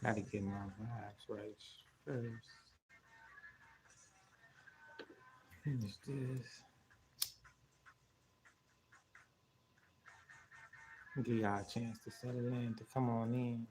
Gotta get my vibes right first. Finish this. Give y'all a chance to settle in, to come on in.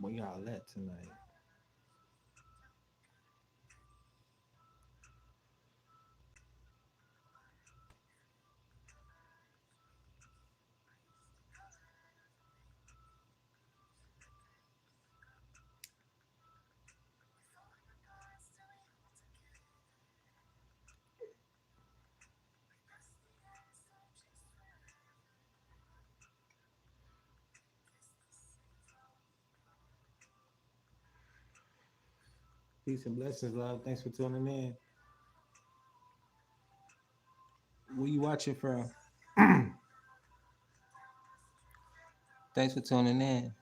Where y'all at tonight? Peace and blessings, love. Thanks for tuning in. Where you watching from? Thanks for tuning in.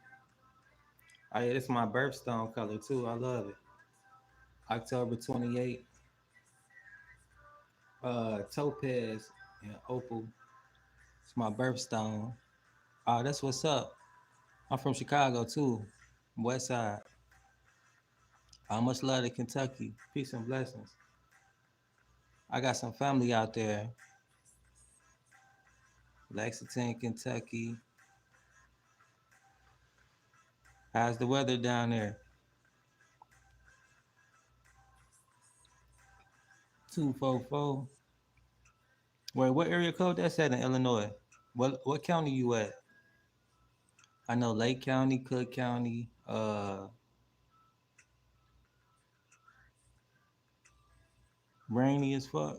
Oh yeah, this is my birthstone color too. I love it. October 28th. Topaz and opal. It's my birthstone. Oh, that's what's up. I'm from Chicago too. West side. I much love to Kentucky. Peace and blessings. I got some family out there. Lexington, Kentucky. How's the weather down there? 244. Wait, what area code that's at in Illinois? What county you at? I know Lake County, Cook County, rainy as fuck.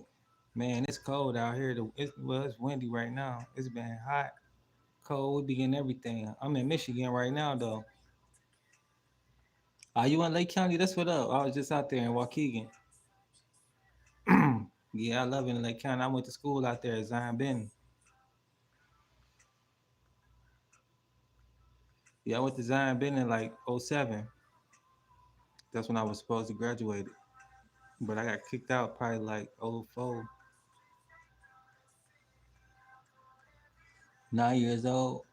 Man, it's cold out here. It's windy right now. It's been hot, cold. We be getting everything. I'm in Michigan right now though. Are you in Lake County? That's what up. I was just out there in Waukegan. Yeah, I love it in Lake County. I went to school out there at Zion Benton. Yeah, I went to Zion Benton in like '07. That's when I was supposed to graduate. But I got kicked out probably like '04. 9 years old.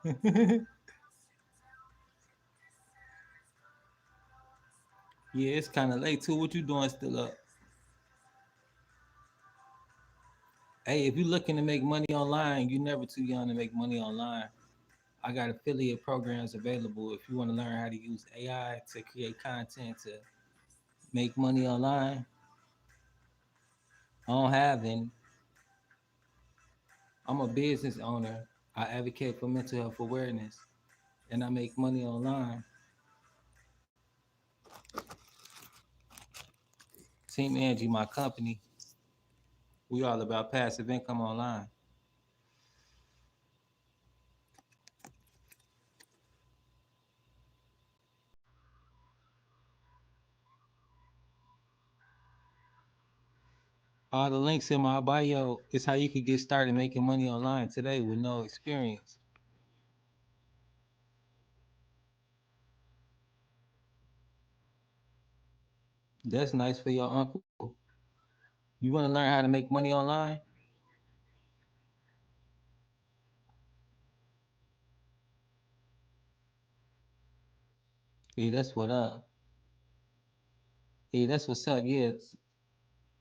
Yeah, it's kind of late too. What you doing still up? Hey, if you're looking to make money online, you're never too young to make money online. I got affiliate programs available if you want to learn how to use AI to create content to make money online. I don't have any. I'm a business owner. I advocate for mental health awareness and I make money online. Team Angie, my company, we all about passive income online. All the links in my bio is how you can get started making money online today with no experience. That's nice for your uncle. You want to learn how to make money online? Yeah, that's what up. Yeah, that's what's up. Yeah,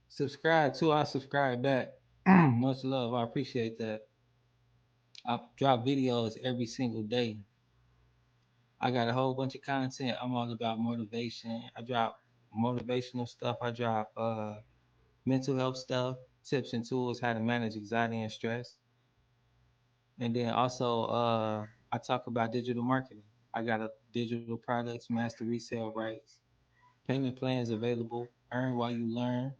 subscribe too. I subscribe back. Much love. I appreciate that. I drop videos every single day. I got a whole bunch of content. I'm all about motivation. I drop motivational stuff. I drop mental health stuff, tips and tools how to manage anxiety and stress. And then also I talk about digital marketing. I got a digital products, master resale rights, payment plans available, earn while you learn,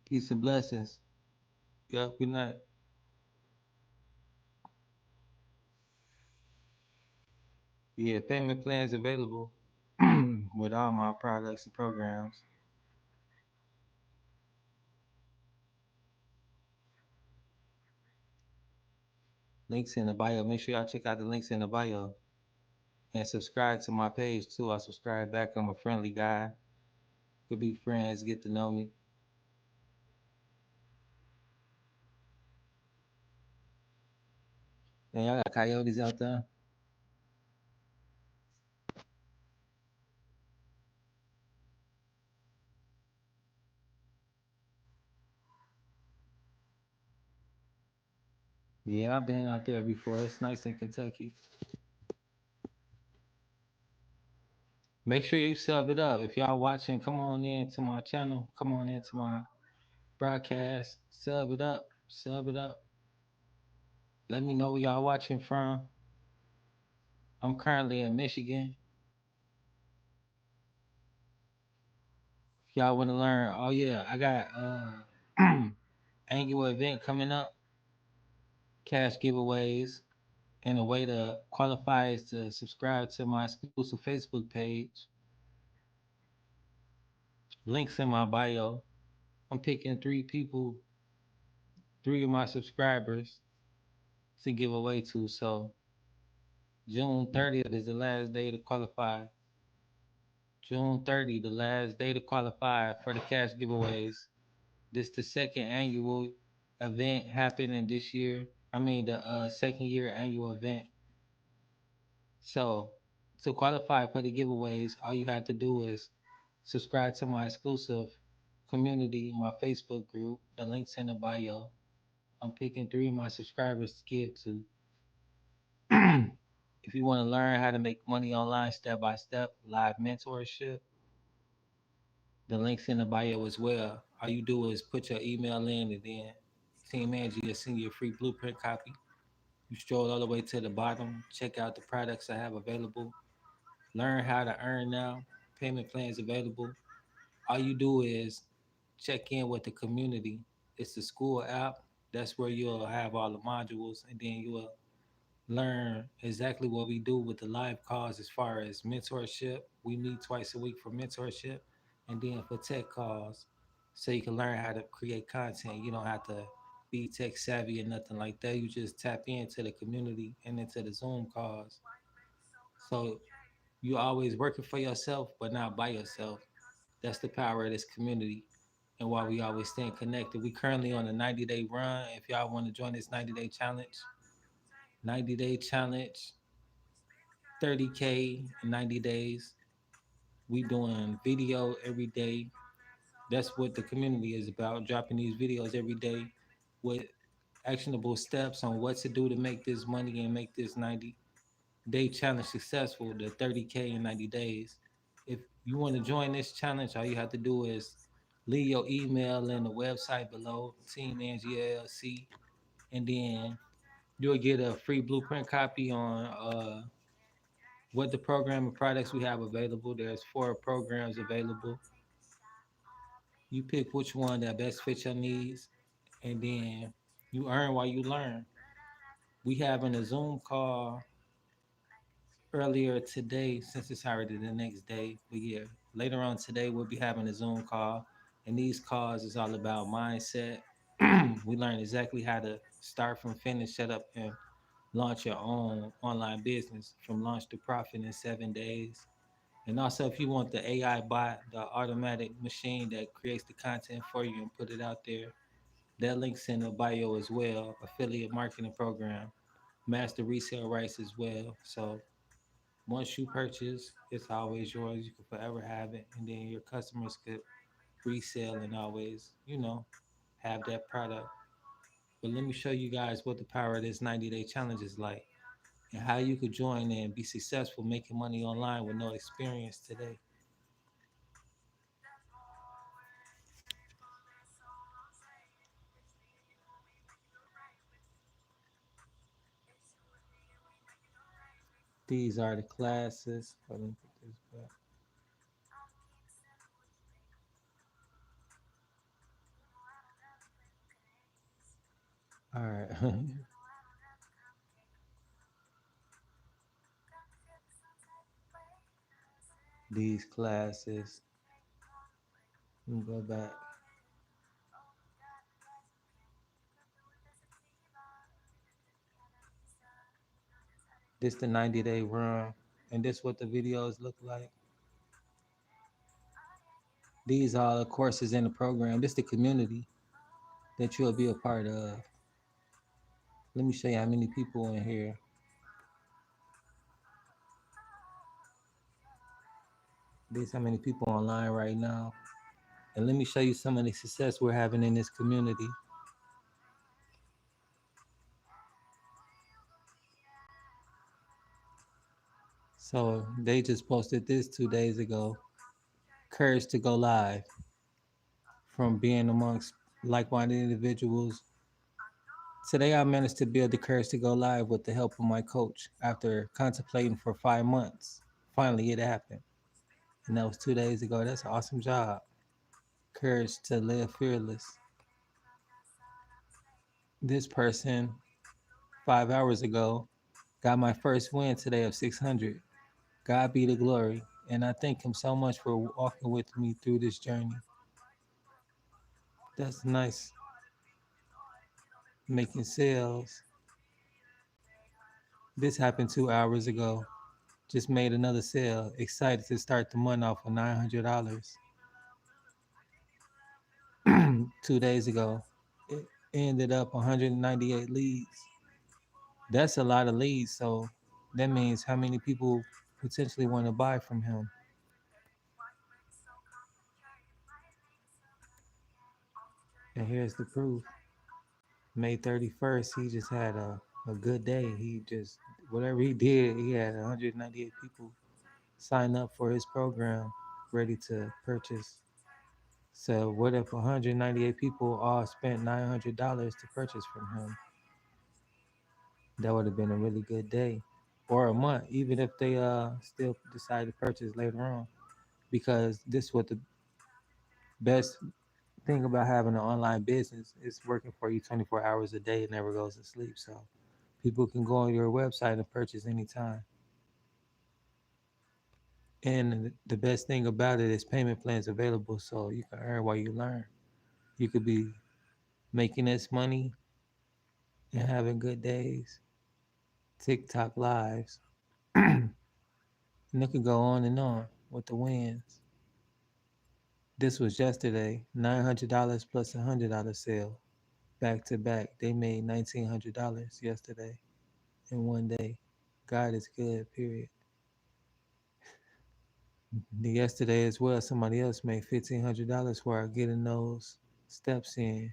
peace and blessings. Yep, good night. Yeah, payment plans available with all my products and programs. Links in the bio. Make sure y'all check out the links in the bio and subscribe to my page too. I subscribe back. I'm a friendly guy. Could be friends, get to know me. And y'all got coyotes out there. Yeah, I've been out there before. It's nice in Kentucky. Make sure you sub it up. If y'all watching, come on in to my channel. Come on into my broadcast. Sub it up. Sub it up. Let me know where y'all watching from. I'm currently in Michigan. If y'all want to learn, oh yeah, I got annual event coming up, cash giveaways, and a way to qualify is to subscribe to my exclusive Facebook page. Links in my bio. I'm picking three people, three of my subscribers to give away to. So June 30th is the last day to qualify. June 30th, the last day to qualify for the cash giveaways. This the second annual event happening this year. I mean the second year annual event. So to qualify for the giveaways, all you have to do is subscribe to my exclusive community, my Facebook group. The link's in the bio. I'm picking three of my subscribers to give to. If you want to learn how to make money online step by step, live mentorship, the link's in the bio as well. All you do is put your email in and then Team Angie will send you a free blueprint copy. You stroll all the way to the bottom, check out the products I have available, learn how to earn now, payment plans available. All you do is check in with the community. It's the school app. That's where you'll have all the modules, and then you will learn exactly what we do with the live calls as far as mentorship. We meet twice a week for mentorship, and then for tech calls, so you can learn how to create content. You don't have to be tech savvy or nothing like that. You just tap into the community and into the Zoom calls. So you always working for yourself, but not by yourself. That's the power of this community and why we always staying connected. We currently on a 90-day run. If y'all want to join this 90-day challenge, 30K in 90 days. We doing video every day. That's what the community is about, dropping these videos every day with actionable steps on what to do to make this money and make this 90-day challenge successful, the 30K in 90 days. If you want to join this challenge, all you have to do is leave your email in the website below, Team Angie LLC, and then you'll get a free blueprint copy on what the program and products we have available. There's four programs available. You pick which one that best fits your needs, and then you earn while you learn. We having a Zoom call earlier today, since it's already the next day. But yeah, later on today we'll be having a Zoom call, and these calls is all about mindset. We learn exactly how to start from finish, set up, and launch your own online business from launch to profit in 7 days. And also, if you want the AI bot, the automatic machine that creates the content for you and put it out there, that link's in the bio as well. Affiliate marketing program, master resale rights as well. So Once you purchase, it's always yours. You can forever have it, and then your customers could resell and always, have that product. But let me show you guys what the power of this 90-day challenge is like, and how you could join and be successful making money online with no experience today. These are the classes. Hold on, put this back. All right. These classes. Let me go back. This the 90-day run, and this what the videos look like. These are the courses in the program. This the community that you'll be a part of. Let me show you how many people in here. This how many people online right now. And let me show you some of the success we're having in this community. So they just posted this 2 days ago. Courage to go live, from being amongst like-minded individuals. Today I managed to build the courage to go live with the help of my coach after contemplating for 5 months. Finally it happened. And that was 2 days ago. That's an awesome job. Courage to live fearless. This person 5 hours ago got my first win today of 600. God be the glory. And I thank him so much for walking with me through this journey. That's nice. Making sales. This happened 2 hours ago. Just made another sale. Excited to start the month off with $900. 2 days ago, it ended up 198 leads. That's a lot of leads. So that means how many people potentially want to buy from him. And here's the proof. May 31st, he just had a good day. He just, whatever he did, he had 198 people sign up for his program, ready to purchase. So what if 198 people all spent $900 to purchase from him? That would have been a really good day, or a month, even if they still decide to purchase later on. Because this is what the best thing about having an online business is, working for you 24 hours a day. It never goes to sleep. So people can go on your website and purchase anytime. And the best thing about it is payment plans available, so you can earn while you learn. You could be making this money and having good days. TikTok lives. And it could go on and on with the wins. This was yesterday, $900 plus $100 sale. Back to back. They made $1,900 yesterday in one day. God is good, period. Yesterday as well, somebody else made $1,500 for getting those steps in.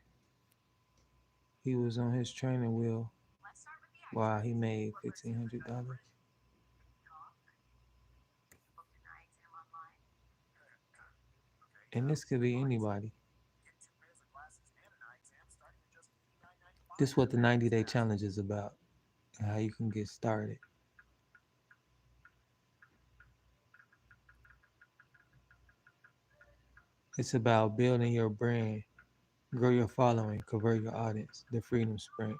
He was on his training wheel while he made $1,500. And this could be anybody. This is what the 90-day challenge is about, and how you can get started. It's about building your brand, grow your following, convert your audience, the freedom sprint.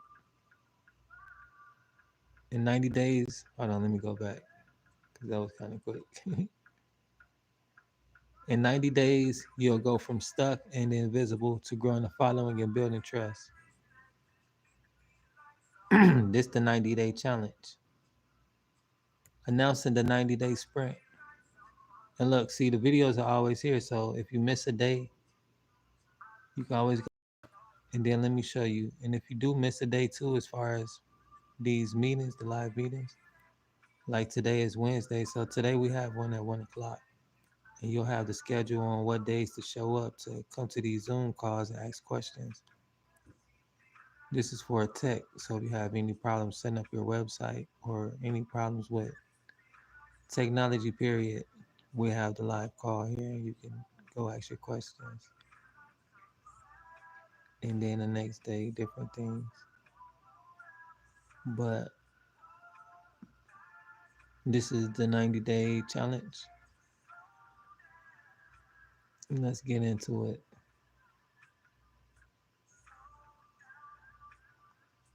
In 90 days, hold on, let me go back because that was kind of quick. In 90 days, you'll go from stuck and invisible to growing a following and building trust. This the 90-day challenge. Announcing the 90-day sprint. And look, see, the videos are always here. So if you miss a day, you can always go. And then let me show you. And if you do miss a day too, as far as these meetings, the live meetings, Like today is Wednesday, so today we have one at 1 o'clock. And you'll have the schedule on what days to show up to come to these Zoom calls and ask questions. This is for a tech, so if you have any problems setting up your website or any problems with technology, period, we have the live call here and you can go ask your questions. And then the next day, different things. But this is the 90-day challenge. And let's get into it.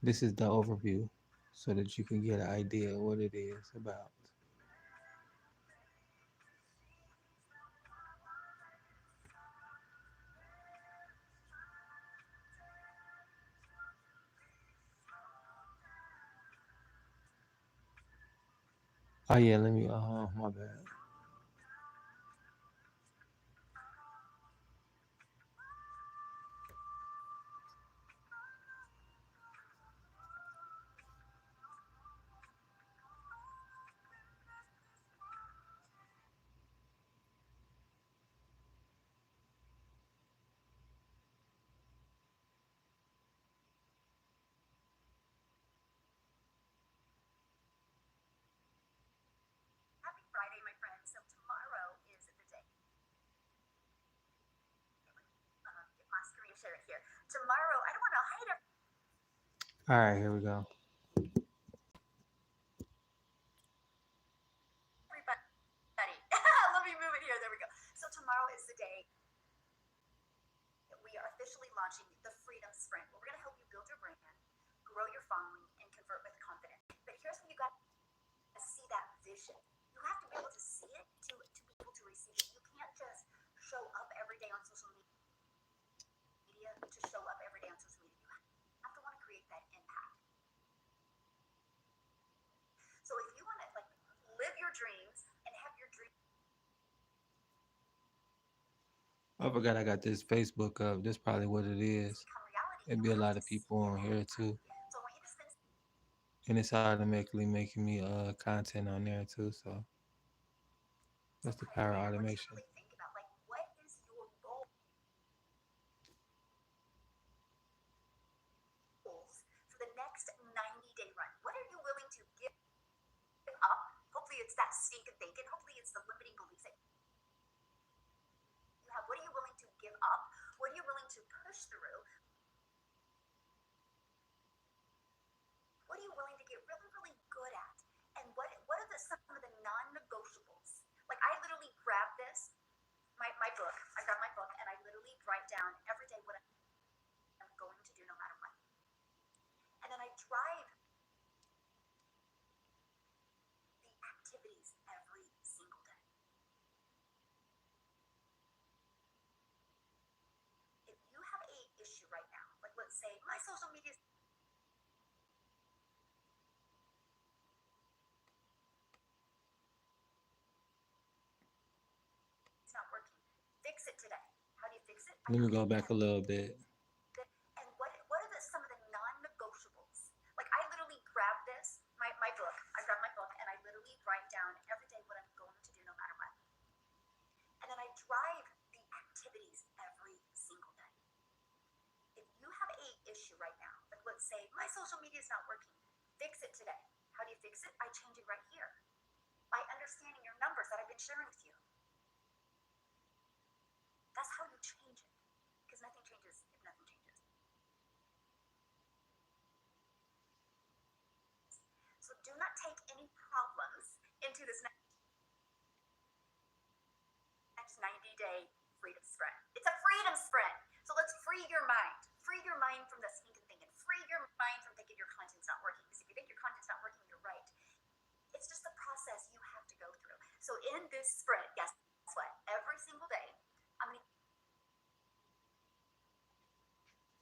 This is the overview so that you can get an idea of what it is about. Oh yeah, let me my bad. All right, here we go. I forgot I got this Facebook up. That's probably what it is. It'd be a lot of people on here too. And it's automatically making me content on there too. So that's the power of automation. Let me go back a little bit.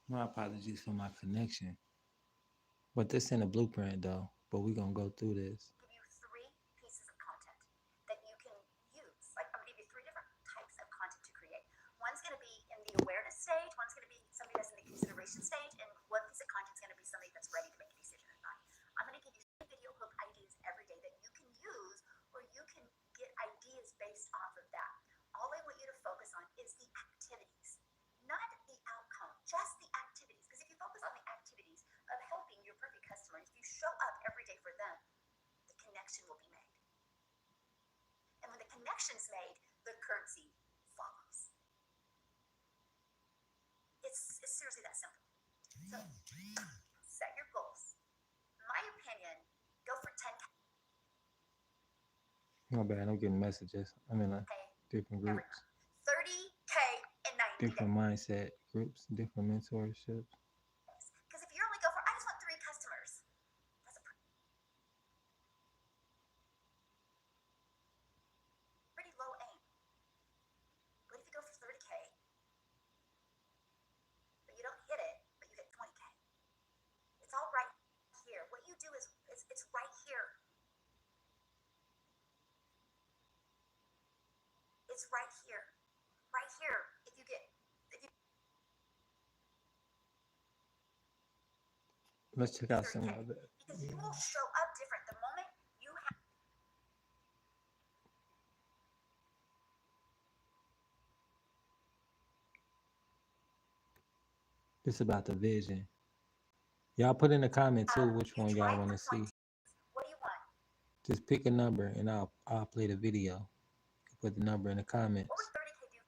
My apologies for my connection. But this in a blueprint though. But we gonna go through this. connections made, the currency follows. It's seriously that simple. So set your goals. In my opinion, go for 10K My bad, I'm getting messages. I'm in a different every groups, month, 30K in 90 different days. mindset groups, different mentorships. Because if you only go for, I just want 3 customers, that's a pretty low aim. But if you go for 30K, but you don't hit it, but you hit 20K, it's all right here. What you do is it's right here. It's right here. Right here. If you Let's check out 30K, some of it. because you will show up different the moment you have. It's about the vision. Y'all put in the comment too which You one y'all drive want the to point. see. What do you want? Just pick a number and I'll play the video. Put the number in the What would comments. 30K do?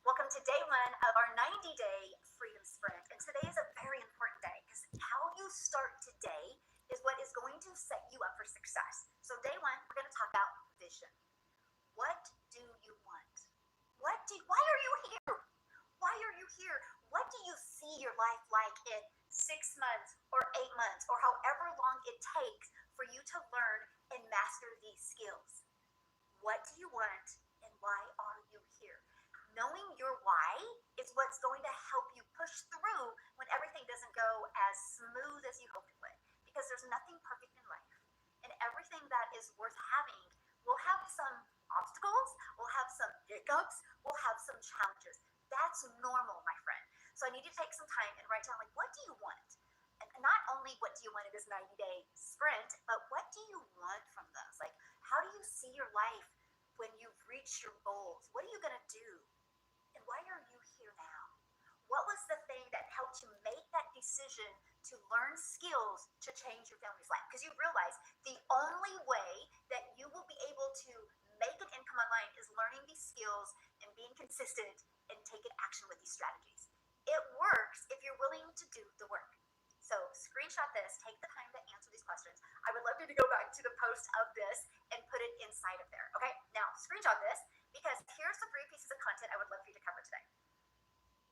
Welcome to day 1 of our 90-day freedom sprint. And today is a very important day because how you start today is what is going to set you up for success. So day 1, we're going to talk about vision. What do you want? Why are you here? Why are you here? What do you see your life like in 6 months or 8 months or however long it takes for you to learn and master these skills? What do you want and why are you here? Knowing your why is what's going to help you push through when everything doesn't go as smooth as you hoped it would. Because there's nothing perfect in life. And everything that is worth having will have some obstacles, will have some hiccups, will have some challenges. That's normal, my friend. So I need you to take some time and write down, like, what do you want? And not only what do you want in this 90-day sprint, but what do you want from this? Like, how do you see your life when you've reached your goals? What are you going to do? And why are you here now? What was the thing that helped you make that decision to learn skills to change your family's life? Because you realize the only way that you will be able to make an income online is learning these skills and being consistent and taking action with these strategies. It works if you're willing to do the work. So screenshot this, take the time to answer these questions. I would love you to go back to the post of this and put it inside of there. Okay, now screenshot this because here's the 3 pieces of content I would love for you to cover today.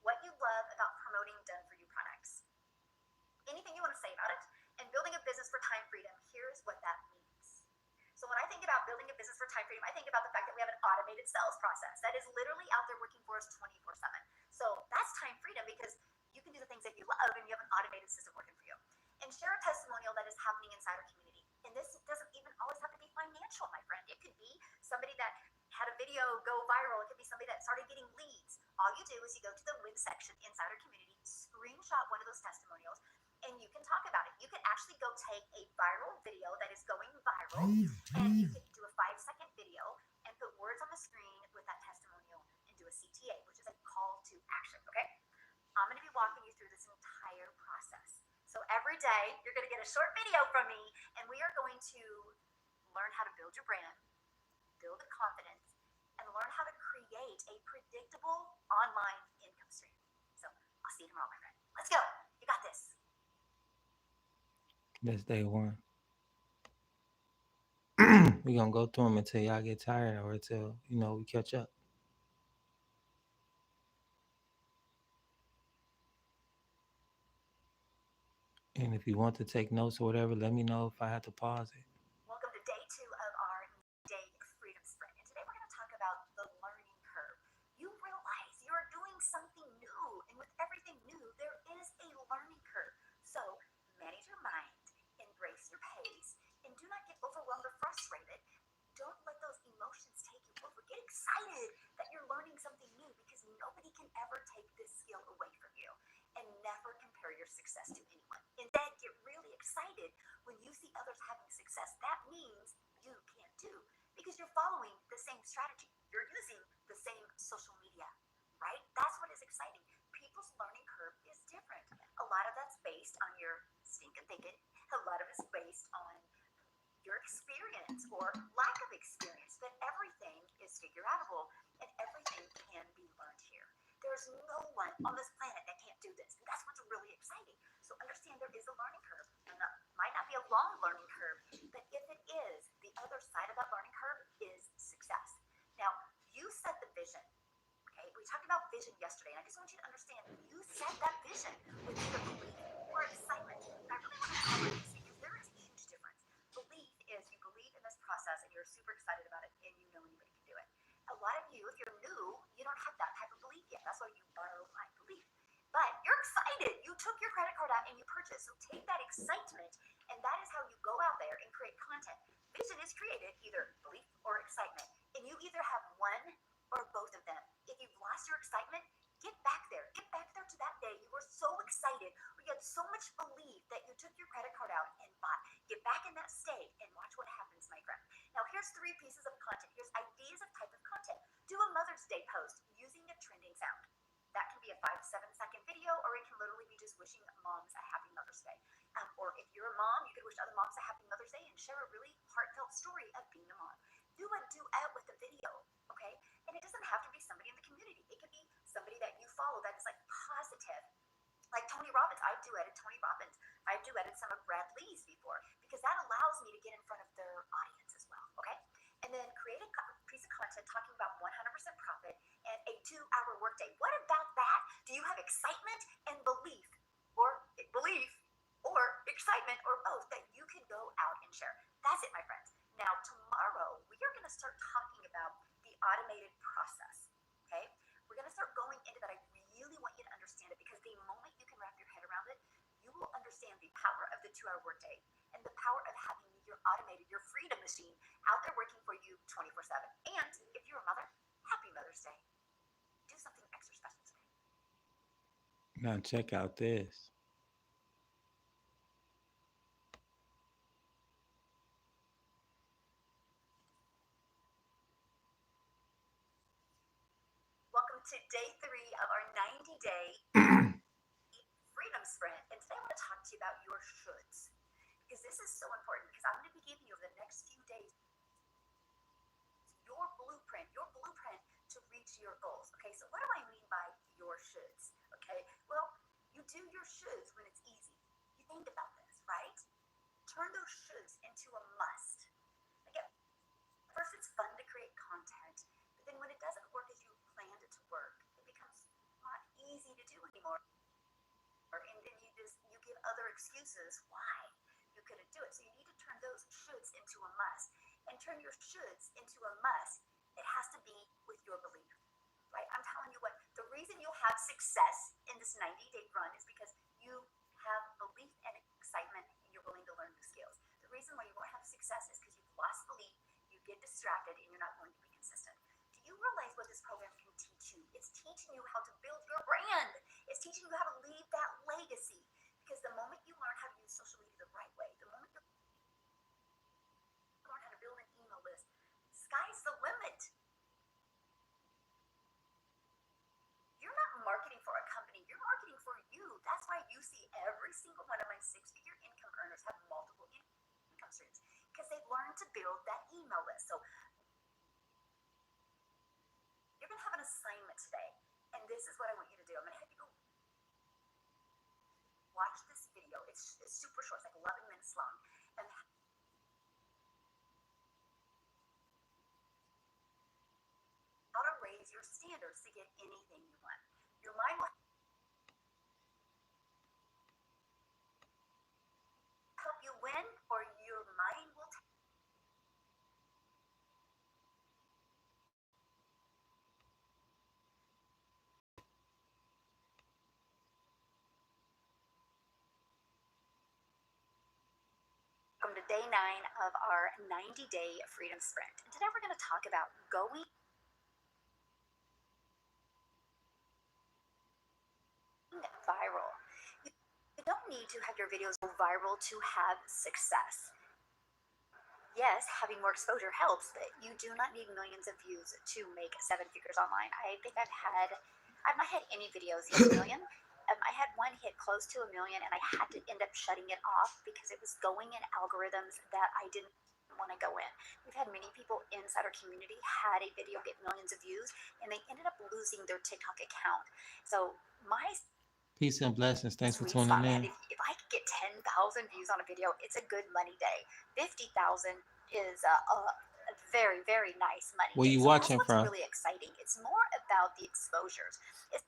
What you love about promoting done for you products. Anything you want to say about it. And building a business for time freedom, here's what that means. So when I think about building a business for time freedom, I think about the fact that we have an automated sales process that is literally out there working for us 24/7. So that's time freedom because you can do the things that you love and you have an automated system working for you. And share a testimonial that is happening inside our community. And this doesn't even always have to be financial, my friend. It could be somebody that had a video go viral. It could be somebody that started getting leads. All you do is you go to the win section inside our community, screenshot one of those testimonials, and you can talk about it. You can actually go take a viral video that is going viral, and you can do a 5-second video and put words on the screen with that testimonial and do a CTA, which is a call to action, okay? I'm going to be walking you through this entire process. So every day, you're going to get a short video from me, and we are going to learn how to build your brand, build a confidence, and learn how to create a predictable online income stream. So I'll see you tomorrow, my friend. Let's go. You got this. That's day 1. We're gonna go through them until y'all get tired or until we catch up. And if you want to take notes or whatever, let me know if I have to pause it. Welcome to day 2 of our day freedom sprint. And today we're going to talk about the learning curve. You realize you're doing something new, and with everything new, there is a learning curve. So manage your mind, embrace your pace, and do not get overwhelmed or frustrated. Don't let those emotions take you over. Get excited that you're learning something new because nobody can ever take this skill away from you. And never compare your success to anyone. Instead, get really excited when you see others having success. That means you can too because you're following the same strategy. You're using the same social media, right? That's what is exciting. People's learning curve is different. A A lot of that's based on your stinking thinking. A lot of it's based on your experience or lack of experience, but everything is figure outable and everything can be learned here. There's no one on this planet that can't do this, and that's what's really exciting. So understand there is a learning curve. Might not be a long learning curve, but if it is, the other side of that learning curve is success. Now, you set the vision. Okay, we talked about vision yesterday, and I just want you to understand you set that vision with either belief or excitement. And I really want to cover this because there is a huge difference. Belief is you believe in this process and you're super excited about it and you know anybody can do it. A lot of you, if you're new, you don't have that type of belief yet. That's why you borrow my belief. But you're excited. You took your credit card out and you purchased. So take that excitement, and that is how you go out there and create content. Vision is created either belief or excitement, and you either have one or both of them. If you've lost your excitement, get back there. Get back there to that day you were so excited, or you had so much belief that you took your credit card out and bought. Get back in that state and watch what happens, my friend. Now, here's 3 pieces of content. Here's ideas of type of content. Do a Mother's Day post using a trending sound. That can be a 5 to 7 second video, or it can literally be just wishing moms a happy Mother's Day. Or if you're a mom, you could wish other moms a happy Mother's Day and share a really heartfelt story of being a mom. Do a duet with a video, okay? And it doesn't have to be somebody in the community. It could be somebody that you follow that is like positive. Like Tony Robbins. I've duetted Tony Robbins. I've duetted some of Brad Lee's before because that allows me to get in front of their audience as well, okay? And then create a piece of content talking about 100% profit and a 2-hour workday. What about that? Do you have excitement and belief, or excitement, or both that you can go out and share? That's it, my friends. Now, tomorrow we are going to start talking about the automated process. Okay, we're going to start going into that. I really want you to understand it because the moment you can wrap your head around it, you will understand the power of the 2-hour workday and the power of having your automated, your freedom machine out there working for you 24/7. And if you're a mother, happy Mother's Day. Do something extra special today. Now check out this. Welcome to day 3 of our 90-day freedom sprint. And today I want to talk to you about your shoulds because this is so important because I'm going to be giving you over the next few days your blueprint to reach your goals. Okay, so what do I mean by your shoulds? Okay, well, you do your shoulds when it's easy. You think about this, right? Turn those shoulds into a must. Like at first, it's fun to create content, but then when it doesn't work as you planned it to work, it becomes not easy to do anymore. And then you give other excuses why you couldn't do it. So you need to turn those shoulds into a must. And turn your shoulds into a must, it has to be with your belief. Right? I'm telling you what, the reason you'll have success in this 90-day run is because you have belief and excitement and you're willing to learn new skills. The reason why you won't have success is because you've lost belief, you get distracted, and you're not going to be consistent. Do you realize what this program can teach you? It's teaching you how to build your brand. It's teaching you how to leave that legacy. Because the moment you learn how to use social media the right way, the moment you learn how to build an email list, sky's the limit. You're not marketing for a company, you're marketing for you. That's why you see every single one of my 6-figure income earners have multiple income streams because they've learned to build that email list. So you're going to have an assignment today, and this is what I want you to do. I'm going to have you go watch this video. It's super short. It's like 11 minutes long. And how to raise your standards to get anything you want. Your mind will help you win, or your mind will welcome to day 9 of our 90-day freedom sprint. And today we're going to talk about going viral. You don't need to have your videos go viral to have success. Yes, having more exposure helps, but you do not need millions of views to make 7 figures online. I think I've not had any videos hit a million. I had one hit close to a million, and I had to end up shutting it off because it was going in algorithms that I didn't want to go in. We've had many people inside our community had a video get millions of views, and they ended up losing their TikTok account. So my sweet spot, man, Peace and blessings. if Thanks for I could tuning get in. 10,000 views on a video, it's a good money day. 50,000 is a very, very nice money day. So Where you that's what's watching really from? exciting. It's more about the exposures. It's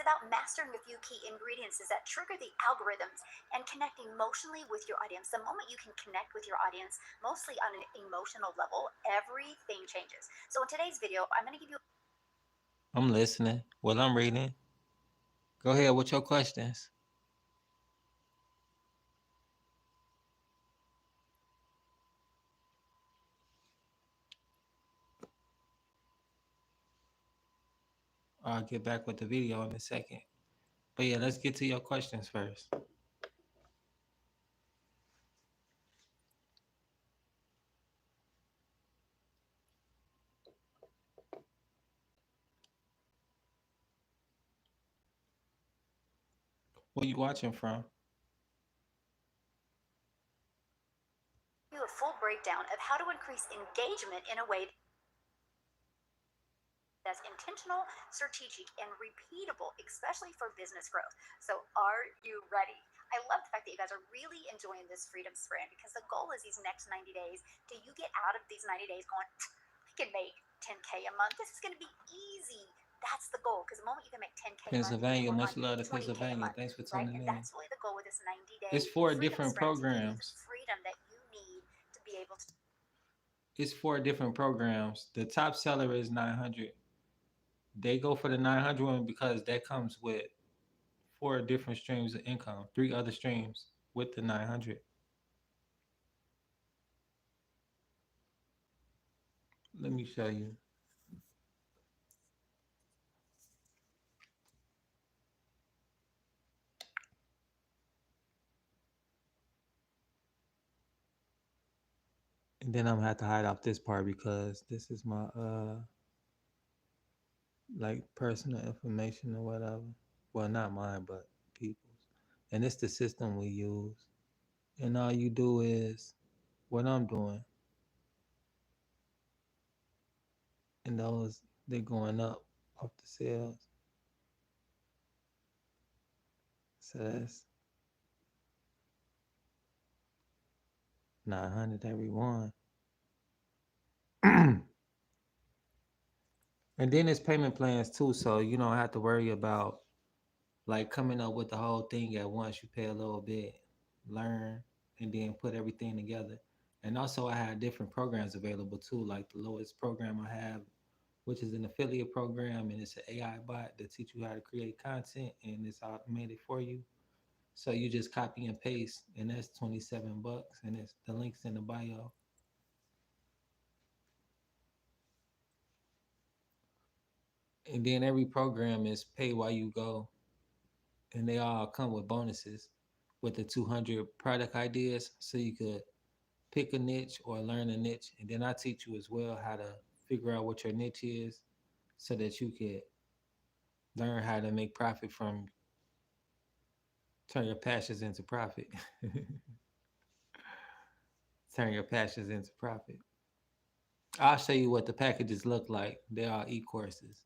about mastering a few key ingredients that trigger the algorithms and connecting emotionally with your audience. The moment you can connect with your audience, mostly on an emotional level, everything changes. So in today's video, I'm going to give you a full breakdown of how to I'm increase listening. Well, I'm engagement reading. in a way that Go truly ahead with your frees you up questions. for success. So today, I'm going to give you a full breakdown of how to increase engagement in a way that truly frees you up for success. I'll get back with the video in a second. But yeah, let's get to your questions first. Where you watching from? I'm going to give you a full breakdown of how to increase engagement in a way that's intentional, strategic, and repeatable, especially for business growth. So, are you ready? I love the fact that you guys are really enjoying this freedom sprint because the goal is these next 90 days. Do you get out of these 90 days going, I can make 10K a month? This is going to be easy. That's the goal. Because the moment you can make 10K a month, you can move on Pennsylvania. 20K Much a month, love to right? And Pennsylvania. Thanks that's for really the tuning goal with in. this 90-day It's freedom four sprint, different to give you the programs. freedom that you need to be able to do that. It's four different programs. The top seller is 900. They go for the 900 one because that comes with four different streams of income, three other streams with the 900. Let me show you. And then I'm gonna have to hide off this part because this is my like personal information or whatever. Well, not mine, but people's. And it's the system we use. And all you do is what I'm doing, and those they're going up off the sales. So that's 900 every one. And then there's payment plans too, so you don't have to worry about like coming up with the whole thing at once. You pay a little bit, learn, and then put everything together. And also, I have different programs available too. Like the lowest program I have, which is an affiliate program, and it's an AI bot that teach you how to create content, and it's automated for you. So you just copy and paste, and that's $27, and it's the links in the bio. And then every program is pay while you go, and they all come with bonuses with the 200 product ideas, so you could pick a niche or learn a niche, and then I teach you as well how to figure out what your niche is, so that you could learn how to make profit from turn your passions into profit. Turn your passions into profit. I'll show you what the packages look like. They are e-courses.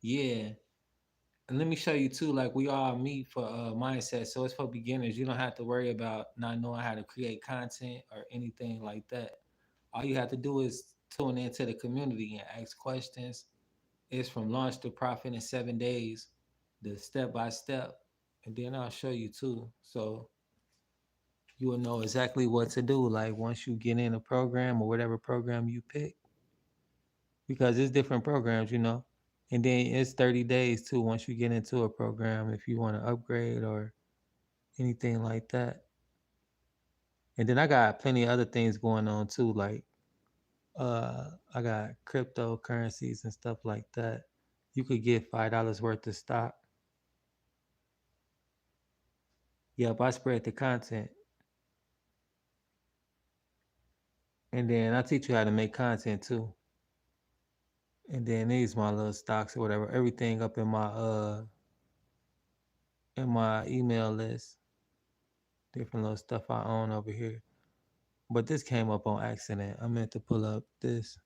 Yeah. And let me show you too, like we all meet for mindset. So it's for beginners. You don't have to worry about not knowing how to create content or anything like that. All you have to do is tune into the community and ask questions. It's from launch to profit in 7 days, the step by step. And then I'll show you too. So you will know exactly what to do. Like once you get in a program or whatever program you pick, because it's different programs, you know. And then it's 30 days too once you get into a program if you want to upgrade or anything like that. And then I got plenty of other things going on too, like I got cryptocurrencies and stuff like that. You could get $5 worth of stock. Yep, I spread the content. And then I teach you how to make content too. And then these my little stocks or whatever. Everything up in my email list. Different little stuff I own over here. But this came up on accident. I meant to pull up this.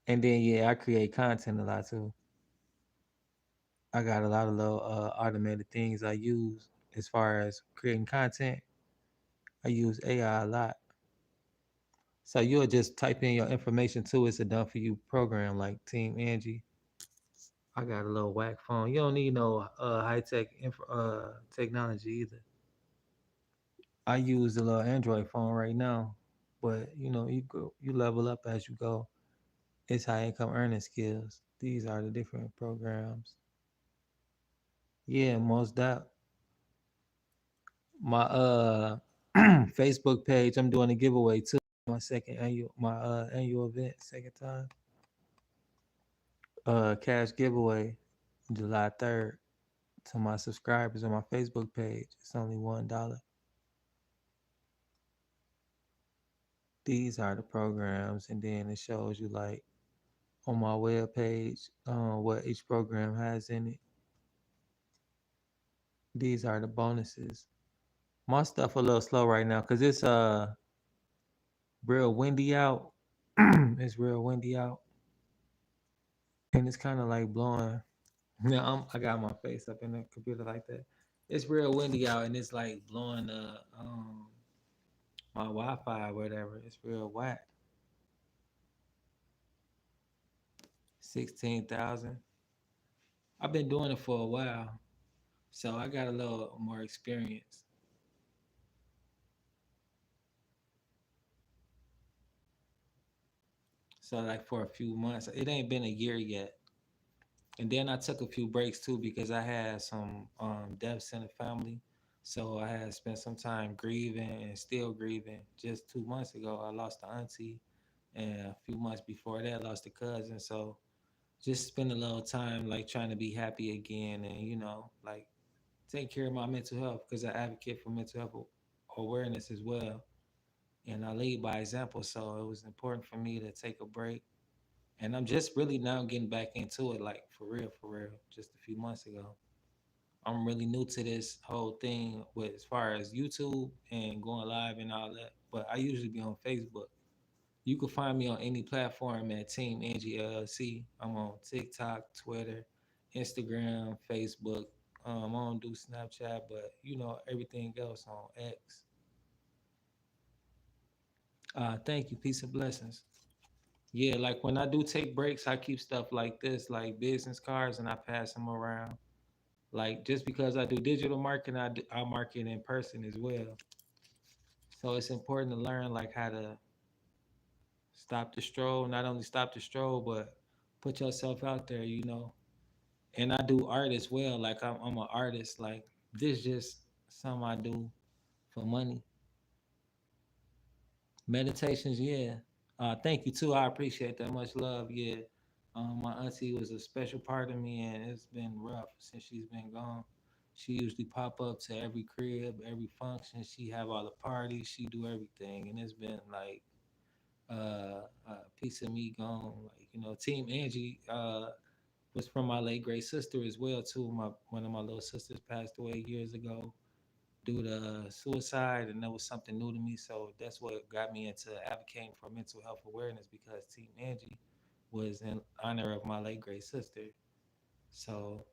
And then yeah, I create content a lot too. I got a lot of little automated things I use as far as creating content. I use AI a lot. So you'll just type in your information too. It's a done for you program like Team Angie. I got a little whack phone. You don't need no high tech technology either. I use a little Android phone right now, but you level up as you go. It's high income earning skills. These are the different programs. Yeah, most that my Facebook page. I'm doing a giveaway too. My annual event, second time. Cash giveaway, July 3rd to my subscribers on my Facebook page. It's only $1. These are the programs, and then it shows you like on my web page what each program has in it. These are the bonuses. My stuff a little slow right now because it's real windy out. It's real windy out, and it's kind of like blowing. I got my face up in the computer like that. It's real windy out, and it's like blowing my Wi-Fi or whatever. It's real whack. 16,000. I've been doing it for a while, so I got a little more experience. So like for a few months, it ain't been a year yet. And then I took a few breaks too because I had some deaths in the family. So I had spent some time grieving and still grieving. Just 2 months ago, I lost an auntie, and a few months before that, I lost a cousin. So just spend a little time like trying to be happy again, and like take care of my mental health because I advocate for mental health awareness as well, and I lead by example. So it was important for me to take a break, and I'm just really now getting back into it, like for real, just a few months ago. I'm really new to this whole thing with as far as YouTube and going live and all that. But I usually be on Facebook. You can find me on any platform at Team Angie LLC. I'm on TikTok, Twitter, Instagram, Facebook. I don't do Snapchat, but everything else on X. Thank you. Peace and blessings. Yeah, like when I do take breaks, I keep stuff like this, like business cards, and I pass them around. Like just because I do digital marketing, I market in person as well. So it's important to learn like how to stop the stroll, not only stop the stroll, but put yourself out there, And I do art as well. Like I'm an artist. Like this just something I do for money. Meditations, yeah. Thank you too. I appreciate that. Much love. Yeah. My auntie was a special part of me, and it's been rough since she's been gone. She usually pop up to every crib, every function. She have all the parties. She do everything, and it's been like a piece of me gone. Like Team Angie was from my late great sister as well too. My One of my little sisters passed away years ago due to suicide, and that was something new to me. So that's what got me into advocating for mental health awareness because Team Angie was in honor of my late great sister. So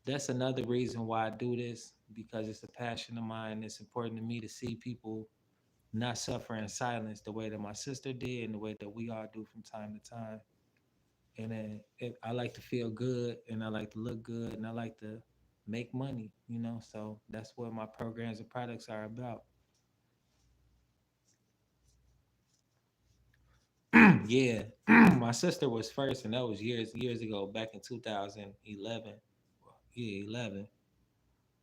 that's another reason why I do this because it's a passion of mine. It's important to me to see people not suffer in silence the way that my sister did and the way that we all do from time to time. And then I like to feel good and I like to look good and I like to make money. So that's what my programs and products are about. Yeah, my sister was first, and that was years ago, back in 2011. Yeah, 11,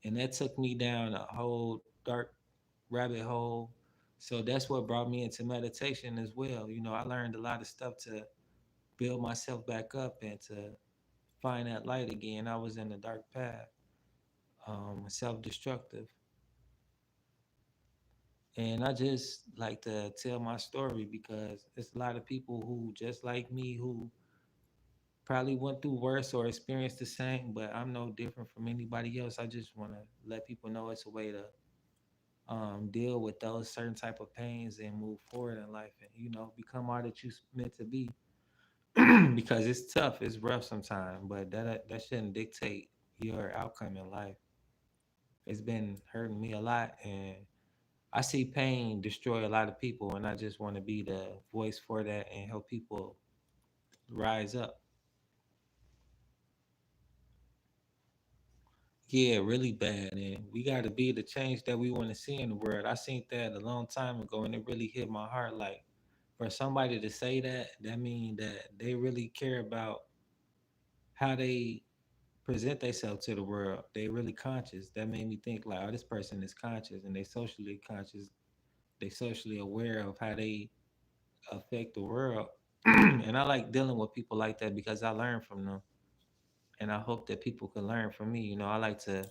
and that took me down a whole dark rabbit hole. So that's what brought me into meditation as well. I learned a lot of stuff to build myself back up and to find that light again. I was in the dark path. self-destructive. And I just like to tell my story because it's a lot of people who just like me who probably went through worse or experienced the same, but I'm no different from anybody else. I just want to let people know it's a way to deal with those certain type of pains and move forward in life, and become all that you meant to be. Because it's tough, it's rough sometimes, but that shouldn't dictate your outcome in life. It's been hurting me a lot, and I see pain destroy a lot of people, and I just want to be the voice for that and help people rise up. Yeah, really bad, and we got to be the change that we want to see in the world. I seen that a long time ago, and it really hit my heart. Like, for somebody to say that, that means that they really care about how they present themselves to the world. They really conscious. That made me think like, oh, this person is conscious, and they socially conscious. They socially aware of how they affect the world. And I like dealing with people like that because I learn from them, and I hope that people can learn from me. I like to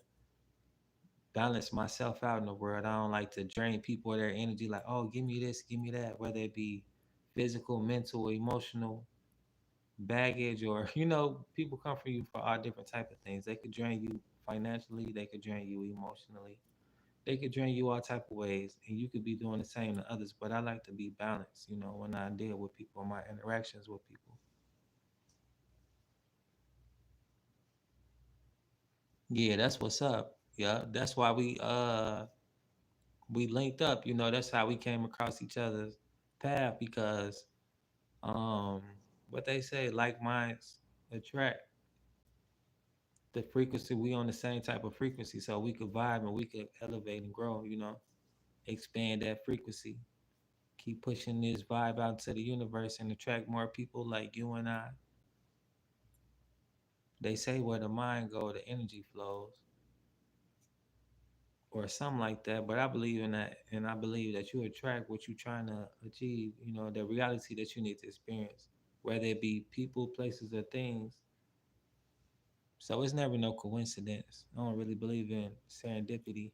balance myself out in the world. I don't like to drain people of their energy. Like, oh, give me this, give me that, whether it be physical, mental, emotional baggage, or people come for you for all different type of things. They could drain you financially, they could drain you emotionally, they could drain you all type of ways, and you could be doing the same to others. But I like to be balanced, when I deal with people, my interactions with people. Yeah, that's what's up. Yeah, that's why we linked up. That's how we came across each other's path, because um what they say, like minds attract. The frequency, we on the same type of frequency, so we could vibe and we could elevate and grow, expand that frequency, keep pushing this vibe out to the universe and attract more people like you and I. They say where the mind go, the energy flows, or something like that. But I believe in that, and I believe that you attract what you're trying to achieve, the reality that you need to experience, whether it be people, places, or things. So it's never no coincidence. I don't really believe in serendipity.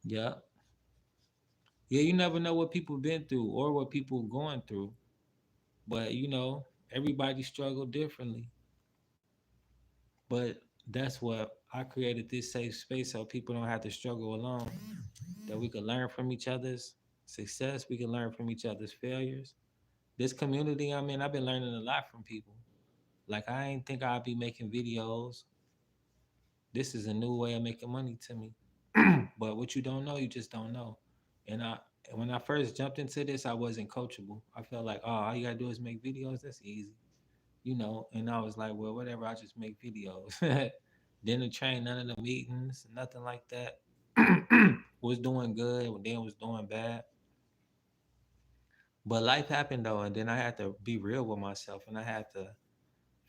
Yeah. Yeah, you never know what people been through or what people going through. But everybody struggle differently. But that's what I created, this safe space, so people don't have to struggle alone. That we can learn from each other's success, we can learn from each other's failures. This community I'm in, I've been learning a lot from people. Like, I ain't think I'd be making videos. This is a new way of making money to me. But what you don't know, you just don't know. And when I first jumped into this, I wasn't coachable. I felt like, oh, all you gotta do is make videos. That's easy, And I was like, well, whatever. I just make videos. Didn't train none of the meetings, nothing like that. Was doing good, then was doing bad. But life happened though, and then I had to be real with myself, and I had to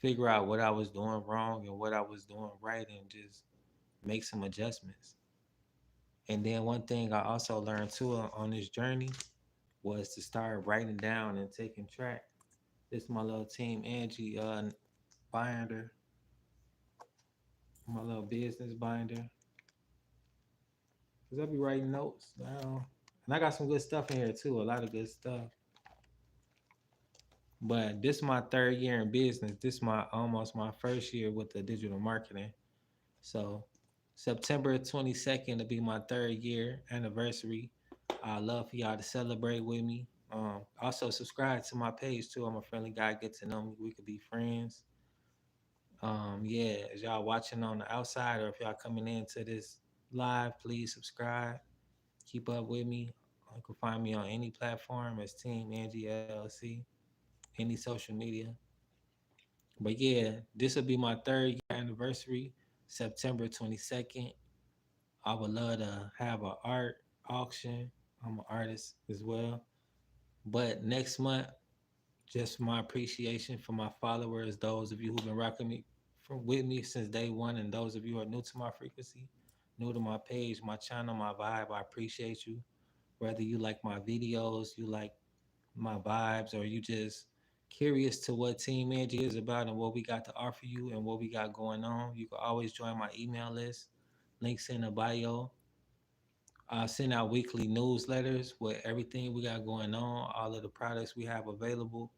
figure out what I was doing wrong and what I was doing right, and just make some adjustments. And then one thing I also learned too on this journey was to start writing down and taking track. This is my little team, Angie binder, my little business binder. Cause I'll be writing notes now, and I got some good stuff in here too. A lot of good stuff. But this is my third year in business. This is my almost my first year with the digital marketing. So September 22nd to be my third year anniversary. I love for y'all to celebrate with me. Also subscribe to my page too. I'm a friendly guy. Get to know me. We could be friends. Yeah, as y'all watching on the outside, or if y'all coming into this live, please subscribe. Keep up with me. You can find me on any platform as Team Angie LLC, any social media. But yeah, this will be my third year anniversary, September 22nd. I would love to have an art auction. I'm an artist as well. But next month, just my appreciation for my followers, those of you who've been rocking me from with me since day one, and those of you who are new to my frequency, new to my page, my channel, my vibe. I appreciate you. Whether you like my videos, you like my vibes, or you just curious to what Team Angie is about and what we got to offer you and what we got going on, you can always join my email list. Links in the bio. I send out weekly newsletters with everything we got going on, all of the products we have available,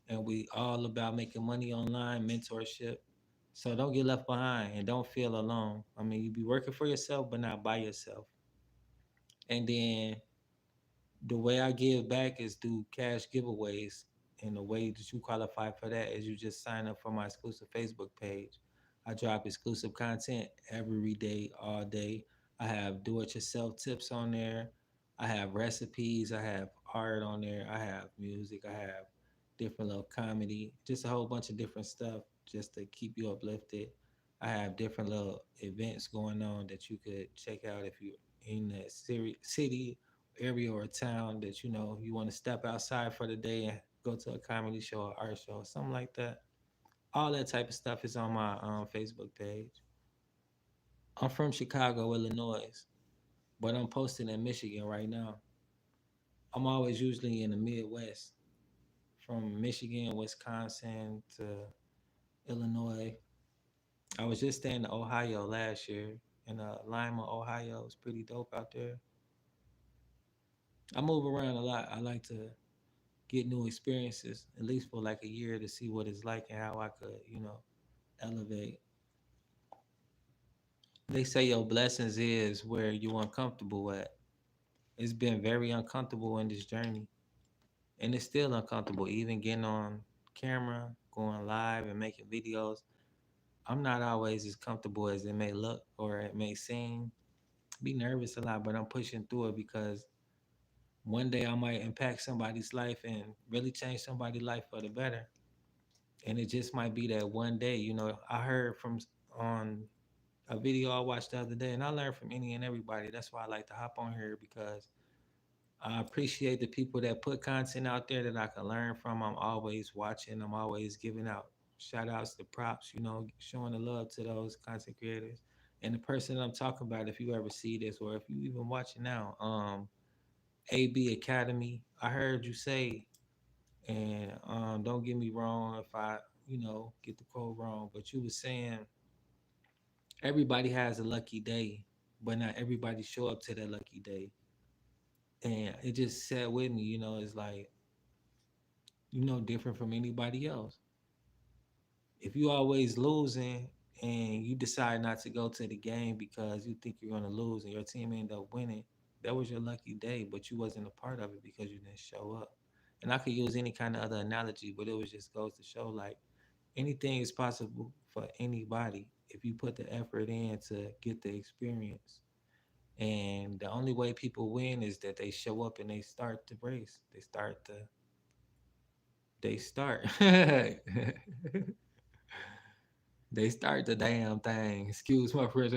and we all about making money online, mentorship. So don't get left behind and don't feel alone. I mean, you be working for yourself, but not by yourself. And then the way I give back is through cash giveaways. And the way that you qualify for that is you just sign up for my exclusive Facebook page. I drop exclusive content every day, all day. I have do it yourself tips on there. I have recipes. I have art on there. I have music. I have different little comedy, just a whole bunch of different stuff just to keep you uplifted. I have different little events going on that you could check out if you're in the city area or a town that you want to step outside for the day and go to a comedy show or art show or something like that. All that type of stuff is on my Facebook page. I'm from Chicago, Illinois, but I'm posted in Michigan right now. I'm always usually in the Midwest, from Michigan, Wisconsin to Illinois. I was just staying in Ohio last year in Lima, Ohio. It's pretty dope out there. I move around a lot. I like to get new experiences, at least for like a year, to see what it's like and how I could, elevate. They say your blessings is where you uncomfortable at. It's been very uncomfortable in this journey. And it's still uncomfortable, even getting on camera, going live and making videos. I'm not always as comfortable as it may look or it may seem. Be nervous a lot, but I'm pushing through it because one day I might impact somebody's life and really change somebody's life for the better. And it just might be that one day. I heard from on a video I watched the other day, and I learned from any and everybody. That's why I like to hop on here because I appreciate the people that put content out there that I can learn from. I'm always watching. I'm always giving out shout outs to props. Showing the love to those content creators. And the person I'm talking about, if you ever see this or if you even watch it now, AB Academy. I heard you say, and don't get me wrong if I, get the quote wrong, but you were saying everybody has a lucky day, but not everybody show up to that lucky day. And it just sat with me, it's like, different from anybody else. If you always losing and you decide not to go to the game because you think you're gonna lose and your team end up winning, that was your lucky day, but you wasn't a part of it because you didn't show up. And I could use any kind of other analogy, but it was just goes to show like anything is possible for anybody if you put the effort in to get the experience. And the only way people win is that they show up and they start the race. They start they start the damn thing. Excuse my French.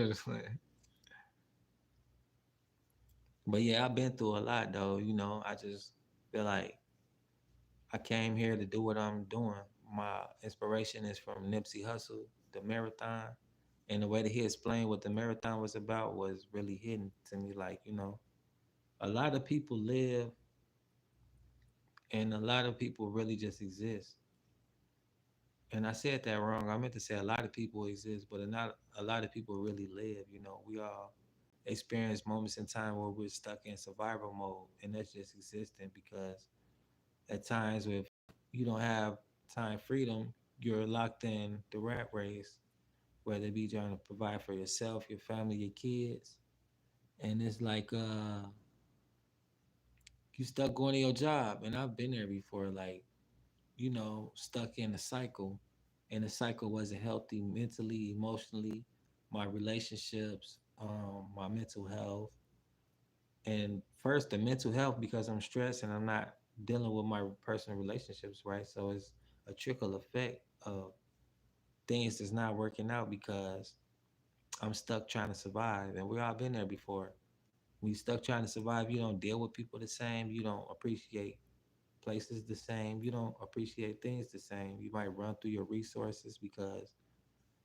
But yeah, I've been through a lot though. I just feel like I came here to do what I'm doing. My inspiration is from Nipsey Hussle, the marathon. And the way that he explained what the marathon was about was really hidden to me. Like, a lot of people live and a lot of people really just exist. And I said that wrong. I meant to say a lot of people exist, but not a lot of people really live. We all experience moments in time where we're stuck in survival mode, and that's just existing because at times if you don't have time freedom, you're locked in the rat race, whether it be trying to provide for yourself, your family, your kids. And it's like you stuck going to your job. And I've been there before, like, stuck in a cycle. And the cycle wasn't healthy mentally, emotionally, my relationships, my mental health. And first, the mental health because I'm stressed and I'm not dealing with my personal relationships, right? So it's a trickle effect of things that's not working out because I'm stuck trying to survive. And we all been there before. When you stuck trying to survive, you don't deal with people the same. You don't appreciate places the same. You don't appreciate things the same. You might run through your resources because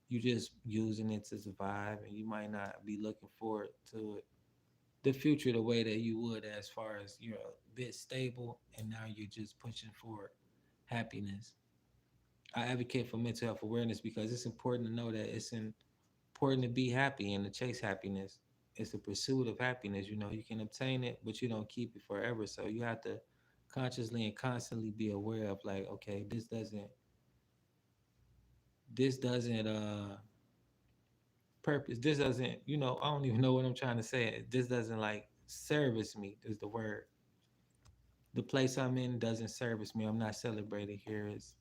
you just using it to survive and you might not be looking forward to it the future the way that you would, as far as you're a bit stable and now you're just pushing for happiness. I advocate for mental health awareness because it's important to know that it's important to be happy and to chase happiness. It's a pursuit of happiness. You know, you can obtain it, but you don't keep it forever. So you have to consciously and constantly be aware of, like, okay, this doesn't purpose. This doesn't, I don't even know what I'm trying to say. This doesn't like service me, is the word. The place I'm in doesn't service me. I'm not celebrated here. Is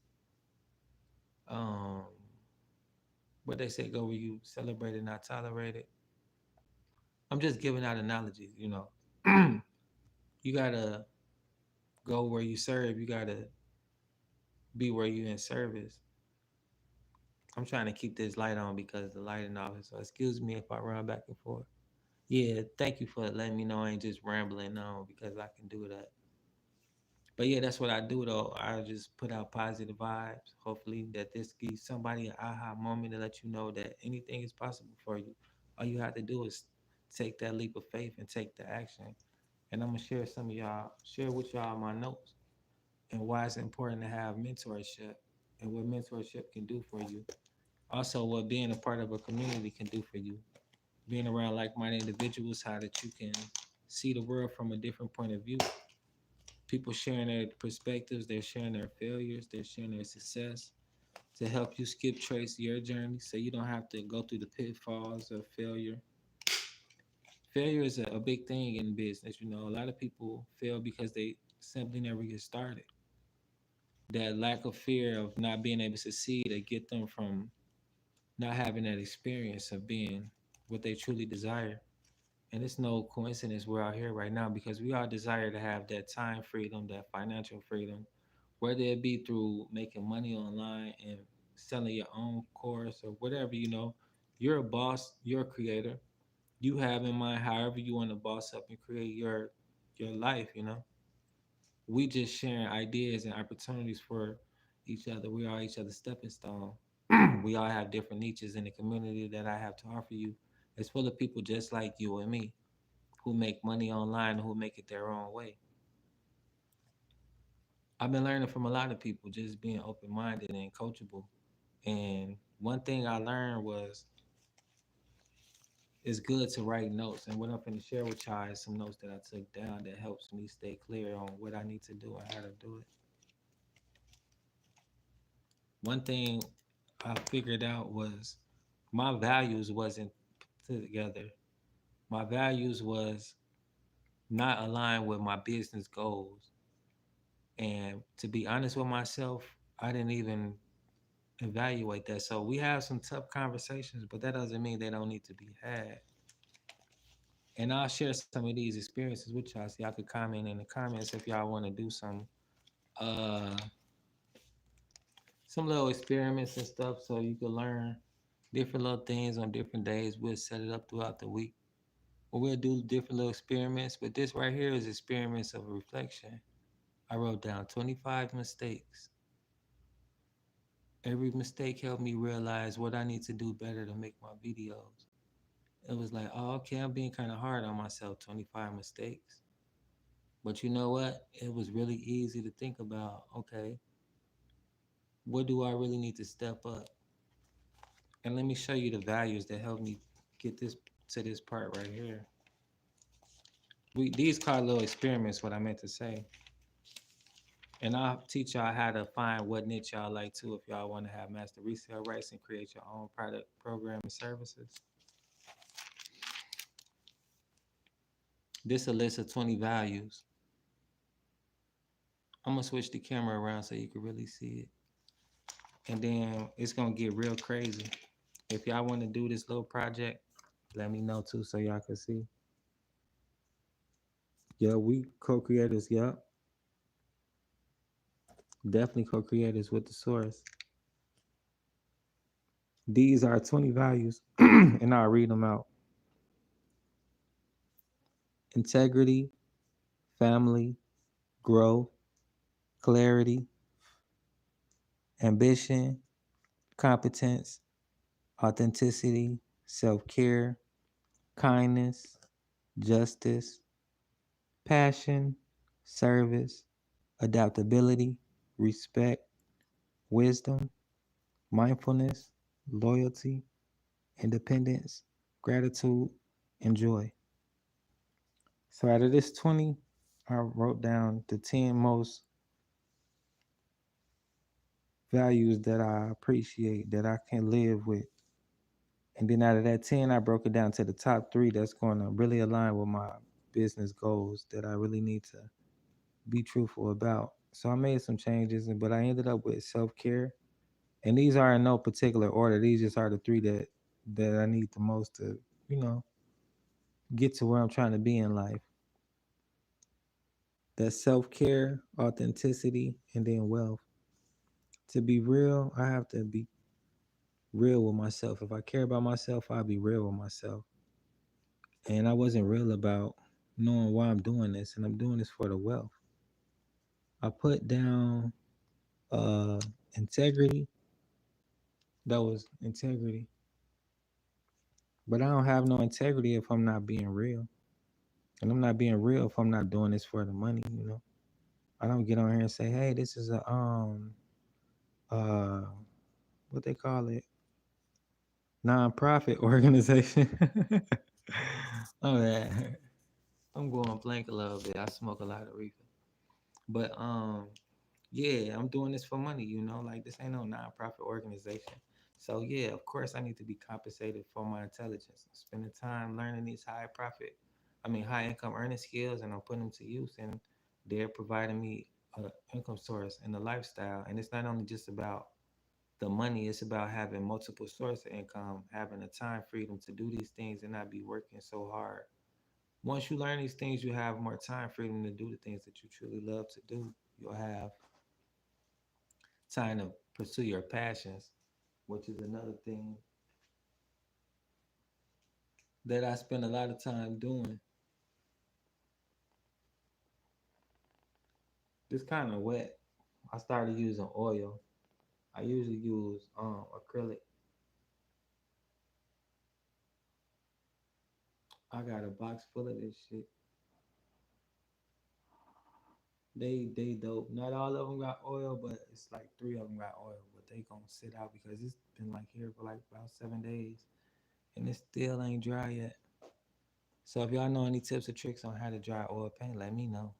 um what they say, go where you celebrated, not tolerated. I'm just giving out analogies. You gotta go where you serve. You gotta be where you in service. I'm trying to keep this light on because the light in the office. So excuse me if I run back and forth. Yeah, thank you for letting me know I ain't just rambling on, because I can do that. But yeah, that's what I do though. I just put out positive vibes. Hopefully that this gives somebody an aha moment to let you know that anything is possible for you. All you have to do is take that leap of faith and take the action. And I'm gonna share with y'all my notes and why it's important to have mentorship and what mentorship can do for you. Also, what being a part of a community can do for you. Being around like-minded individuals, how that you can see the world from a different point of view. People sharing their perspectives, they're sharing their failures, they're sharing their success to help you skip trace your journey so you don't have to go through the pitfalls of failure. Failure is a big thing in business. A lot of people fail because they simply never get started. That lack of fear of not being able to succeed to get them from not having that experience of being what they truly desire. And it's no coincidence we're out here right now because we all desire to have that time freedom, that financial freedom, whether it be through making money online and selling your own course or whatever. You're a boss, you're a creator. You have in mind however you want to boss up and create your life. We just sharing ideas and opportunities for each other. We are each other's stepping stone. We all have different niches in the community that I have to offer you. It's full of people just like you and me who make money online and who make it their own way. I've been learning from a lot of people, just being open minded and coachable. And one thing I learned was it's good to write notes. And what I'm going to share with y'all is some notes that I took down that helps me stay clear on what I need to do and how to do it. One thing I figured out was my values wasn't put together. My values was not aligned with my business goals. And to be honest with myself, I didn't even evaluate that. So we have some tough conversations, but that doesn't mean they don't need to be had. And I'll share some of these experiences with y'all so y'all could comment in the comments if y'all want to do uh some little experiments and stuff so you can learn different little things on different days. We'll set it up throughout the week. Or we'll do different little experiments, but this right here is experiments of reflection. I wrote down 25 mistakes. Every mistake helped me realize what I need to do better to make my videos. It was like, oh, okay, I'm being kind of hard on myself, 25 mistakes. But you know what? It was really easy to think about, okay, what do I really need to step up? And let me show you the values that helped me get this to this part right here. These called little experiments, what I meant to say. And I'll teach y'all how to find what niche y'all like too if y'all want to have master resale rights and create your own product, program, and services. This is a list of 20 values. I'm gonna switch the camera around so you can really see it. And then it's gonna get real crazy. If y'all want to do this little project, let me know too so y'all can see. Yeah, we co-creators. Yeah, definitely co-creators with the source. These are 20 values, and I'll read them out: integrity, family, growth, clarity, ambition, competence, authenticity, self care, kindness, justice, passion, service, adaptability, respect, wisdom, mindfulness, loyalty, independence, gratitude, and joy. So out of this 20, I wrote down the 10 most values that I appreciate that I can live with. And then out of that 10, I broke it down to the top three that's going to really align with my business goals that I really need to be truthful about. So I made some changes, but I ended up with self care. And these are in no particular order. These just are the three that I need the most to, you know, get to where I'm trying to be in life. That's self care, authenticity, and then wealth. To be real, I have to be real with myself. If I care about myself, I'll be real with myself. And I wasn't real about knowing why I'm doing this, and I'm doing this for the wealth. I put down uh integrity. That was integrity. But I don't have no integrity if I'm not being real. And I'm not being real if I'm not doing this for the money, you know. I don't get on here and say, hey, this is a uh what they call it? Nonprofit organization. Oh man. I'm going blank a little bit. I smoke a lot of reefer. But yeah, I'm doing this for money, you know, like this ain't no nonprofit organization. So yeah, of course I need to be compensated for my intelligence. I'm spending time learning these high income earning skills, and I'm putting them to use, and they're providing me an income source and a lifestyle. And it's not only just about the money, it's about having multiple sources of income, having the time freedom to do these things and not be working so hard. Once you learn these things, you have more time freedom to do the things that you truly love to do. You'll have time to pursue your passions, which is another thing that I spend a lot of time doing. This kind of wet. I started using oil. I usually use acrylic. I got a box full of this shit. They dope. Not all of them got oil, but it's like three of them got oil. But they gonna sit out because it's been like here for like about 7 days, and it still ain't dry yet. So if y'all know any tips or tricks on how to dry oil paint, let me know.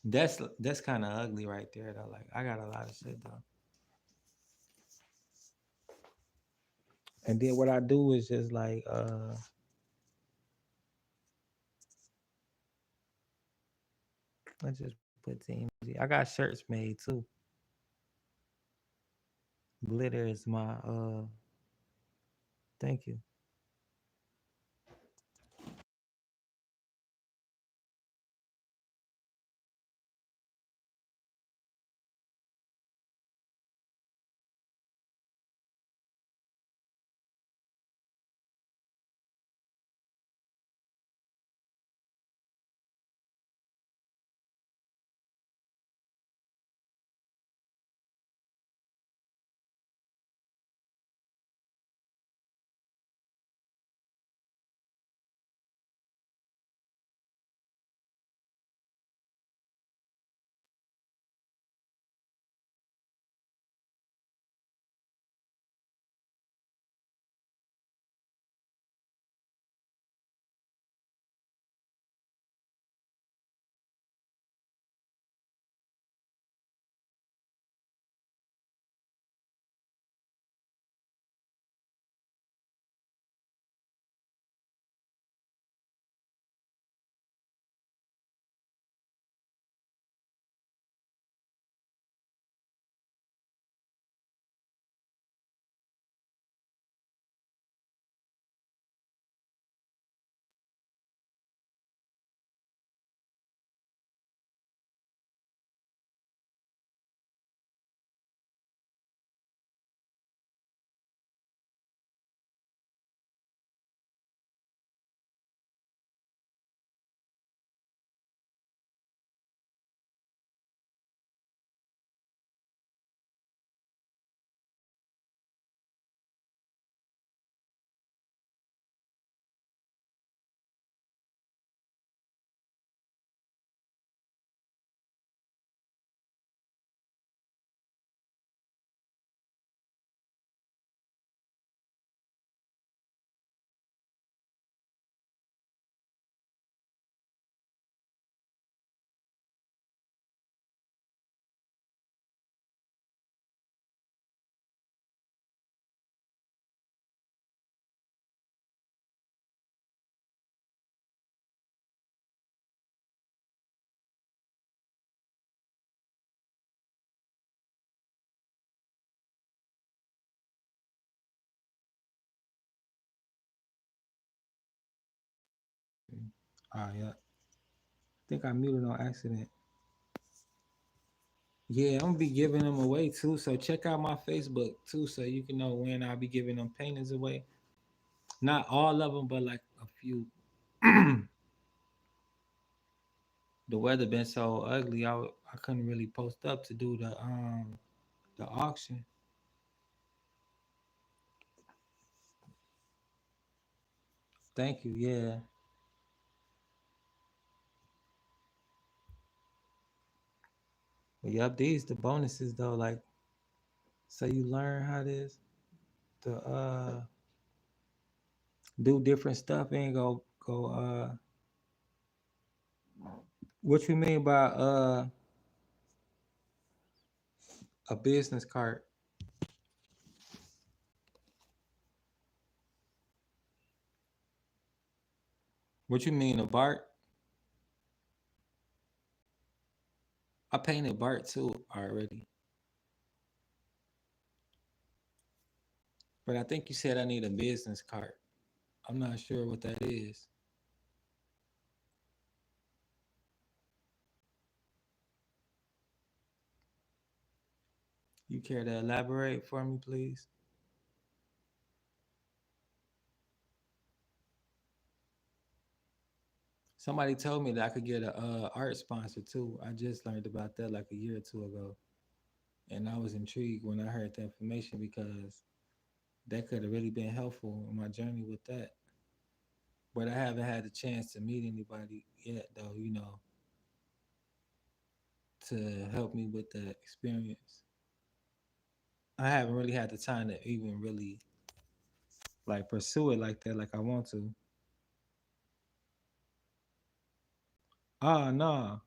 That's kind of ugly right there though. Like I got a lot of shit though. And then what I do is just like I just put TMZ. I got shirts made too. Glitter is my thank you. Yeah. I think I muted on accident. Yeah, I'm gonna be giving them away too. So check out my Facebook too, so you can know when I'll be giving them paintings away. Not all of them, but like a few. The weather been so ugly, I couldn't really post up to do the auction. Thank you. Yeah. But yep, these the bonuses though. Like, so you learn how this to do different stuff and go. What you mean by a business card? What you mean a Bart? I painted Bart too already, but I think you said I need a business card. I'm not sure what that is. You care to elaborate for me, please? Somebody told me that I could get a art sponsor too. I just learned about that like a year or two ago, and I was intrigued when I heard the information because that could have really been helpful in my journey with that. But I haven't had the chance to meet anybody yet, though. To help me with the experience. I haven't really had the time to even really like pursue it like that, like I want to. No.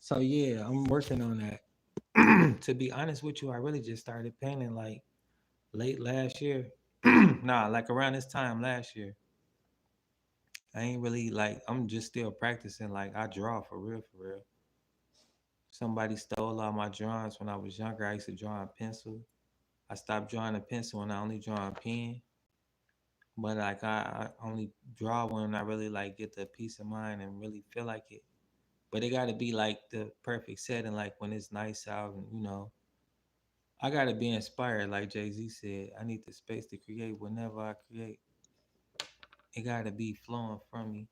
So yeah, I'm working on that. To be honest with you, I really just started painting like late last year. Nah, like around this time last year. I ain't really like I'm just still practicing. Like I draw for real, for real. Somebody stole all my drawings when I was younger. I used to draw in pencil. I stopped drawing in pencil and I only draw in pen. But like I only draw when I really like get the peace of mind and really feel like it. But it gotta be like the perfect setting, like when it's nice out and I gotta be inspired, like Jay Z said. I need the space to create whenever I create. It gotta be flowing from me.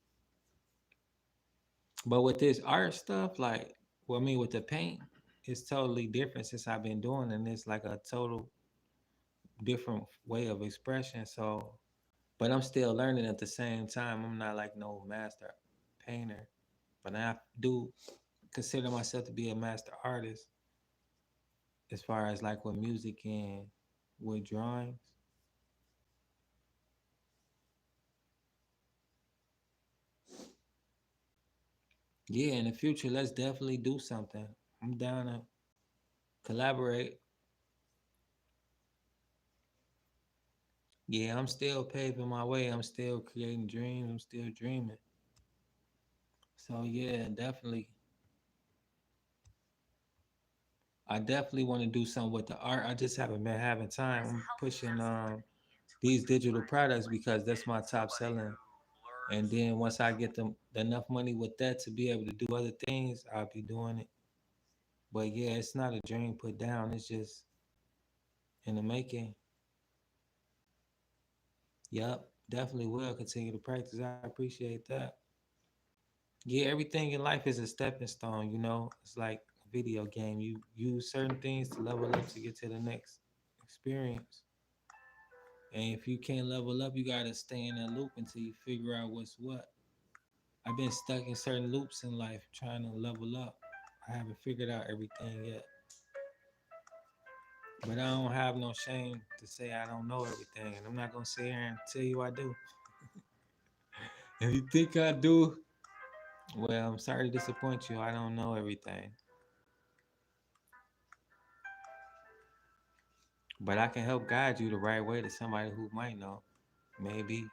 But with this art stuff, like well, I mean with the paint, it's totally different since I've been doing it, and it's like a total different way of expression. So but I'm still learning at the same time. I'm not like no master painter. But I do consider myself to be a master artist as far as like with music and with drawings. Yeah, in the future, let's definitely do something. I'm down to collaborate. Yeah, I'm still paving my way. I'm still creating dreams. I'm still dreaming. So yeah, definitely. I definitely want to do something with the art. I just haven't been having time. I'm pushing these digital products because that's my top selling. And then once I get them enough money with that to be able to do other things, I'll be doing it. But yeah, it's not a dream put down. It's just in the making. Yep, definitely will continue to practice. I appreciate that. Yeah, everything in life is a stepping stone. It's like a video game. You use certain things to level up to get to the next experience. And if you can't level up, you gotta stay in that loop until you figure out what's what. I've been stuck in certain loops in life trying to level up. I haven't figured out everything yet. But I don't have no shame to say I don't know everything. And I'm not gonna sit here and tell you I do. If you think I do, well, I'm sorry to disappoint you. I don't know everything. But I can help guide you the right way to somebody who might know. Maybe.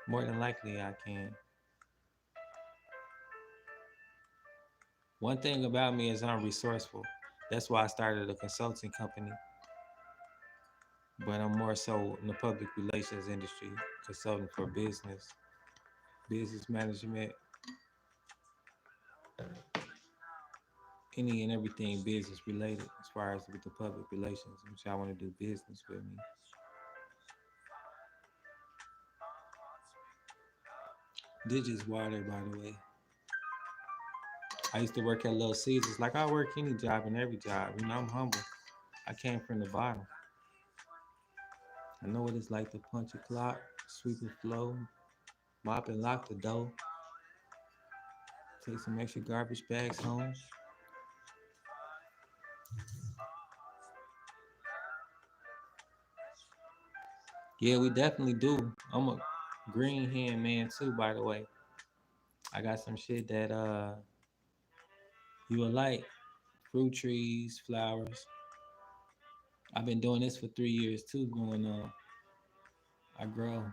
More than likely I can. One thing about me is I'm resourceful. That's why I started a consulting company. But I'm more so in the public relations industry, consulting for business management. any and everything business related as far as with the public relations, which I want to do business with me. This is water, by the way. I used to work at Little Caesars. Like I work any job and every job. You know, I'm humble. I came from the bottom. I know what it's like to punch a clock, sweep a floor, mop and lock the door, take some extra garbage bags home. Yeah, we definitely do. I'm a green hand man too, by the way. I got some shit that you will like. Fruit trees, flowers. I've been doing this for 3 years too, going on. I grow.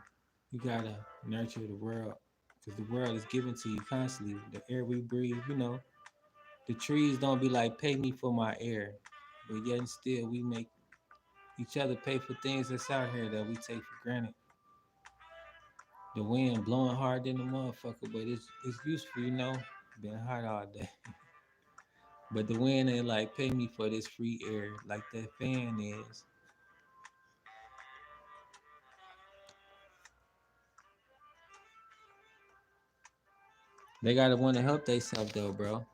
You gotta nurture the world. Because the world is given to you constantly. The air we breathe, the trees don't be like, pay me for my air. But yet and still we make each other pay for things that's out here that we take for granted. The wind blowing hard than the motherfucker, but it's useful, Been hot all day. But the wind ain't like pay me for this free air like that fan is. They gotta want to help themselves though, bro.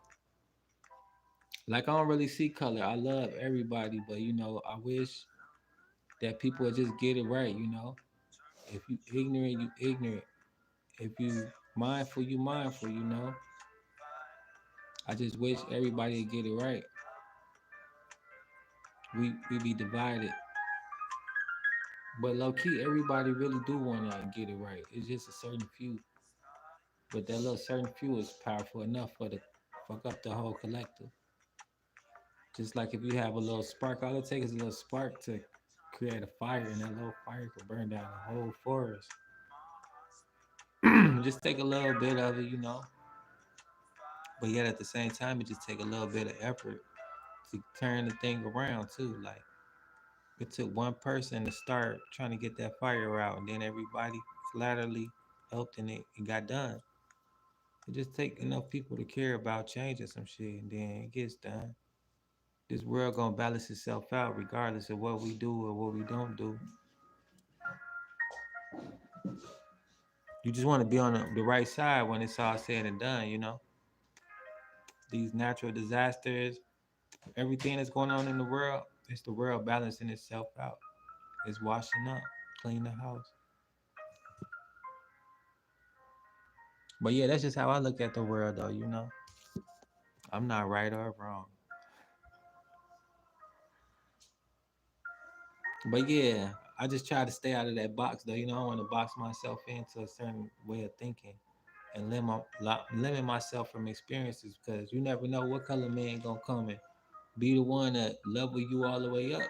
Like I don't really see color. I love everybody, but I wish that people would just get it right. If you ignorant, you ignorant. If you mindful, you mindful. I just wish everybody would get it right. We be divided. But low key, everybody really do wanna get it right. It's just a certain few. But that little certain few is powerful enough for the fuck up the whole collective. Just like if you have a little spark, all it takes is a little spark to create a fire, and that little fire could burn down the whole forest. Just take a little bit of it. But yet at the same time, it just take a little bit of effort to turn the thing around too. Like it took one person to start trying to get that fire out, and then everybody collaterally helped, and it got done. It just take enough people to care about changing some shit, and then it gets done. This world gonna balance itself out regardless of what we do or what we don't do. You just want to be on the right side when it's all said and done. These natural disasters, everything that's going on in the world, it's the world balancing itself out. It's washing up, clean the house. But yeah, that's just how I look at the world, though. I'm not right or wrong. But yeah, I just try to stay out of that box, though. I want to box myself into a certain way of thinking and limit myself from experiences because you never know what color man gonna come and be the one that level you all the way up.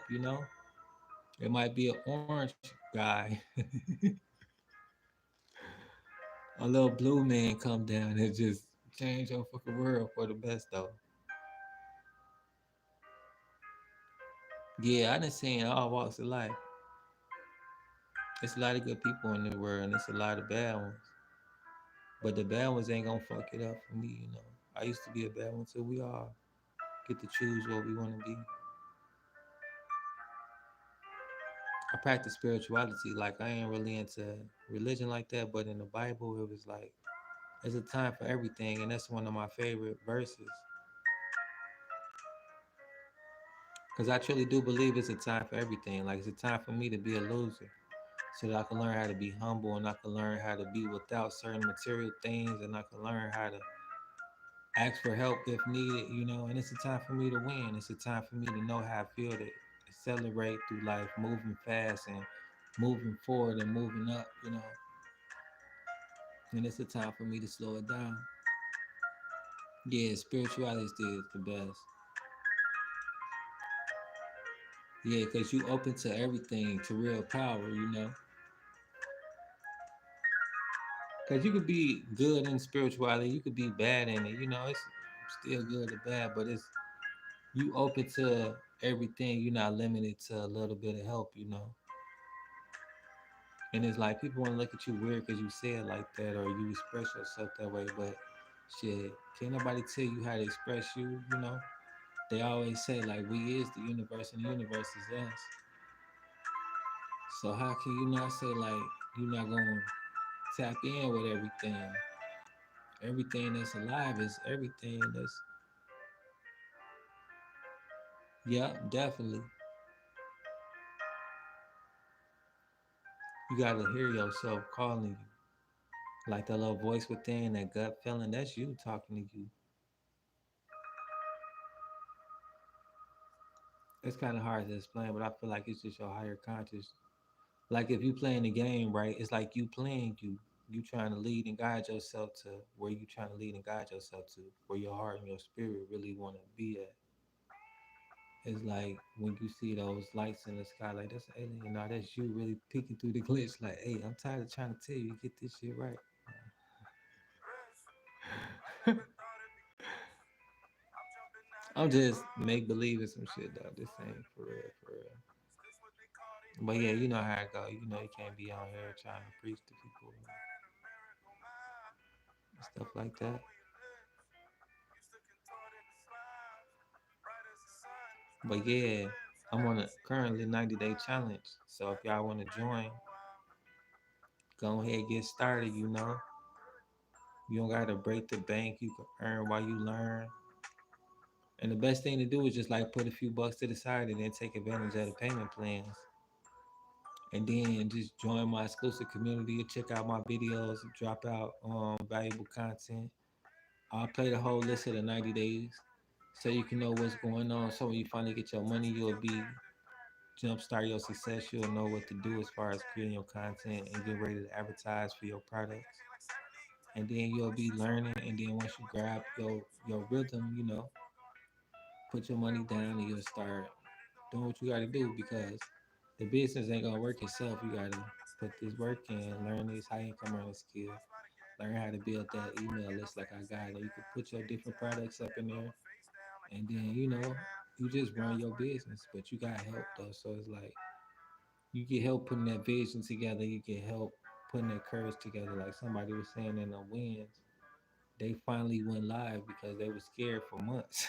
It might be an orange guy, a little blue man come down and just change your fucking world for the best though. Yeah, I done seen all walks of life. There's a lot of good people in the world and there's a lot of bad ones. But the bad ones ain't gonna fuck it up for me. I used to be a bad one too. We all get to choose what we wanna be. I practice spirituality. Like I ain't really into religion like that, but in the Bible it was like there's a time for everything, and that's one of my favorite verses. Because I truly do believe it's a time for everything. Like it's a time for me to be a loser, so that I can learn how to be humble, and I can learn how to be without certain material things, and I can learn how to ask for help if needed. And it's a time for me to win. It's a time for me to know how I feel to accelerate through life, moving fast and moving forward and moving up. And it's a time for me to slow it down. Yeah, spirituality is the best. Yeah, because you open to everything, to real power. Because you could be good in spirituality, you could be bad in it. It's still good or bad, but it's you open to everything. You're not limited to a little bit of help. And it's like people want to look at you weird because you say it like that or you express yourself that way. But shit, can't nobody tell you how to express you. They always say like we is the universe and the universe is us. So how can you not say like you're not gonna tap in with everything? Everything that's alive is everything that's, yeah, definitely. You gotta hear yourself calling you. Like that little voice within, that gut feeling, that's you talking to you. It's kind of hard to explain, but I feel like it's just your higher conscious. Like if you playing the game, right? It's like you playing you. You trying to lead and guide yourself to where you trying to lead and guide yourself to, where your heart and your spirit really want to be at. It's like when you see those lights in the sky, like that's an alien. Now that's you really peeking through the glitch. Like, hey, I'm tired of trying to tell you, get this shit right. I'm just make believe some shit though. This ain't for real, for real. But yeah, you know how it go. You know you can't be on here trying to preach to people and stuff like that. But yeah, I'm on a currently 90-day challenge. So if y'all want to join, go ahead and get started. You don't gotta break the bank. You can earn while you learn. And the best thing to do is just like put a few bucks to the side and then take advantage of the payment plans. And then just join my exclusive community and check out my videos, drop out valuable content. I'll play the whole list of the 90 days so you can know what's going on. So when you finally get your money, you'll be jumpstart your success. You'll know what to do as far as creating your content and get ready to advertise for your products. And then you'll be learning. And then once you grab your rhythm, put your money down and you'll start doing what you got to do because the business ain't gonna work itself. You gotta put this work in, learn these high income earning skills, learn how to build that email list like I got, and you can put your different products up in there, and then you just run your business, but you got help though. So it's like you get help putting that vision together, you get help putting that courage together. Like somebody was saying in the wins, they finally went live because they were scared for months.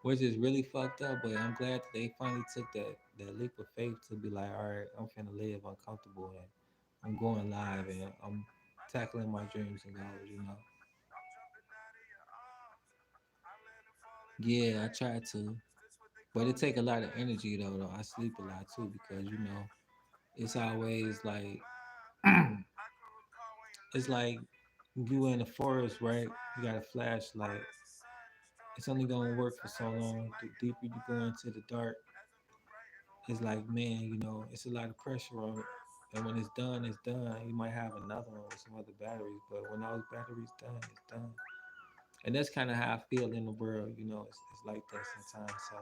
Which is really fucked up. But I'm glad that they finally took that leap of faith to be like, all right, I'm finna live uncomfortable and I'm going live and I'm tackling my dreams and goals. Yeah, I try to, but it take a lot of energy though. I sleep a lot too because it's always like it's like you in the forest, right? You got a flashlight. It's only gonna work for so long. The deeper you go into the dark, it's like, man, it's a lot of pressure on it. And when it's done, it's done. You might have another one with some other batteries, but when those batteries done, it's done. And that's kind of how I feel in the world. It's like that sometimes. So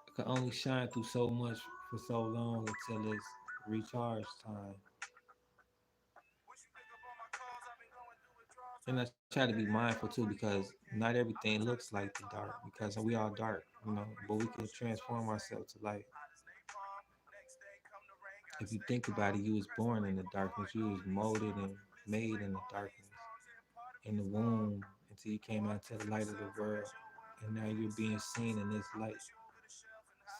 I can only shine through so much for so long until it's recharge time. And I try to be mindful too because not everything looks like the dark because we all dark, but we can transform ourselves to light. If you think about it, you was born in the darkness. You was molded and made in the darkness, in the womb, until you came out to the light of the world. And now you're being seen in this light.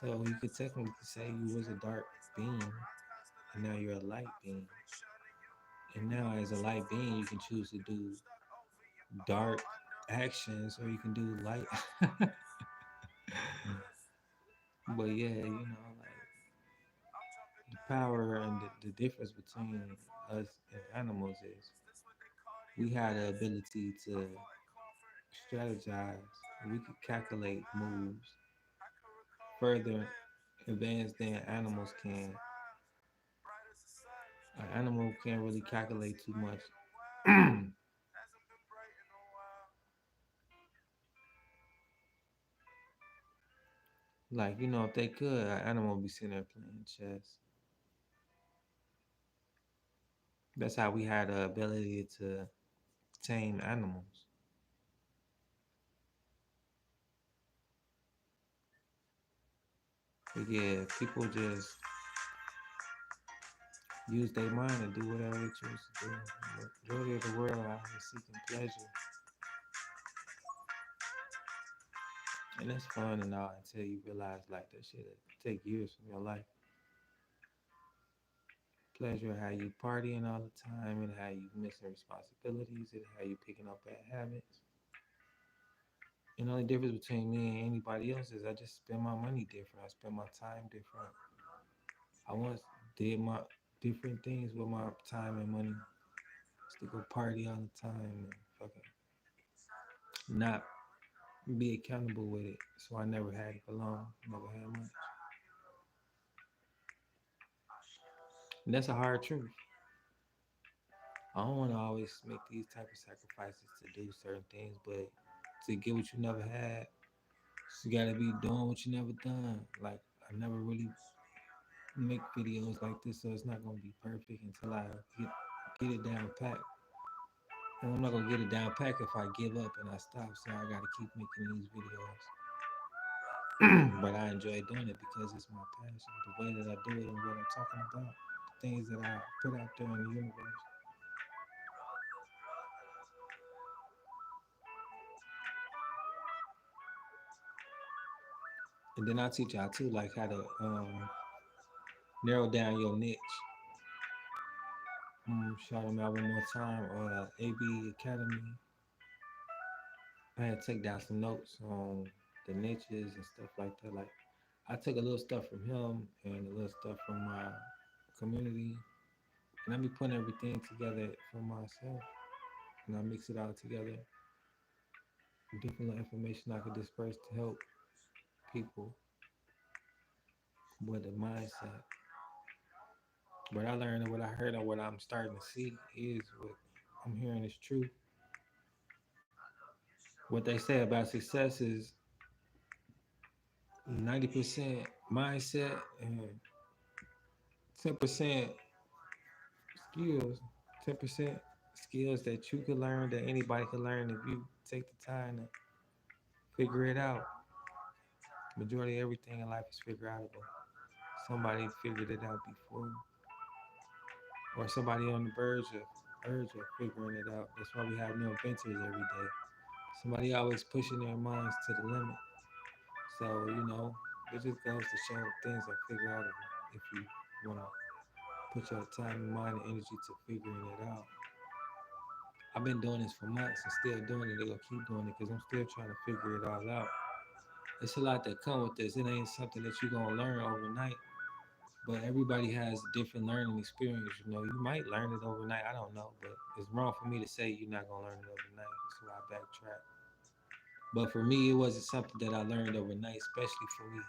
So you could technically say you was a dark being, and now you're a light being. And now as a light being, you can choose to do dark actions or you can do light. But yeah, like the power and the difference between us and animals is we had the ability to strategize. We could calculate moves further advanced than animals can. An animal can't really calculate too much. Like, if they could, an animal would be sitting there playing chess. That's how we had the ability to tame animals. But yeah, people just use their mind and do whatever they choose to do. The majority of the world out here seeking pleasure. And that's fun and all until you realize like that shit take years from your life. Pleasure how you partying all the time and how you missing responsibilities and how you picking up bad habits. And the only difference between me and anybody else is I just spend my money different. I spend my time different. I once did my different things with my time and money. Just to go party all the time and fucking not be accountable with it. So I never had it for long. Never had much. And that's a hard truth. I don't want to always make these type of sacrifices to do certain things, but to get what you never had, you gotta be doing what you never done. Like I never really make videos like this, so it's not gonna be perfect until I get it down pat. And I'm not gonna get it down pat if I give up and I stop. So I gotta keep making these videos. But I enjoy doing it because it's my passion. The way that I do it and what I'm talking about, the things that I put out there in the universe. And then I teach y'all too, like how to narrow down your niche. Shout them out one more time. AB Academy. I had to take down some notes on the niches and stuff like that. Like I took a little stuff from him and a little stuff from my community, and I be putting everything together for myself, and I mix it all together. Different little information I could disperse to help people with the mindset. What I learned and what I heard and what I'm starting to see is what I'm hearing is true. What they say about success is 90% mindset and 10% skills. 10% skills that you could learn, that anybody could learn if you take the time to figure it out. Majority of everything in life is figure outable. Somebody figured it out before, or somebody on the urge of figuring it out. That's why we have new inventors every day. Somebody always pushing their minds to the limit. So, it just goes to show things are figure outable if you want to put your time, mind, and energy to figuring it out. I've been doing this for months and still doing it. They're gonna keep doing it because I'm still trying to figure it all out. It's a lot that come with this. It ain't something that you're gonna learn overnight. But everybody has a different learning experience. You might learn it overnight. I don't know, but it's wrong for me to say you're not gonna learn it overnight. That's why I backtrack. But for me, it wasn't something that I learned overnight, especially for me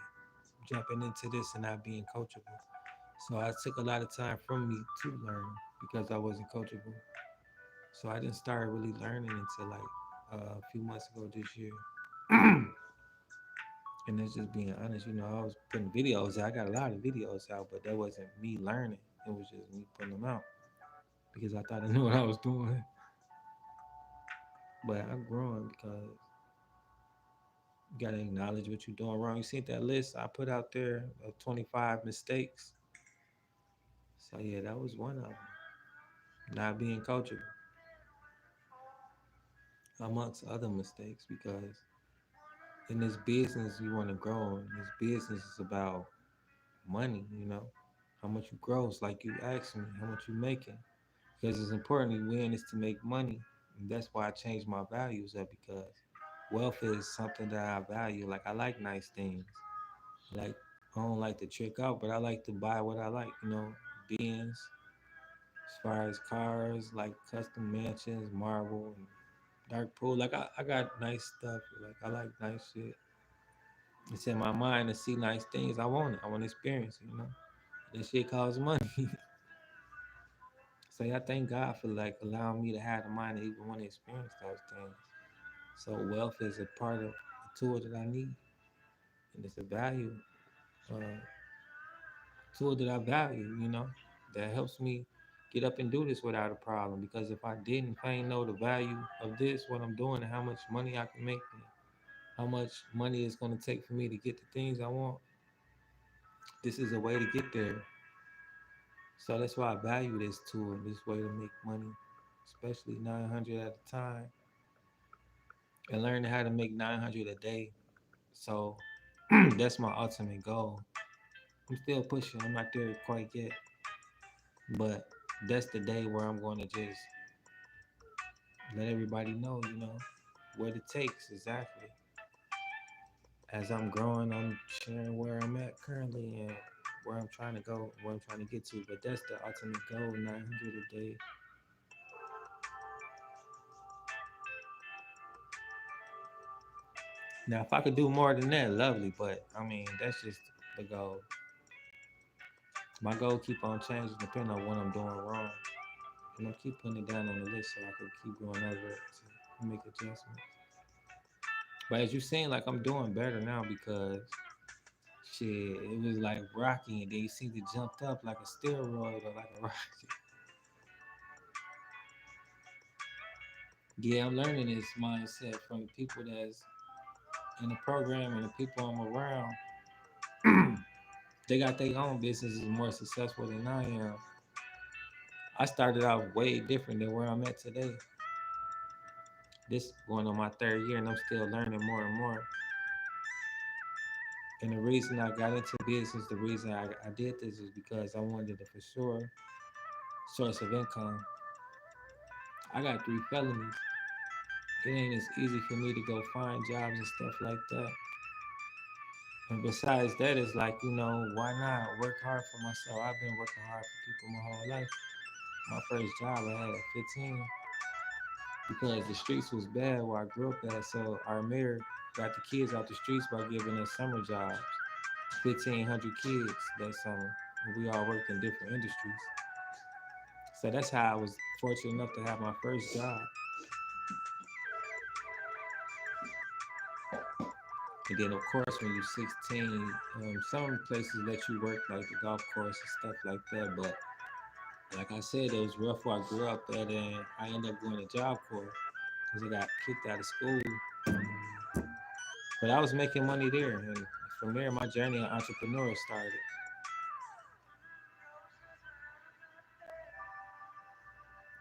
jumping into this and not being coachable. So I took a lot of time from me to learn because I wasn't coachable. So I didn't start really learning until like a few months ago this year. And that's just being honest. I was putting videos out. I got a lot of videos out, but that wasn't me learning. It was just me putting them out because I thought I knew what I was doing. But I'm growing because you gotta acknowledge what you're doing wrong. You see that list I put out there of 25 mistakes? So yeah, that was one of them. Not being coachable, amongst other mistakes, because in this business you want to grow. And this business is about money. How much you gross, like you asked me, how much you making. Because it's important to win is to make money. And that's why I changed my values up because wealth is something that I value. Like I like nice things. Like I don't like to trick out, but I like to buy what I like. Benz, as far as cars, like custom mansions, marble, and dark pool. Like I got nice stuff. Like I like nice shit. It's in my mind to see nice things. I want it. I want to experience it. That shit costs money. So I thank God for like allowing me to have the mind to even want to experience those things. So wealth is a part of the tool that I need, and it's a uh, tool that I value. That helps me get up and do this without a problem. Because if I didn't, if I ain't know the value of this, what I'm doing, and how much money I can make, and how much money it's going to take for me to get the things I want, this is a way to get there. So that's why I value this tool, this way to make money, especially 900 at a time, and learning how to make 900 a day. So that's my ultimate goal. I'm still pushing. I'm not there quite yet, but that's the day where I'm going to just let everybody know, what it takes exactly. As I'm growing, I'm sharing where I'm at currently and where I'm trying to go, where I'm trying to get to. But that's the ultimate goal, 900 a day. Now, if I could do more than that, lovely. But I mean, that's just the goal. My goal keep on changing depending on what I'm doing wrong. And I keep putting it down on the list so I can keep going over it to make adjustments. But as you seeing, like I'm doing better now because shit, it was like rocky and then you seem to jumped up like a steroid or like a rocket. Yeah, I'm learning this mindset from the people that's in the program and the people I'm around. They got their own businesses more successful than I am. I started out way different than where I'm at today. This going on my third year and I'm still learning more and more. And the reason I got into business, the reason I did this is because I wanted a for sure source of income. I got 3 felonies. It ain't as easy for me to go find jobs and stuff like that. And besides that, it's like, why not work hard for myself? I've been working hard for people my whole life. My first job I had at 15 because the streets was bad where I grew up at. So our mayor got the kids out the streets by giving us summer jobs. 1,500 kids that summer. And we all worked in different industries. So that's how I was fortunate enough to have my first job. And then, of course, when you're 16, some places let you work like the golf course and stuff like that. But like I said, it was rough where I grew up at, and I ended up going to Job Corps because I got kicked out of school. But I was making money there, and from there, my journey of entrepreneur started.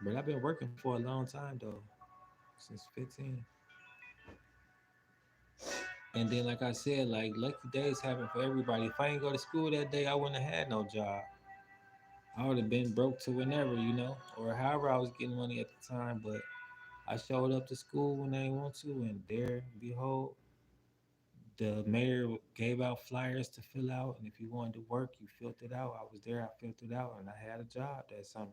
But I've been working for a long time though, since 15. And then, like I said, like lucky days happen for everybody. If I ain't go to school that day, I wouldn't have had no job. I would have been broke to whenever, or however I was getting money at the time. But I showed up to school when I didn't want to, and there, behold, the mayor gave out flyers to fill out. And if you wanted to work, you filled it out. I was there, I filled it out, and I had a job that summer.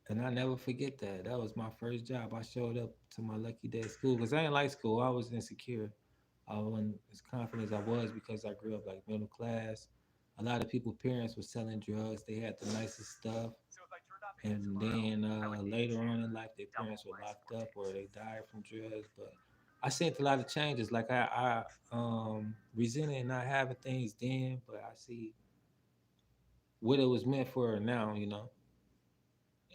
And I never forget that. That was my first job. I showed up to my lucky day at school because I didn't like school. I was insecure. I wasn't as confident as I was because I grew up like middle class. A lot of people' parents were selling drugs. They had the nicest stuff. And then later on in life, their parents were locked up or they died from drugs. But I seen a lot of changes. Like I resented not having things then, but I see what it was meant for now.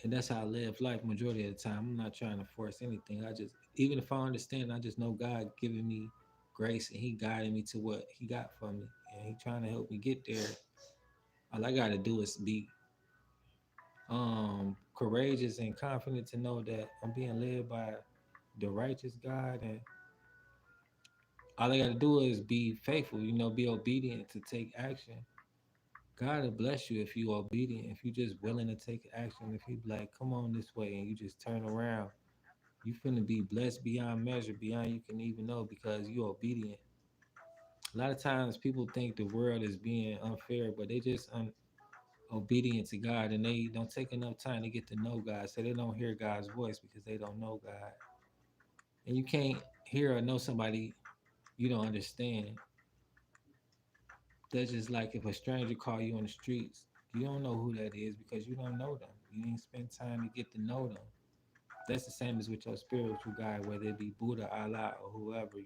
And that's how I live life majority of the time. I'm not trying to force anything. I just, even if I understand, I just know God giving me grace and He guiding me to what He got for me, and He trying to help me get there. All I got to do is be courageous and confident to know that I'm being led by the righteous God, and all I got to do is be faithful. Be obedient to take action. God will bless you if you obedient. If you just willing to take action. If He be like, come on this way, and you just turn around, you finna be blessed beyond measure, beyond you can even know because you obedient. A lot of times people think the world is being unfair, but they just obedient to God and they don't take enough time to get to know God. So they don't hear God's voice because they don't know God. And you can't hear or know somebody you don't understand. That's just like if a stranger call you on the streets, you don't know who that is because you don't know them. You didn't spend time to get to know them. That's the same as with your spiritual guide, whether it be Buddha, Allah, or whoever.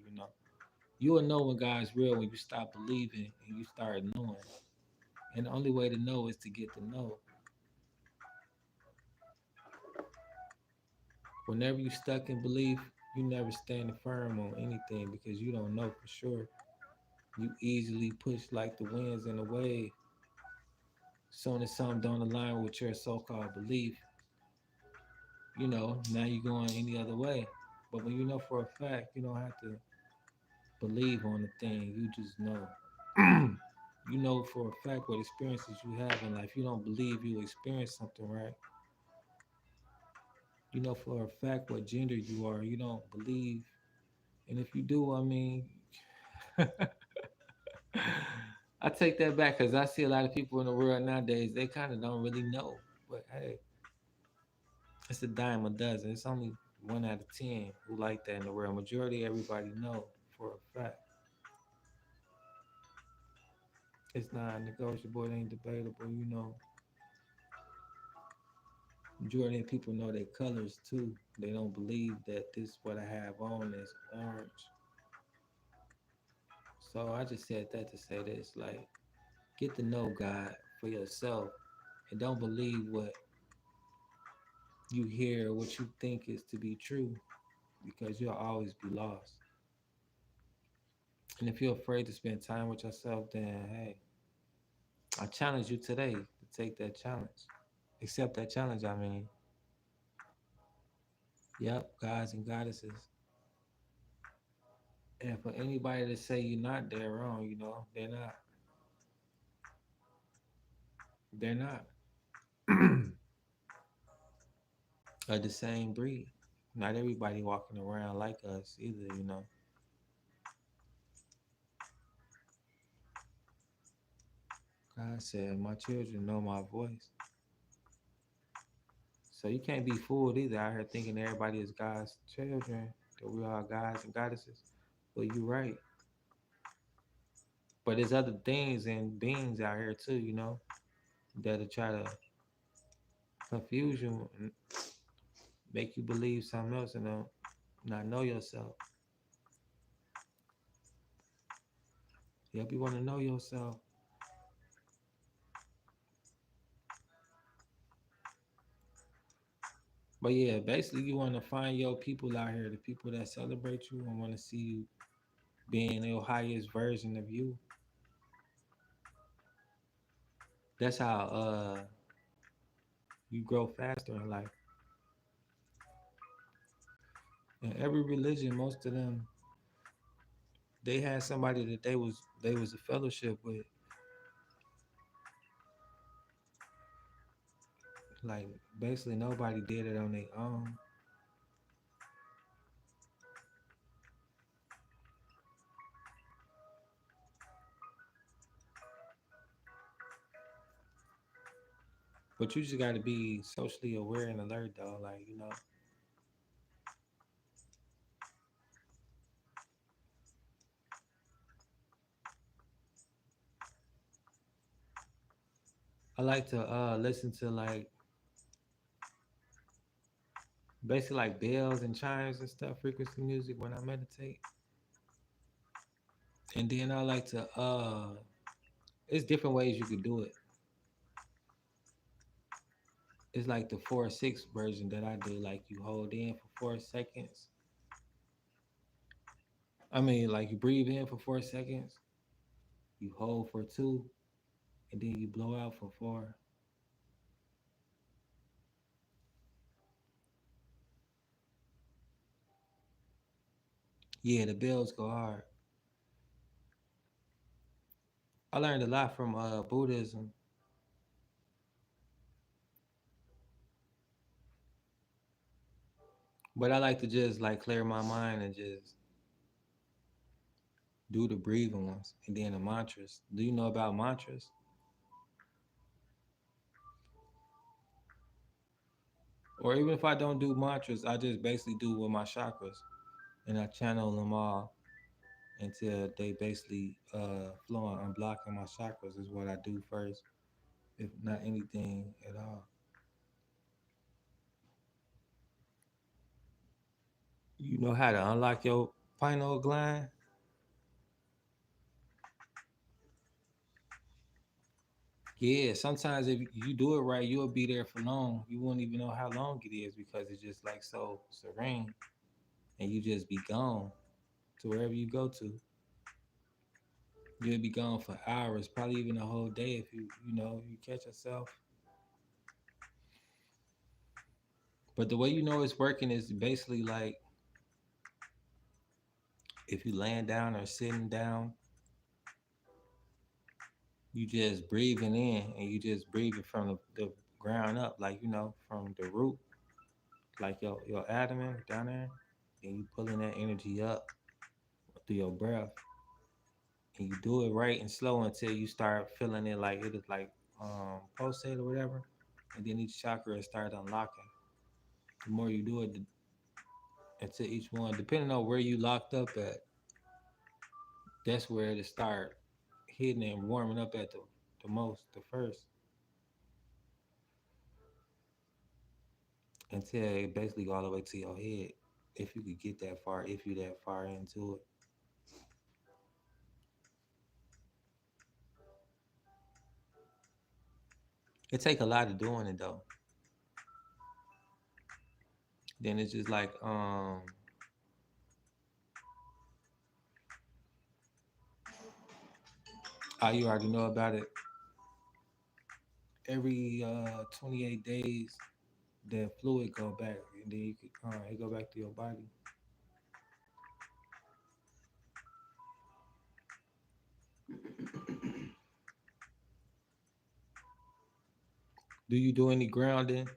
You will know when God's real when you stop believing and you start knowing. And the only way to know is to get to know. Whenever you stuck in belief, you never stand firm on anything because you don't know for sure. You easily push like the winds in a wave. Soon as something don't align with your so-called belief, now you're going any other way. But when you know for a fact, you don't have to believe on the thing. You just know. You know for a fact what experiences you have in life. You don't believe you experience something, right? You know for a fact what gender you are. You don't believe. And if you do, I mean, I take that back because I see a lot of people in the world nowadays, they kind of don't really know. But hey, it's a dime a dozen. It's only 1 out of 10 who like that in the world. Majority everybody know for a fact. It's not negotiable, it ain't debatable, you know. Majority of people know their colors too. They don't believe that this what I have on is orange. So I just said that to say this, like, get to know God for yourself and don't believe what you hear or what you think is to be true because you'll always be lost. And if you're afraid to spend time with yourself, then hey, I challenge you today to take that challenge. Accept that challenge, I mean. Yep, gods and goddesses. And for anybody to say you're not, they're wrong, you know. They're not. They're not. Of the same breed. Not everybody walking around like us either, you know. God said, my children know my voice. So you can't be fooled either out here thinking everybody is God's children, that we are gods and goddesses. Well, you're right. But there's other things and beings out here too, you know, that'll try to confuse you and make you believe something else and don't not know yourself. Yep, you want to know yourself. But yeah, basically you want to find your people out here, the people that celebrate you and want to see you being your highest version of you. That's how you grow faster in life. In every religion, most of them they had somebody that they was a fellowship with. Like basically nobody did it on their own. But you just got to be socially aware and alert, though. Like you know, I like to listen to like basically like bells and chimes and stuff, frequency music when I meditate. And then I like to it's different ways you could do it. It's like the 4-6 version that I do. Like you hold in for 4 seconds. I mean, like you breathe in for 4 seconds, you hold for two, and then you blow out for four. Yeah, the bells go hard. I learned a lot from Buddhism, but I like to just like clear my mind and just do the breathing ones and then the mantras. Do you know about mantras? Or even if I don't do mantras, I just basically do with my chakras and I channel them all until they basically flow and unblocking my chakras is what I do first, if not anything at all. You know how to unlock your pineal gland? Yeah, sometimes if you do it right, you'll be there for long. You won't even know how long it is because it's just like so serene and you just be gone to wherever you go to. You'll be gone for hours, probably even a whole day if you catch yourself. But the way you know it's working is basically like If you laying down or sitting down, you just breathing in and you just breathing from the ground up, like from the root, like your abdomen down there, and you pulling that energy up through your breath, and you do it right and slow until you start feeling it like it is like pulsate or whatever, and then each chakra start unlocking. The more you do it, until each one, depending on where you locked up at, that's where it start hitting and warming up at the most, the first, until it basically go all the way to your head. If you could get that far, if you that far into it, it take a lot of doing it though. Then it's just like you already know about it. Every 28 days, the fluid go back, and then you could it go back to your body. Do you do any grounding?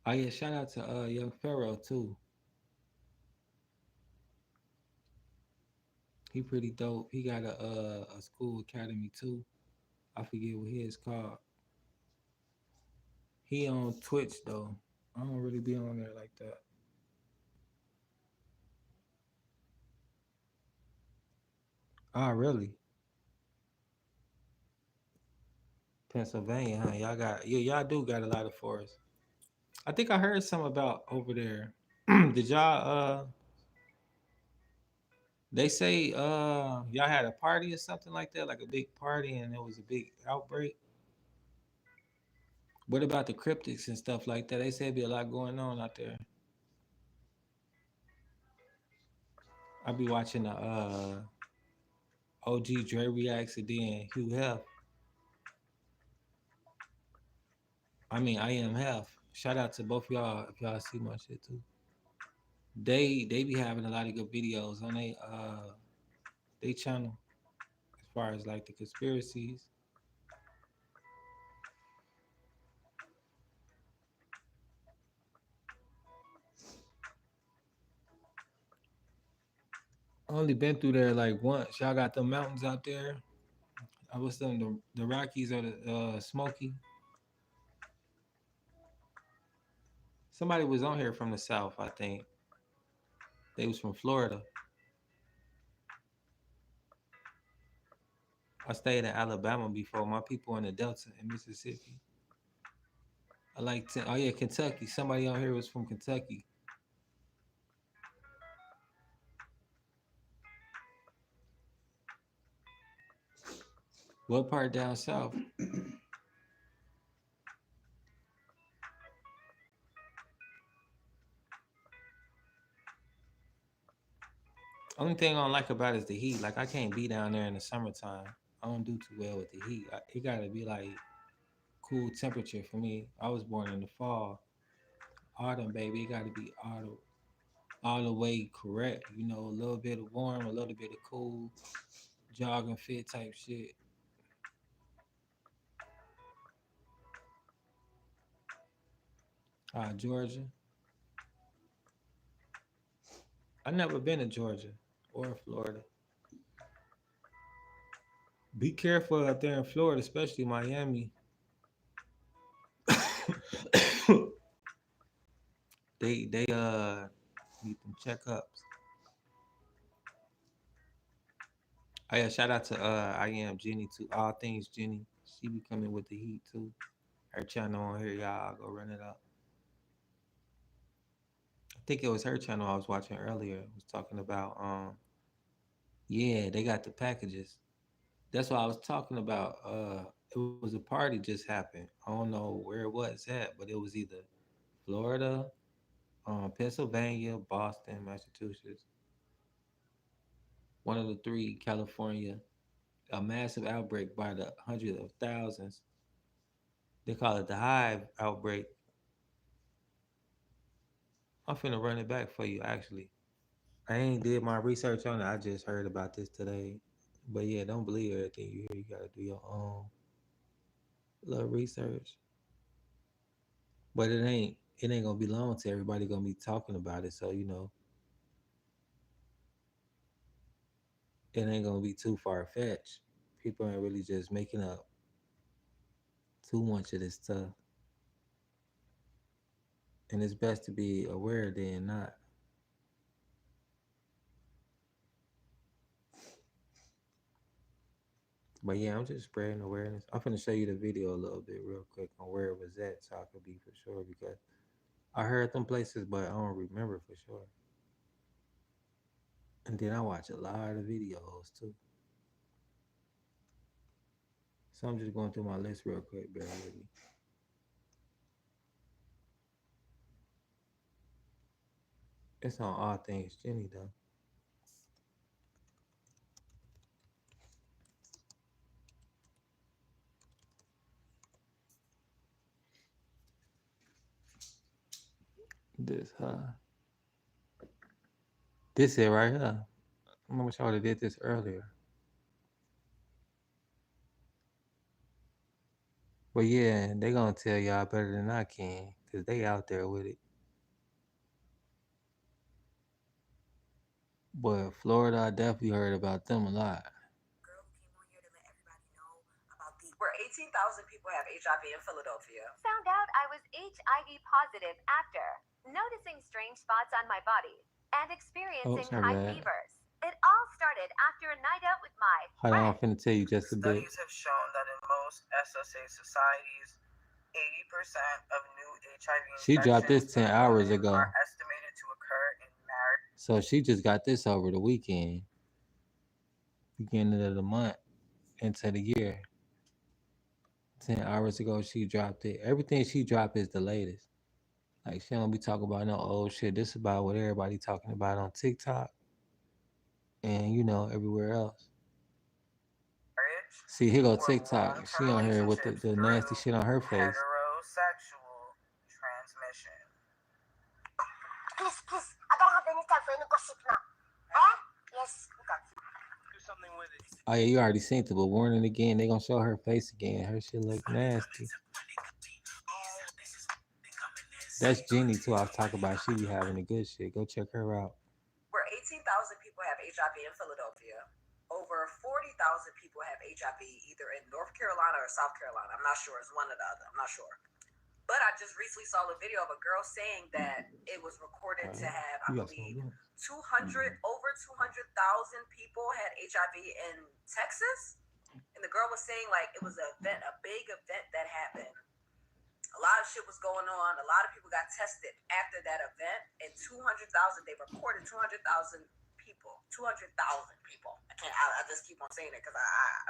Oh yeah, shout out to young Pharaoh too. He pretty dope. He got a school academy too. I forget what his called. He on Twitch though. I don't really be on there like that. Ah, really? Pennsylvania, huh? Y'all do got a lot of forests. I think I heard something about over there. Did y'all they say y'all had a party or something like that, like a big party and there was a big outbreak? What about the cryptics and stuff like that? They said be a lot going on out there. I be watching the OG Dre reacts and then Hugh Hef. I am Hef. Shout out to both y'all if y'all see my shit too. They be having a lot of good videos on they channel as far as like the conspiracies. I only been through there like once. Y'all got the mountains out there. I was in the Rockies or the Smoky. Somebody was on here from the south, I think. They was from Florida. I stayed in Alabama before. My people in the Delta in Mississippi. Oh yeah, Kentucky. Somebody on here was from Kentucky. What part down south? Only thing I don't like about it is the heat. Like I can't be down there in the summertime. I don't do too well with the heat. It gotta be like cool temperature for me. I was born in the fall. Autumn, baby. It gotta be autumn. All the way correct. A little bit of warm, a little bit of cool, jogging fit type shit. Georgia. I never been to Georgia or Florida. Be careful out there in Florida, especially Miami. They need them checkups. Oh yeah, shout out to I am Jenny too. All things Jenny. She be coming with the heat too. Her channel on here, y'all. I'll go run it up. I think it was her channel I was watching earlier. It was talking about yeah, they got the packages. That's what I was talking about. It was a party just happened. I don't know where it was at, but it was either Florida, Pennsylvania, Boston, Massachusetts. One of the three, California. a massive outbreak by the hundreds of thousands. They call it the hive outbreak. I'm finna run it back for you, actually. I ain't did my research on it. I just heard about this today. But yeah, don't believe everything you hear. You gotta do your own little research. But it ain't gonna be long till everybody gonna be talking about it. So it ain't gonna be too far fetched. People ain't really just making up too much of this stuff. And it's best to be aware than not. But yeah, I'm just spreading awareness. I'm finna show you the video a little bit real quick on where it was at so I could be for sure because I heard them places but I don't remember for sure. And then I watch a lot of videos too. So I'm just going through my list real quick, bear with me. It's on all things Jenny though. This it right here. I wish I would have did this earlier. But yeah, they gonna tell y'all better than I can, cause they out there with it. But Florida, I definitely heard about them a lot. Girl who came on here to let everybody know about the where 18,000 people have HIV in Philadelphia. Found out I was HIV positive after noticing strange spots on my body and experiencing Oops, my high bad. fevers. It all started after a night out with my Hold on, I'm friend. finna tell you just a bit. Studies have shown that in most SSA societies, 80% of new HIV She dropped this infections 10 in hours women ago. are estimated to occur in marriage. So she just got this over the weekend, beginning of the month into the year. 10 hours ago, she dropped it. Everything she dropped is the latest. Like she don't be talking about no old shit. This about what everybody talking about on TikTok and everywhere else. See, here go Or TikTok. long-term She on here with relationships the through nasty shit on her face. heterosexual transmission. Please, I don't have any time for any gossip now. Huh? Yes, we got you. Do something with it. Oh yeah, you already seen it, but warning again, they gonna show her face again. Her shit look nasty. That's Jenny too. I was talking about she be having the good shit. Go check her out. Where 18,000 people have HIV in Philadelphia, over 40,000 people have HIV either in North Carolina or South Carolina. I'm not sure. It's one or the other. I'm not sure. But I just recently saw a video of a girl saying that it was recorded to have, I believe, 200 over 200,000 people had HIV in Texas. And the girl was saying like it was a big event that happened. A lot of shit was going on. A lot of people got tested after that event, and 200,000. They recorded 200,000 people. 200,000 people. I can't. I just keep on saying it because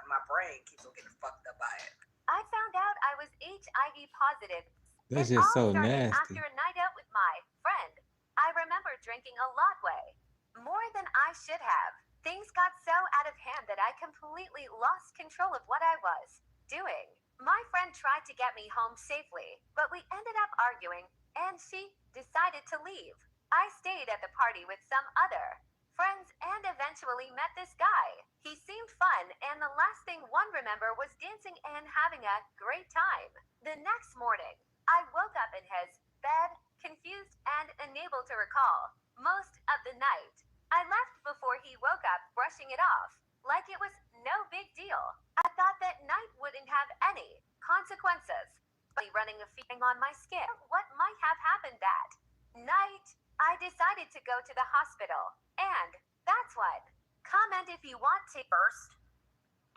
my brain keeps on getting fucked up by it. I found out I was HIV positive. That's It just all so started nasty. after a night out with my friend. I remember drinking a lot way, more than I should have. Things got so out of hand that I completely lost control of what I was doing. My friend tried to get me home safely, but we ended up arguing, and she decided to leave. I stayed at the party with some other friends and eventually met this guy. He seemed fun, and the last thing one remember was dancing and having a great time. The next morning, I woke up in his bed, confused and unable to recall most of the night. I left before he woke up, brushing it off like it was no big deal. I thought that night wouldn't have any consequences. But running a feeling on my skin, what might have happened that night? I decided to go to the hospital, and that's what. Comment if you want to. First,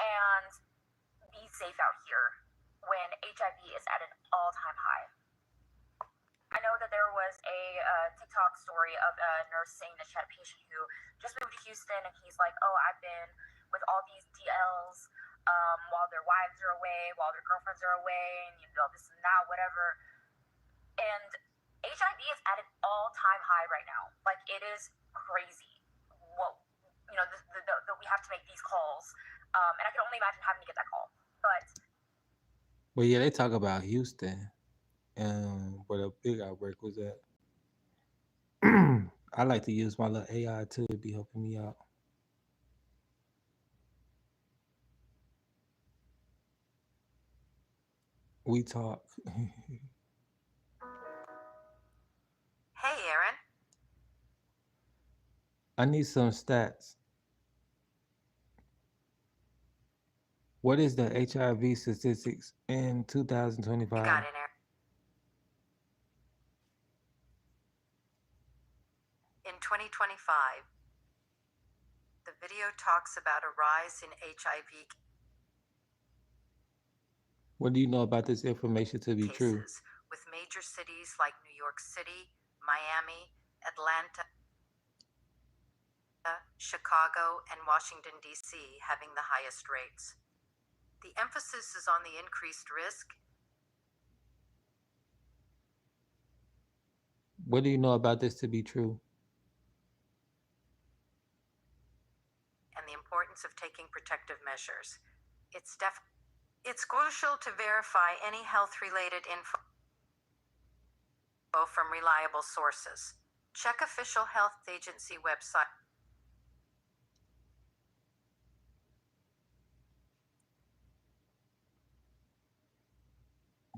and be safe out here when HIV is at an all-time high. I know that there was a TikTok story of a nurse saying that she had a patient who just moved to Houston, and he's like, "Oh, I've been with all these DLs while their wives are away, while their girlfriends are away, and this and that, whatever." And HIV is at an all-time high right now. Like, it is crazy. What we have to make these calls And I can only imagine having to get that call. But But yeah, they talk about Houston, where the big outbreak was at. I like to use my little AI too to be helping me out. We talk. hey, Aaron. I need some stats. What is the HIV statistics in You 2025? got it, Aaron. In 2025, the video talks about a rise in HIV What do you know about this information to be true? cases, with major cities like New York City, Miami, Atlanta, Chicago, and Washington, D.C. having the highest rates. The emphasis is on the increased risk What do you know about this to be true? and the importance of taking protective measures. It's crucial to verify any health-related info from reliable sources. Check official health agency website.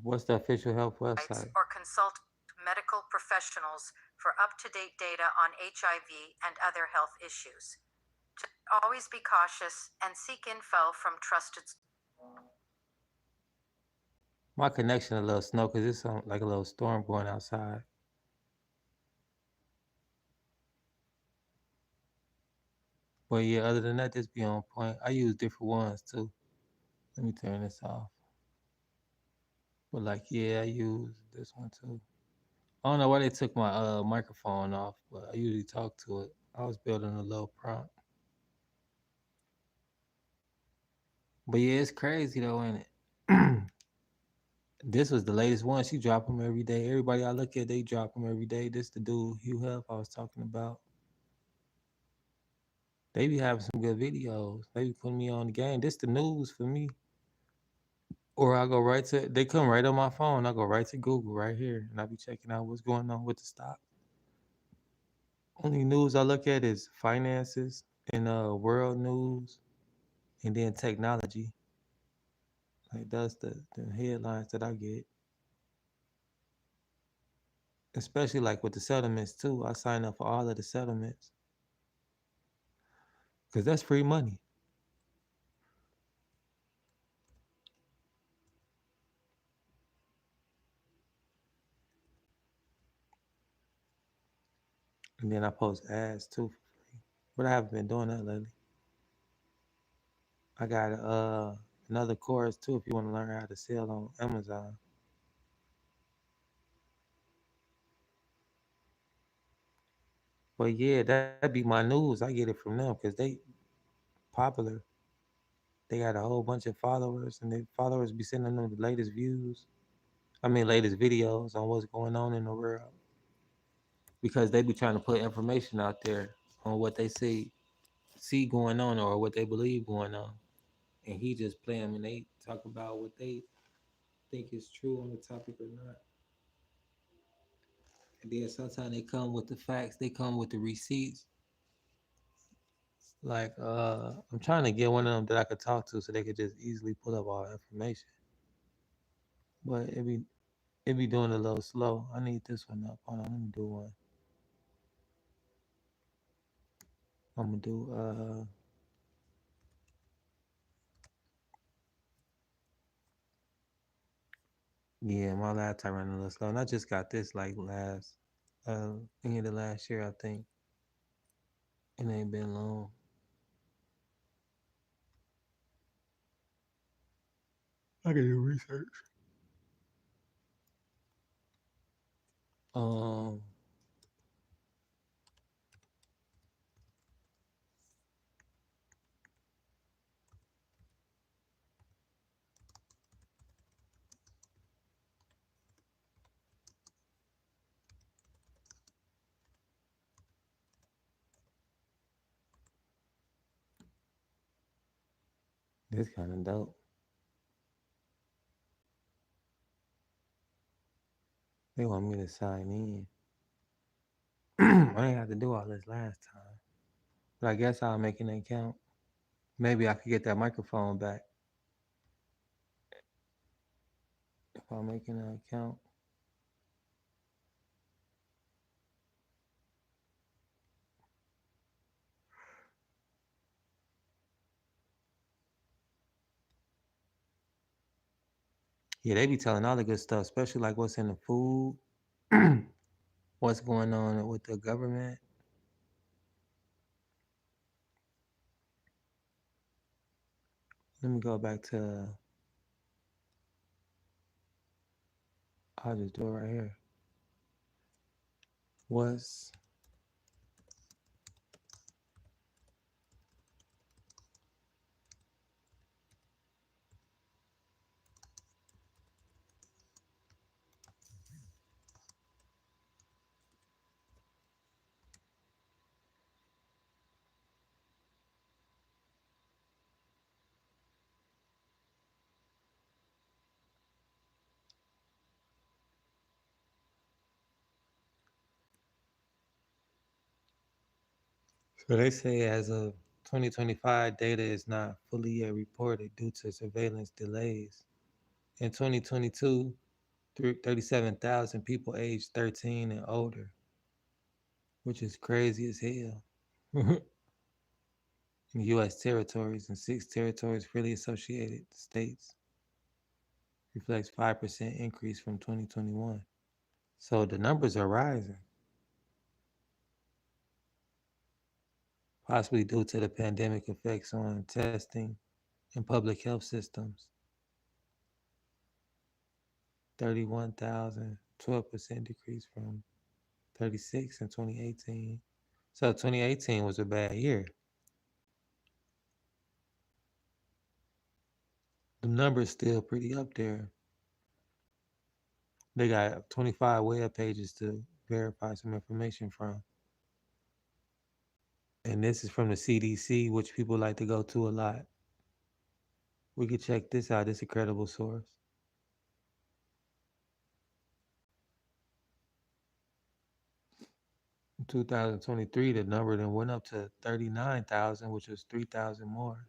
What's the official health website? Or consult medical professionals for up-to-date data on HIV and other health issues. To always be cautious and seek info from trusted. My connection a little slow because it's like a little storm going outside. But yeah, other than that, this be on point. I use different ones too. Let me turn this off. But like, yeah, I use this one too. I don't know why they took my microphone off, but I usually talk to it. I was building a little prompt. But yeah, it's crazy though, ain't it? This was the latest one. She drop them every day. Everybody I look at, they drop them every day. This the dude Hugh Health I was talking about. They be having some good videos. They be putting me on the game. This the news for me. Or I go right to they come right on my phone. I go right to Google right here, and I be checking out what's going on with the stock. Only news I look at is finances and world news, and then technology. Like that's the headlines that I get. Especially like with the settlements too. I sign up for all of the settlements because that's free money. And then I post ads too for free. But I haven't been doing that lately. I got another course too if you want to learn how to sell on Amazon. But yeah, that'd be my news. I get it from them because they popular. They got a whole bunch of followers, and their followers be sending them the latest views. I mean, latest videos on what's going on in the world because they be trying to put information out there on what they see going on or what they believe going on, and he just play them and they talk about what they think is true on the topic or not. And then sometimes they come with the facts. They come with the receipts. Like I'm trying to get one of them that I could talk to so they could just easily pull up all the information. But it be doing a little slow. I need this one up. Hold on, let me do one. I'm gonna do yeah, my laptop running a little slow. And I just got this like last end of last year, I think. It ain't been long. I can do research. Um This kind of dope. They want me to sign in. I ain't have to do all this last time. But I guess I'll make an account. Maybe I could get that microphone back if I'm making an account. Yeah, they be telling all the good stuff, especially like what's in the food, what's going on with the government. Let me go back to, I'll just do it right here. What's so they say as of 2025, data is not fully yet reported due to surveillance delays. In 2022, 37,000 people aged 13 and older, which is crazy as hell. In U.S. territories and 6 territories freely associated states reflects 5% increase from 2021. So the numbers are rising, possibly due to the pandemic effects on testing and public health systems. 31,000, 12% decrease from 36 in 2018. So 2018 was a bad year. The numbers still pretty up there. They got 25 web pages to verify some information from. And this is from the CDC, which people like to go to a lot. We could check this out. This is a credible source. In 2023, the number then went up to 39,000, which was 3,000 more.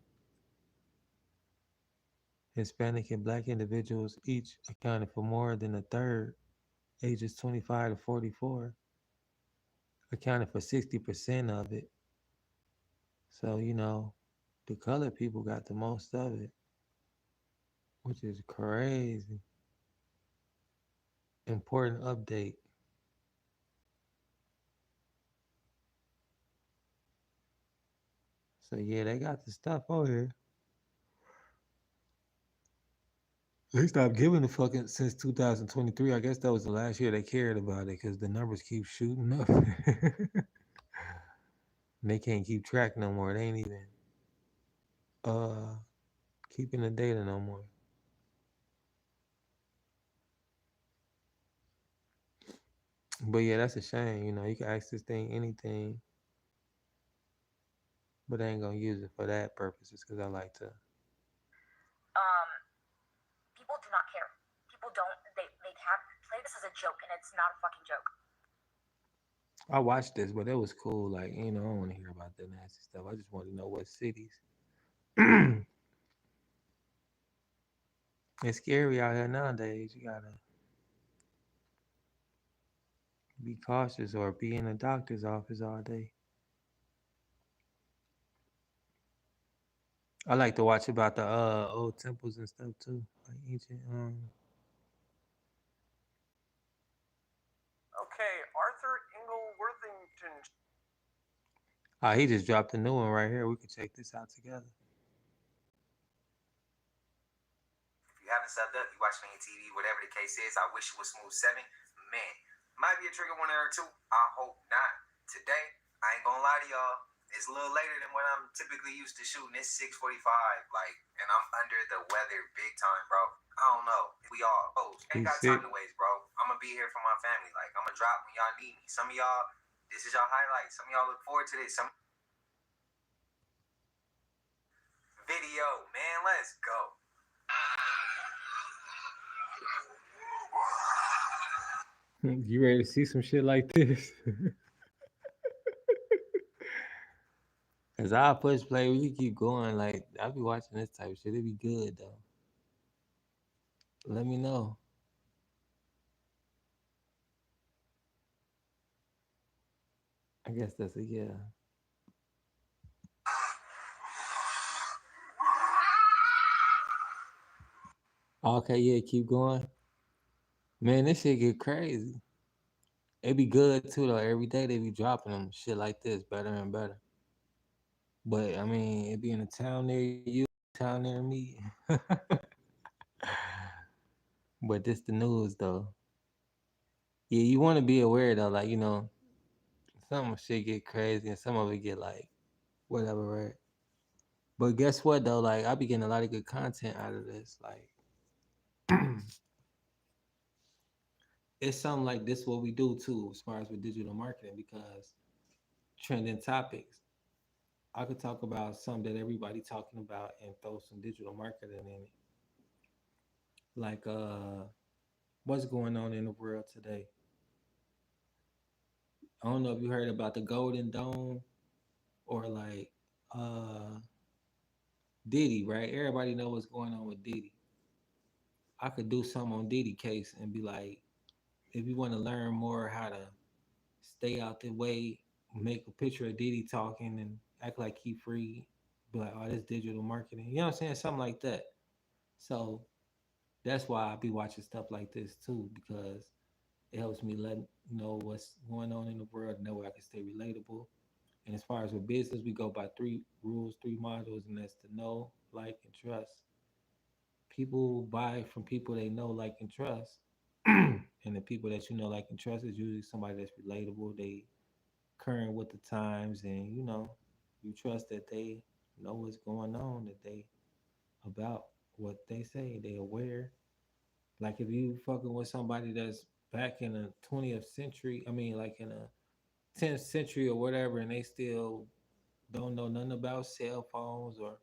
Hispanic and Black individuals each accounted for more than a third, ages 25 to 44, accounted for 60% of it. So, the colored people got the most of it, which is crazy. Important update. So, yeah, they got the stuff over here. They stopped giving a fucking since 2023. I guess that was the last year they cared about it because the numbers keep shooting up. And they can't keep track no more. They ain't even uh keeping the data no more. But yeah, that's a shame. You can ask this thing anything, but they ain't gonna use it for that purposes because I like to. People do not care. People don't. They have play this as a joke, and it's not a fucking joke. I watched this, but it was cool. Like, I don't want to hear about the nasty stuff. I just want to know what cities. It's scary out here nowadays. You gotta be cautious or be in a doctor's office all day. I like to watch about the old temples and stuff too, like ancient. Okay, Arthur Ingleworthington. Oh, he just dropped a new one right here. We could check this out together. If you haven't subbed up, you watching on your TV, whatever the case is, I wish it was Smooth 7. Man, might be a trigger one or two. I hope not. Today, I ain't gonna lie to y'all. It's a little later than what I'm typically used to shooting. It's 6:45, and I'm under the weather big time, bro. I don't know. We all hoes. Ain't got time to waste, bro. I'm gonna be here for my family. I'm gonna drop when y'all need me. Some of y'all, this is y'all highlight. Some of y'all look forward to this. Some video, man. Let's go. You ready to see some shit like this? Cause I push play, we can keep going. Like I be watching this type of shit. It be good though. Let me know. I guess that's a yeah. Okay, yeah, keep going. Man, this shit get crazy. It be good too though. Every day they be dropping them shit like this, better and better. But I mean, it be in a town near you, town near me. But this the news though. Yeah, you want to be aware though. Like some shit get crazy and some of it get like whatever, right? But guess what though? Like I be getting a lot of good content out of this. Like it's something like this what we do too, as far as with digital marketing, because trending topics. I could talk about something that everybody talking about and throw some digital marketing in it. Like what's going on in the world today. I don't know if you heard about the Golden Dome or like uh Diddy, right? Everybody know what's going on with Diddy. I could do something on Diddy case and be like, if you want to learn more how to stay out the way, make a picture of Diddy talking and act like he free, be like, oh, this digital marketing. You know what I'm saying? Something like that. So that's why I be watching stuff like this too, because it helps me let know what's going on in the world and that way I can stay relatable. And as far as with business, we go by three rules, three modules, and that's to know, like, and trust. People buy from people they know, like, and trust. And the people that you know, like, and trust is usually somebody that's relatable. They current with the times, and you trust that they know what's going on, that they about what they say, they aware. Like if you fucking with somebody that's back in the 20th century, I mean, like in a 10th century or whatever, and they still don't know nothing about cell phones, or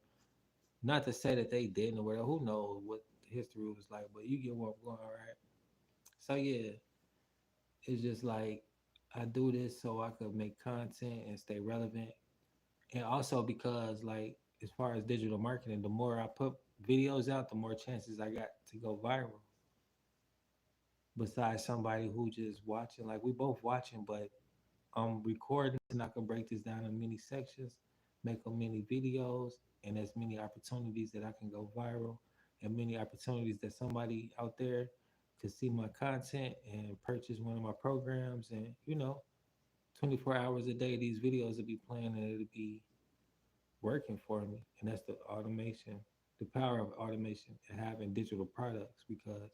not to say that they didn't or whatever. Who knows what history was like? But you get where I'm going, right? So yeah, it's just like I do this so I could make content and stay relevant, and also because like as far as digital marketing, the more I put videos out, the more chances I got to go viral. Besides somebody who just watching, like we both watching, but I'm recording and I can break this down in many sections, make them many videos, and there's many opportunities that I can go viral, and many opportunities that somebody out there could see my content and purchase one of my programs, and 24 hours a day these videos will be playing and it'll be working for me. And that's the automation, the power of automation and having digital products, because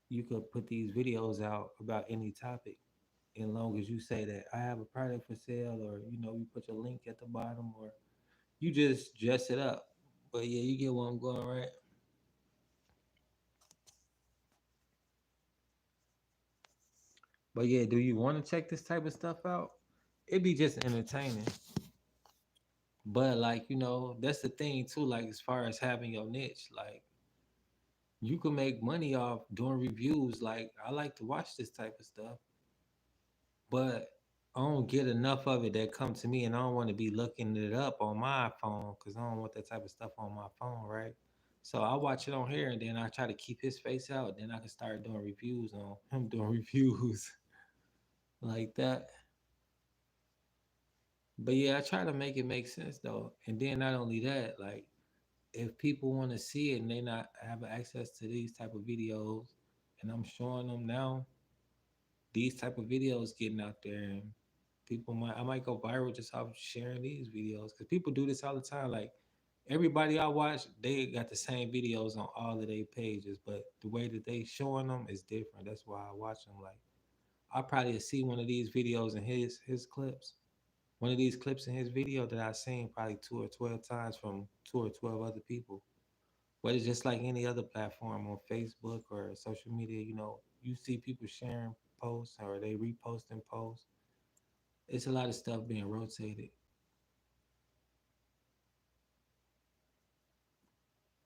you could put these videos out about any topic, as long as you say that I have a product for sale, or you put your link at the bottom, or you just dress it up. But yeah, you get where I'm going, right? But yeah, do you want to check this type of stuff out? It'd be just entertaining. But like, that's the thing too, like as far as having your niche, like you can make money off doing reviews. Like I like to watch this type of stuff, but I don't get enough of it that come to me, and I don't want to be looking it up on my phone because I don't want that type of stuff on my phone, right? So I watch it on here, and then I try to keep his face out. Then I can start doing reviews on him doing reviews like that. But yeah, I try to make it make sense though. And then not only that, like if people want to see it and they not have access to these type of videos, and I'm showing them now these type of videos getting out there, and I might go viral just off sharing these videos, because people do this all the time. Like everybody I watch, they got the same videos on all of their pages, but the way that they showing them is different. That's why I watch them. Like I probably see one of these videos in his clips, one of these clips in his video that I've seen probably 2 or 12 times from 2 or 12 other people. But it's just like any other platform on Facebook or social media. You see people sharing posts or they reposting posts. It's a lot of stuff being rotated.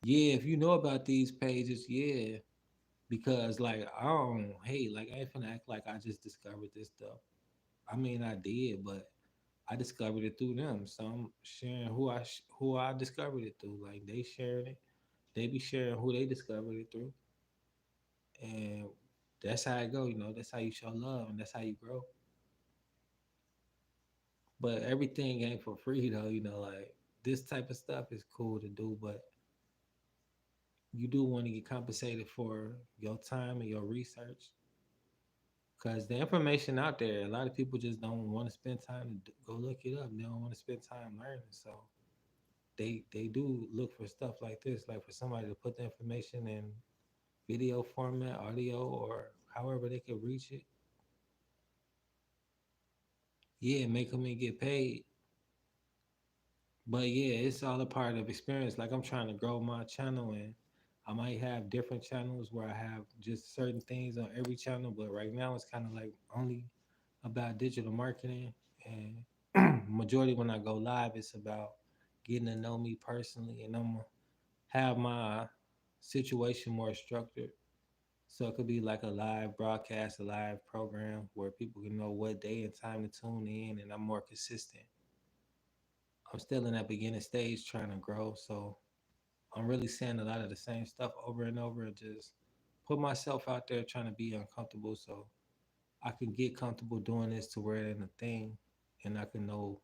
Yeah, if you know about these pages, yeah. Because like I don't hey, like I ain't finna act like I just discovered this stuff. I mean I did, but I discovered it through them. So I'm sharing who I discovered it through. Like they sharing it, they be sharing who they discovered it through, and that's how it go. You know, that's how you show love, and that's how you grow. But everything ain't for free though. You know, like this type of stuff is cool to do, but you do want to get compensated for your time and your research because the information out there, a lot of people just don't want to spend time to go look it up. They don't want to spend time learning. So they do look for stuff like this, like for somebody to put the information in video format, audio, or however they could reach it. Yeah, make them and get paid. But yeah, it's all a part of experience. Like I'm trying to grow my channel, and I might have different channels where I have just certain things on every channel. But right now, it's kind of like only about digital marketing, and majority when I go live, it's about getting to know me personally, and I'm gonna have my situation more structured. So it could be like a live broadcast, a live program where people can know what day and time to tune in, and I'm more consistent. I'm still in that beginning stage trying to grow, so I'm really saying a lot of the same stuff over and over and just put myself out there trying to be uncomfortable so I can get comfortable doing this to where it ain't a thing and I can know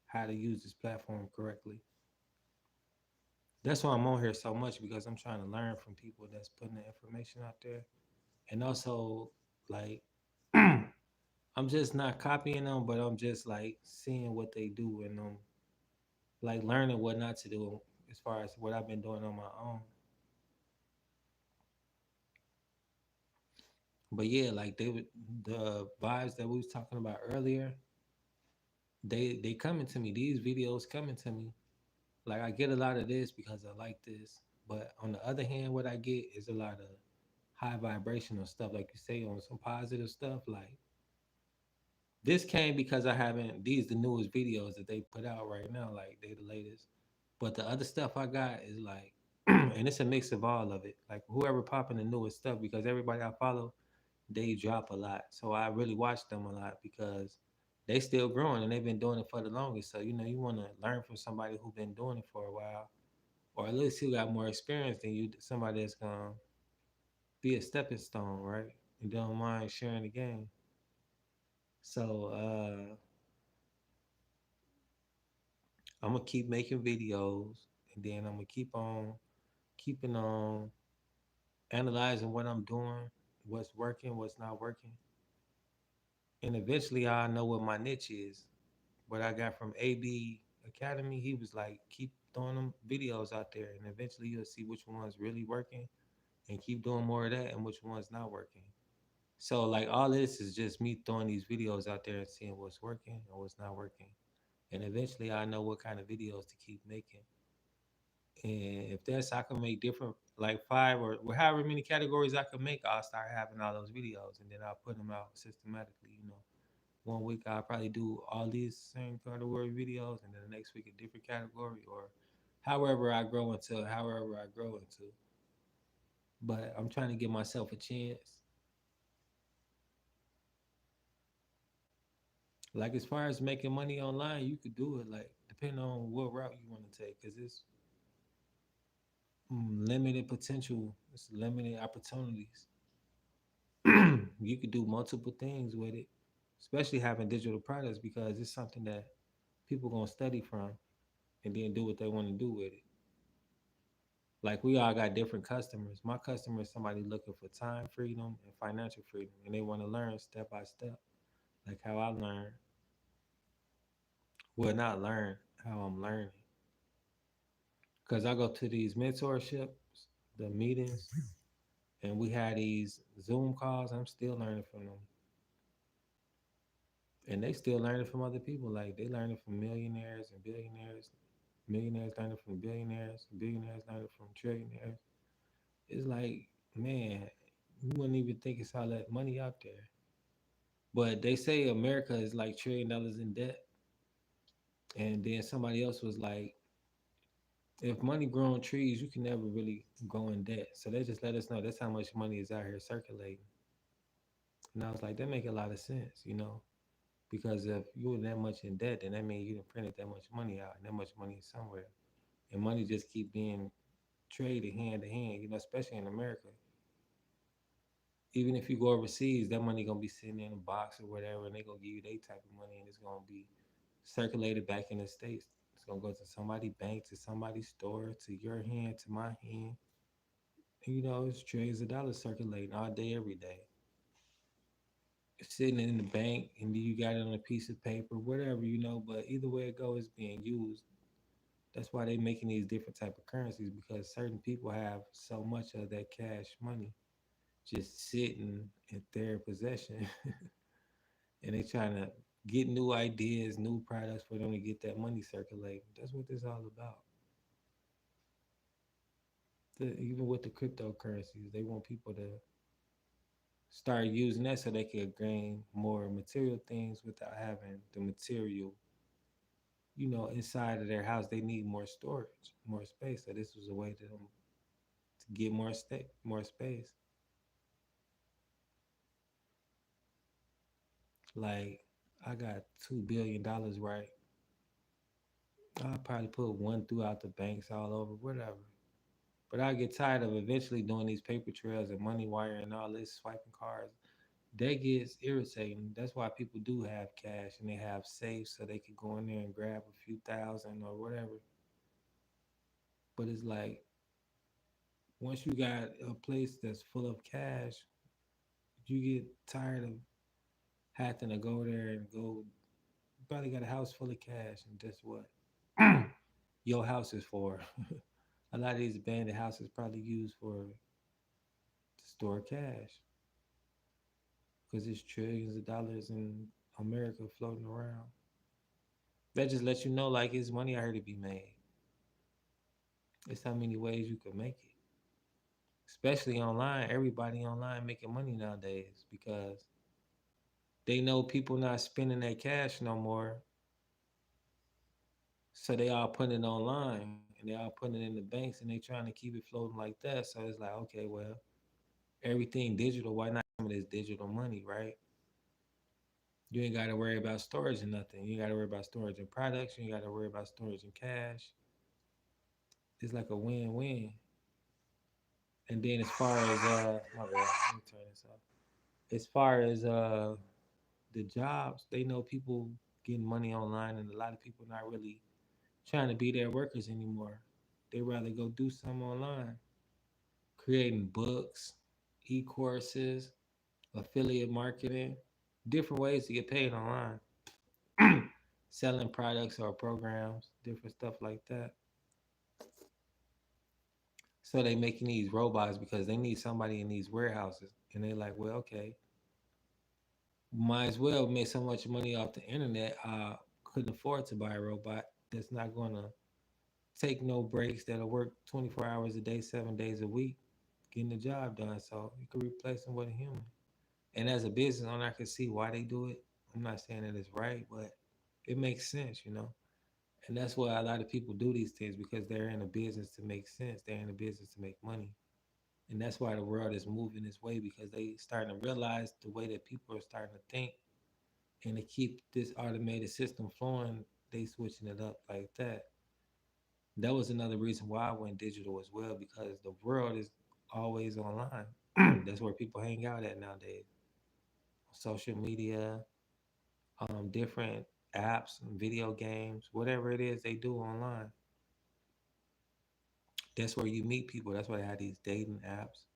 how to use this platform correctly. That's why I'm on here so much because I'm trying to learn from people that's putting the information out there. And also, like, I'm just not copying them, but I'm just like seeing what they do and like learning what not to do as far as what I've been doing on my own. But yeah, like they would the vibes that we was talking about earlier, they coming to me. These videos coming to me. Like I get a lot of this because I like this. But on the other hand, what I get is a lot of high vibrational stuff, like you say, on some positive stuff. Like this came because I haven't these the newest videos that they put out right now, like they the latest. But the other stuff I got is like and it's a mix of all of it. Like whoever popping the newest stuff because everybody I follow they drop a lot. So I really watch them a lot because they still growing and they've been doing it for the longest. So you know you want to learn from somebody who's been doing it for a while, or at least who got more experience than you. Somebody that's gonna be a stepping stone, right? And don't mind sharing the game. So I'm gonna keep making videos, and then I'm gonna keep on keeping on analyzing what I'm doing, what's working, what's not working, and eventually I'll know what my niche is. What I got from AB Academy, he was like, keep throwing them videos out there, and eventually you'll see which one's really working, and keep doing more of that, and which one's not working. So like all this is just me throwing these videos out there and seeing what's working and what's not working, and eventually I know what kind of videos to keep making. And if that's I can make different like five or however many categories I can make, I'll start having all those videos, and then I'll put them out systematically. You know, one week I'll probably do all these same category videos, and then the next week a different category, or however I grow into. But I'm trying to give myself a chance. Like as far as making money online, you could do it. Like depending on what route you want to take, because it's limited potential, it's limited opportunities. You could do multiple things with it, especially having digital products because it's something that people gonna study from and then do what they want to do with it. Like we all got different customers. My customer is somebody looking for time freedom and financial freedom, and they want to learn step by step, like how I learn. Well, not learn how I'm learning, because I go to these mentorships, the meetings, and we had these Zoom calls. I'm still learning from them, and they still learning from other people. Like they learning from millionaires and billionaires, millionaires learning from billionaires learning from trillionaires. It's like, man, you wouldn't even think it's all that money out there. But they say America is like $1 trillion in debt. And then somebody else was like, If money grow on trees, you can never really go in debt. So they just let us know that's how much money is out here circulating. And I was like, that make a lot of sense, you know, because if you were that much in debt, then that means you didn't printed that much money out, and that much money is somewhere, and money just keep being traded hand to hand, you know, especially in America. Even if you go overseas, that money gonna be sitting in a box or whatever, and they gonna give you their type of money, and it's gonna be circulated back in the states. It's gonna go to somebody's bank, to somebody's store, to your hand, to my hand. And, you know, it's trillions of dollars circulating all day, every day. It's sitting in the bank, and you got it on a piece of paper, whatever, you know. But either way it goes, it's being used. That's why they making these different type of currencies, because certain people have so much of that cash money just sitting in their possession, and they trying to get new ideas, new products for them to get that money circulating. That's what this all about. Even with the cryptocurrencies, they want people to start using that so they can gain more material things without having the material, you know, inside of their house. They need more storage, more space. So this was a way to get more space. Like, I got $2 billion, right? I'll probably put one throughout the banks all over, whatever. But I get tired of eventually doing these paper trails and money wire and all this swiping cards. That gets irritating. That's why people do have cash and they have safes so they can go in there and grab a few thousand or whatever. But it's like, once you got a place that's full of cash, you get tired of having to go there and go. You probably got a house full of cash, and guess what? Your house is for. A lot of these abandoned houses probably used for to store cash because there's trillions of dollars in America floating around. That just lets you know, like, it's money out here to be made. It's how many ways you can make it. Especially online, everybody online making money nowadays because they know people not spending their cash no more, so they all putting it online and they all putting it in the banks and they trying to keep it floating like that. So it's like, okay, well, everything digital. Why not some of this digital money, right? You ain't got to worry about storage and nothing. You ain't got to worry about storage and products. You ain't got to worry about storage and cash. It's like a win-win. And then as far as my bad, let me turn this off. As far as the jobs, they know people getting money online, and a lot of people not really trying to be their workers anymore. They rather go do something online, creating books, e-courses, affiliate marketing, different ways to get paid online, selling products or programs, different stuff like that. So they making these robots because they need somebody in these warehouses, and they like, well, okay, might as well make so much money off the internet. I couldn't afford to buy a robot that's not gonna take no breaks, that'll work 24 hours a day, 7 days a week, getting the job done. So you can replace them with a human. And as a business owner, I can see why they do it. I'm not saying that it's right, but it makes sense, you know. And that's why a lot of people do these things, because they're in a business to make sense. They're in a business to make money. And that's why the world is moving this way, because they starting to realize the way that people are starting to think, and to keep this automated system flowing, they switching it up like that. That was another reason why I went digital as well, because the world is always online. That's where people hang out at nowadays. Social media, different apps, video games, whatever it is they do online. That's where you meet people. That's why they have these dating apps.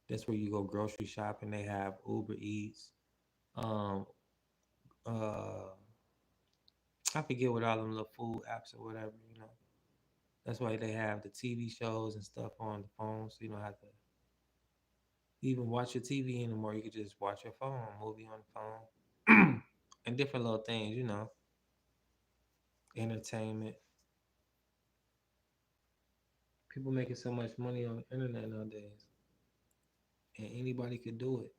That's where you go grocery shopping. They have Uber Eats. Um, uh, I forget what all them little food apps or whatever, you know. That's why they have the TV shows and stuff on the phone, so you don't have to even watch your TV anymore. You could just watch your phone, movie on the phone, and different little things, you know, entertainment. People making so much money on the internet nowadays, and anybody could do it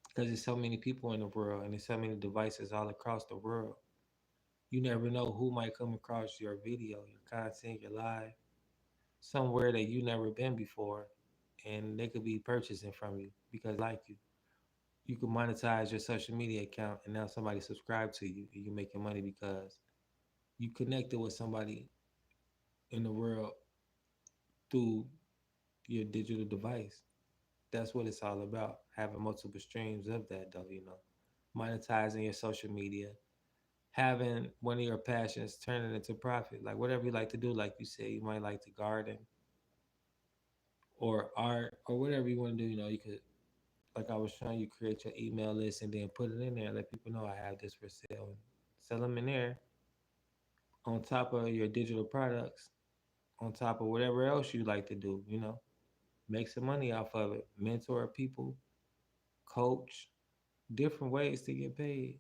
because there's so many people in the world and there's so many devices all across the world. You never know who might come across your video, your content, your live, somewhere that you never been before, and they could be purchasing from you because they like you. You can monetize your social media account, and now somebody subscribe to you, and you're making money because you connected with somebody in the world through your digital device. That's what it's all about. Having multiple streams of that, though, monetizing your social media, having one of your passions turning into profit. Like whatever you like to do, like you said, you might like to garden or art or whatever you want to do. You could, like I was showing you, create your email list and then put it in there. Let people know I have this for sale. Sell them in there on top of your digital products, on top of whatever else you like to do. Make some money off of it. Mentor people, coach, different ways to get paid.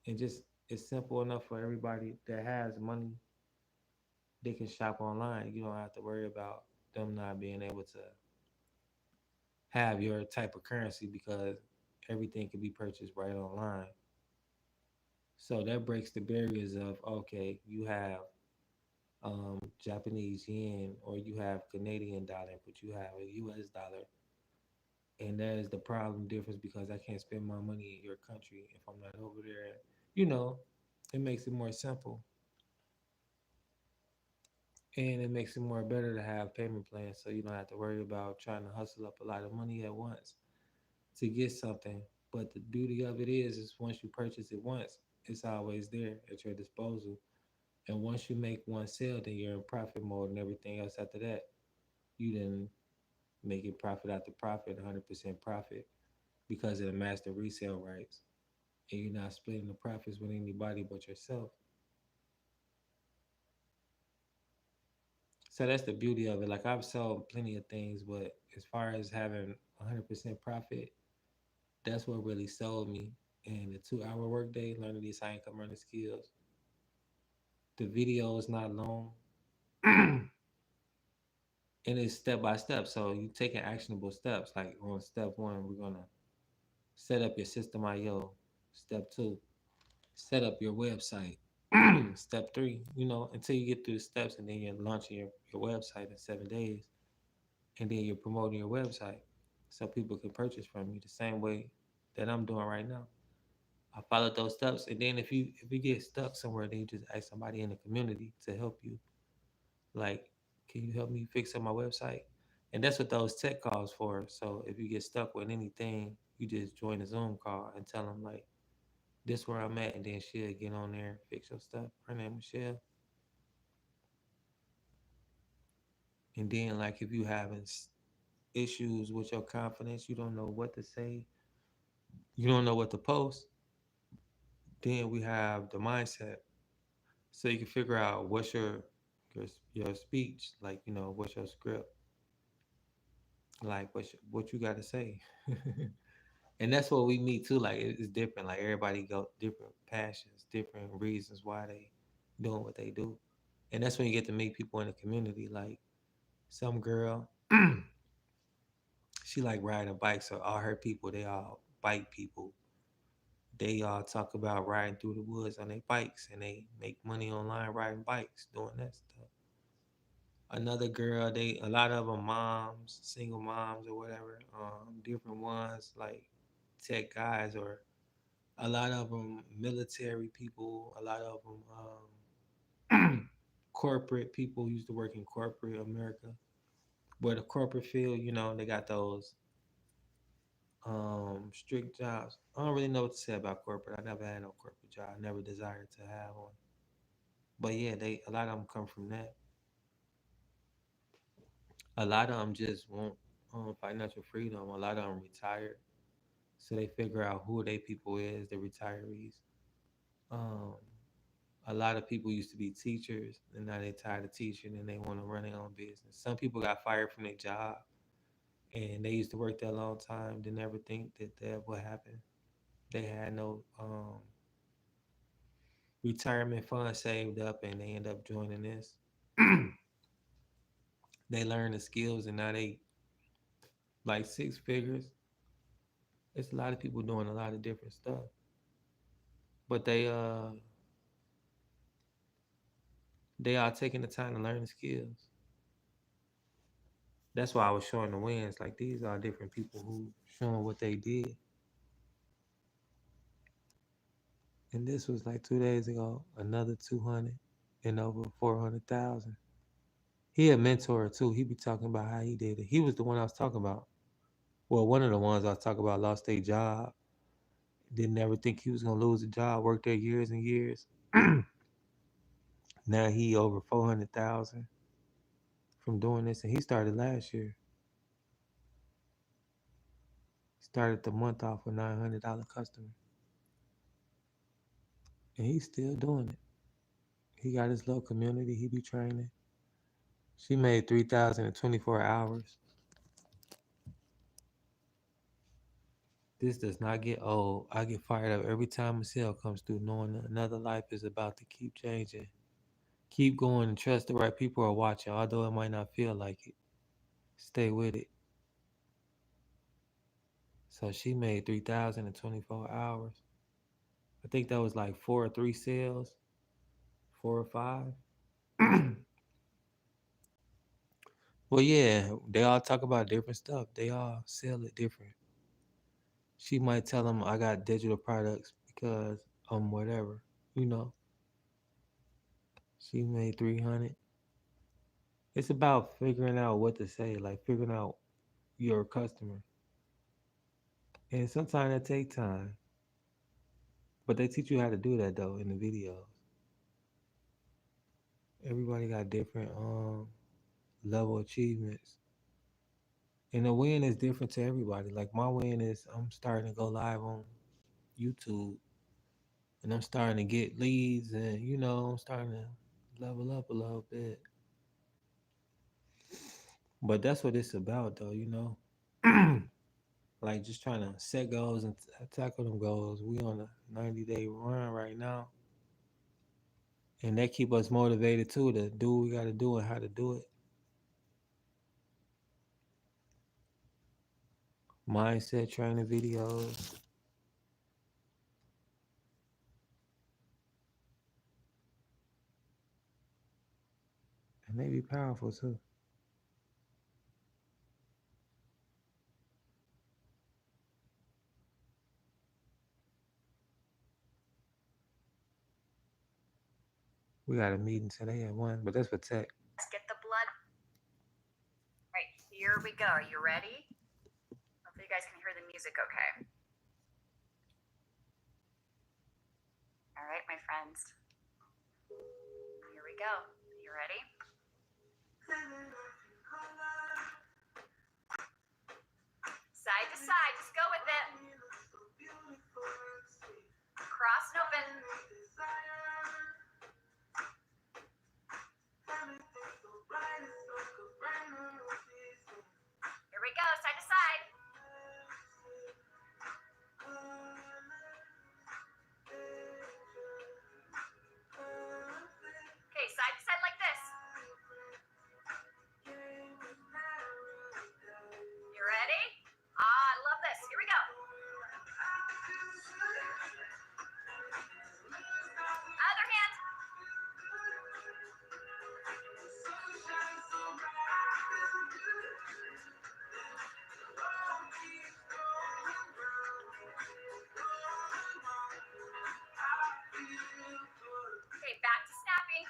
And just it's simple enough for everybody that has money. They can shop online. You don't have to worry about them not being able to have your type of currency because everything can be purchased right online. So that breaks the barriers of okay, you have Japanese yen or you have Canadian dollar, but you have a U.S. dollar, and that is the problem difference because I can't spend my money in your country if I'm not over there. You know, it makes it more simple and it makes it more better to have payment plans so you don't have to worry about trying to hustle up a lot of money at once to get something. But the beauty of it is once you purchase it once, it's always there at your disposal. And once you make one sale, then you're in profit mode, and everything else after that, you then make it profit after profit, 100% profit because of the master resale rights. And you're not splitting the profits with anybody but yourself. So that's the beauty of it. Like I've sold plenty of things, but as far as having 100% profit, that's what really sold me. And the 2 hour workday, learning these high income earning skills. The video is not long and it's step by step. So you taking actionable steps. Like on step one, we're gonna set up your system IO. Step two, set up your website. Step three, until you get through the steps and then you're launching your website in 7 days and then you're promoting your website so people can purchase from you the same way that I'm doing right now. I followed those steps, and then if you get stuck somewhere, then you just ask somebody in the community to help you. Like, can you help me fix up my website? And that's what those tech calls for. So if you get stuck with anything, you just join a Zoom call and tell them like, this where I'm at, and then she'll get on there, fix your stuff. Her name is Michelle. And then like if you having issues with your confidence, you don't know what to say, you don't know what to post, then we have the mindset. So you can figure out what's your speech, like what's your script, like what you got to say. And that's what we meet too. Like it's different. Like everybody go different passions, different reasons why they doing what they do, and that's when you get to meet people in the community. Like some girl, she like riding bikes, so all her people they all bike people. They all talk about riding through the woods on their bikes, and they make money online riding bikes, doing that stuff. Another girl, they a lot of them moms, single moms or whatever, different ones like tech guys or a lot of them military people, a lot of them corporate people used to work in corporate America. But the corporate field, they got those strict jobs. I don't really know what to say about corporate. I never had no corporate job. I never desired to have one. But yeah, they a lot of them come from that. A lot of them just want financial freedom. A lot of them retired, so they figure out who they people is, the retirees. Um, a lot of people used to be teachers, and now they tired of teaching and they want to run their own business. Some people got fired from their job, and they used to work there a long time. They never think that would happen. They had no retirement fund saved up, and they end up joining this. They learn the skills, and now they like 6 figures. It's a lot of people doing a lot of different stuff, but they They are taking the time to learn the skills. That's why I was showing the wins. Like these are different people who showing what they did. And this was like 2 days ago, another 200 and over 400,000. He a mentor too. He be talking about how he did it. He was the one I was talking about. Well, one of the ones I was talking about lost their job. Didn't ever think he was gonna lose a job. Worked there years and years. Now he over 400,000 from doing this, and he started last year. Started the month off with $900 customer, and he's still doing it. He got his little community. He be training. She made 3,000 in 24 hours. This does not get old. I get fired up every time a sale comes through, knowing that another life is about to keep changing. Keep going and trust the right people are watching, although it might not feel like it. Stay with it. So she made 3,000 in 24 hours. I think that was like 4 or 3 sales, 4 or 5. Well, yeah, they all talk about different stuff. They all sell it different. She might tell them I got digital products because whatever, you know. She made 300. It's about figuring out what to say, like figuring out your customer. And sometimes that take time, but they teach you how to do that though in the videos. Everybody got different level achievements, and the win is different to everybody. Like my win is I'm starting to go live on YouTube, and I'm starting to get leads, and I'm starting to level up a little bit. But that's what it's about, though. Like just trying to set goals and tackle them goals. We on a 90-day run right now, and that keep us motivated too to do what we got to do and how to do it. Mindset training videos, and they be powerful too. We got a meeting today at 1, but that's for tech. Let's get the blood. Right, here we go. Are you ready? Hopefully you guys can hear the music okay. All right, my friends. Here we go. You ready? Side to side, just go with it. Cross and open. Here we go, side to side. Okay, side to side like this. You ready? I love this. Here we go. Other hand. Okay, back to snapping.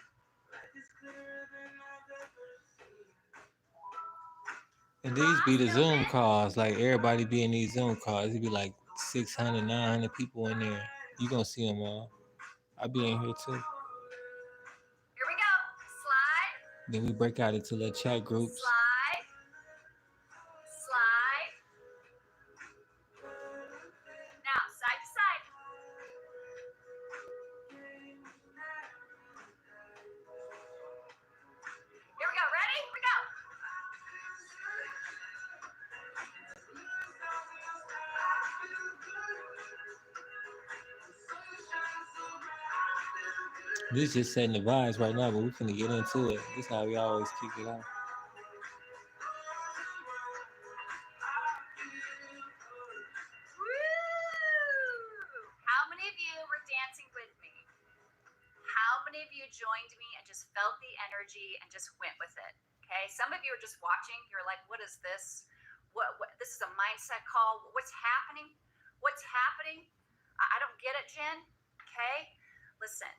And these be the Zoom calls. Like everybody be in these Zoom calls. It'd be like 600, 900 people in there. You gonna see them all. I be in here too. Here we go. Slide. Then we break out into little chat groups. Slide. Slide. Now, side to side. Here we go. Ready? Here we go. This just setting the vibes right now, but we finna get into it. This how we always kick it off. Woo! How many of you were dancing with me? How many many of you joined me and just felt the energy and just went with it? Okay. Some of you are just watching. You're like, what is this? What this is a mindset call. What's happening? What's happening? I don't get it, Jen. Okay. Listen,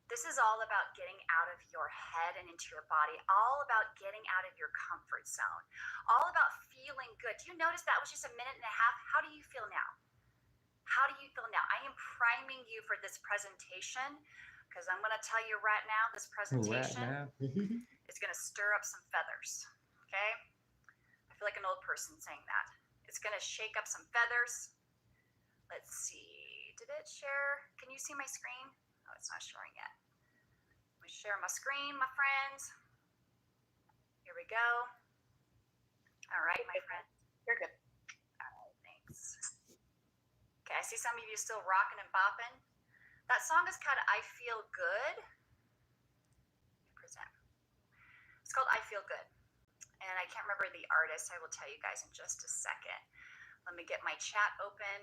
this is all about getting out of your head and into your body, all about getting out of your comfort zone, all about feeling good. Do you notice that was just a minute and a half? How do you feel now? How do you feel now? I am priming you for this presentation because I'm going to tell you right now, this Right presentation now. is going to stir up some feathers. Okay? I feel like an old person saying that. It's going to shake up some feathers. Let's see. Did it share? Can you see my screen? Oh, it's not showing yet. Let me share my screen, my friends. Here we go. All right, my friend. You're good. All right, thanks. Okay, I see some of you still rocking and bopping. That song is called I Feel Good. Present. It's called I Feel Good. And I can't remember the artist. I will tell you guys in just a second. Let me get my chat open.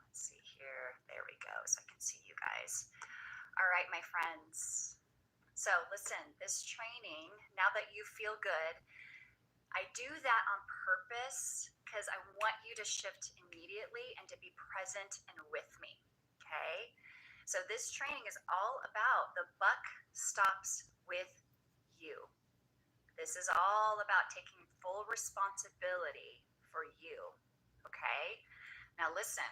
Let's see here. There we go, so I can see you guys. All right, my friends. So listen, this training, now that you feel good, I do that on purpose because I want you to shift immediately and to be present and with me, okay? So this training is all about the buck stops with you. This is all about taking full responsibility for you, okay? Now listen,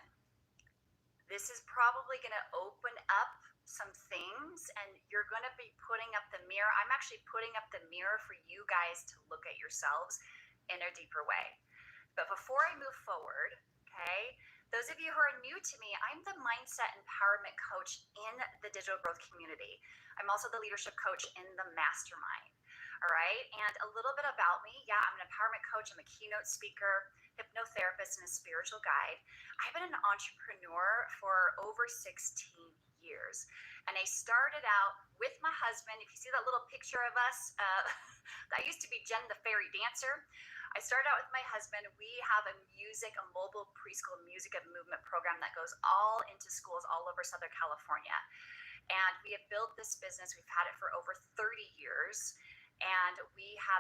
this is probably going to open up some things and you're going to be putting up the mirror. I'm actually putting up the mirror for you guys to look at yourselves in a deeper way. But before I move forward, okay, those of you who are new to me, I'm the mindset empowerment coach in the digital growth community. I'm also the leadership coach in the mastermind. All right. And a little bit about me. Yeah, I'm an empowerment coach. I'm a keynote speaker, hypnotherapist, and a spiritual guide. I've been an entrepreneur for over 16 years. And I started out with my husband. If you see that little picture of us, that used to be Jen the fairy dancer. I started out with my husband. We have a mobile preschool music and movement program that goes all into schools all over Southern California. And we have built this business. We've had it for over 30 years. And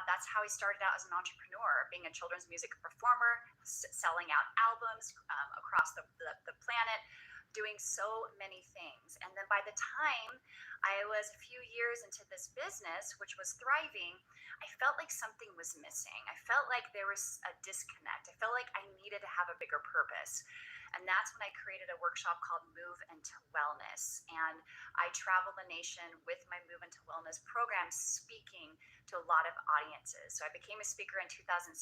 that's how I started out as an entrepreneur, being a children's music performer, selling out albums across the planet, doing so many things. And then by the time I was a few years into this business, which was thriving, I felt like something was missing. I felt like there was a disconnect. I felt like I needed to have a bigger purpose. And that's when I created a workshop called Move into Wellness. And I travel the nation with my Move into Wellness program, speaking to a lot of audiences. So I became a speaker in 2017.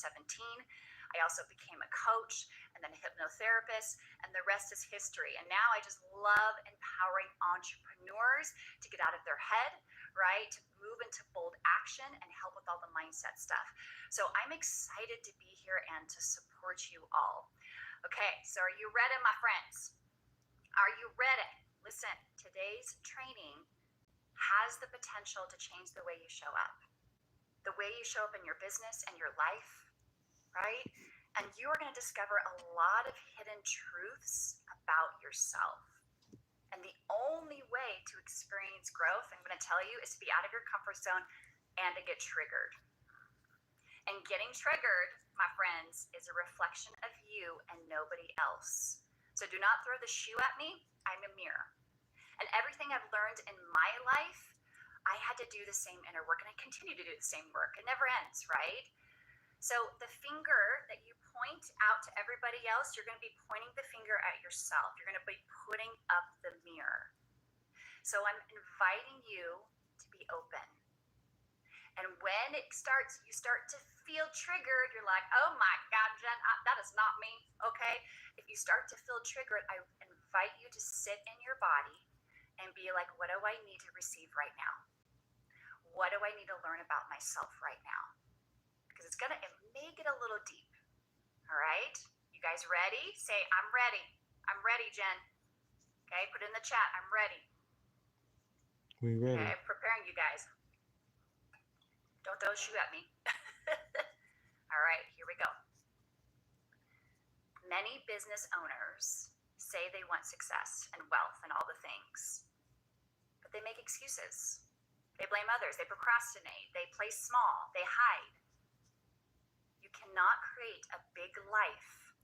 I also became a coach and then a hypnotherapist, and the rest is history. And now I just love empowering entrepreneurs to get out of their head, right? To move into bold action and help with all the mindset stuff. So I'm excited to be here and to support you all. Okay, so are you ready, my friends? Are you ready? Listen, today's training has the potential to change the way you show up, the way you show up in your business and your life, right? And you are going to discover a lot of hidden truths about yourself. And the only way to experience growth, I'm going to tell you, is to be out of your comfort zone and to get triggered. And getting triggered, my friends, is a reflection of you and nobody else. So do not throw the shoe at me. I'm a mirror. And everything I've learned in my life, I had to do the same inner work, and I continue to do the same work. It never ends, right? So the finger that you point out to everybody else, you're going to be pointing the finger at yourself. You're going to be putting up the mirror. So I'm inviting you to be open. And when you start to feel triggered, you're like, oh my God, Jen, that is not me, okay? If you start to feel triggered, I invite you to sit in your body and be like, what do I need to receive right now? What do I need to learn about myself right now? Because it may get a little deep, all right? You guys ready? Say, I'm ready. I'm ready, Jen. Okay, put it in the chat, I'm ready. We ready. Okay, I'm preparing you guys. Don't throw a shoe at me. All right, here we go. Many business owners say they want success and wealth and all the things, but they make excuses. They blame others, they procrastinate, they play small, they hide. You cannot create a big life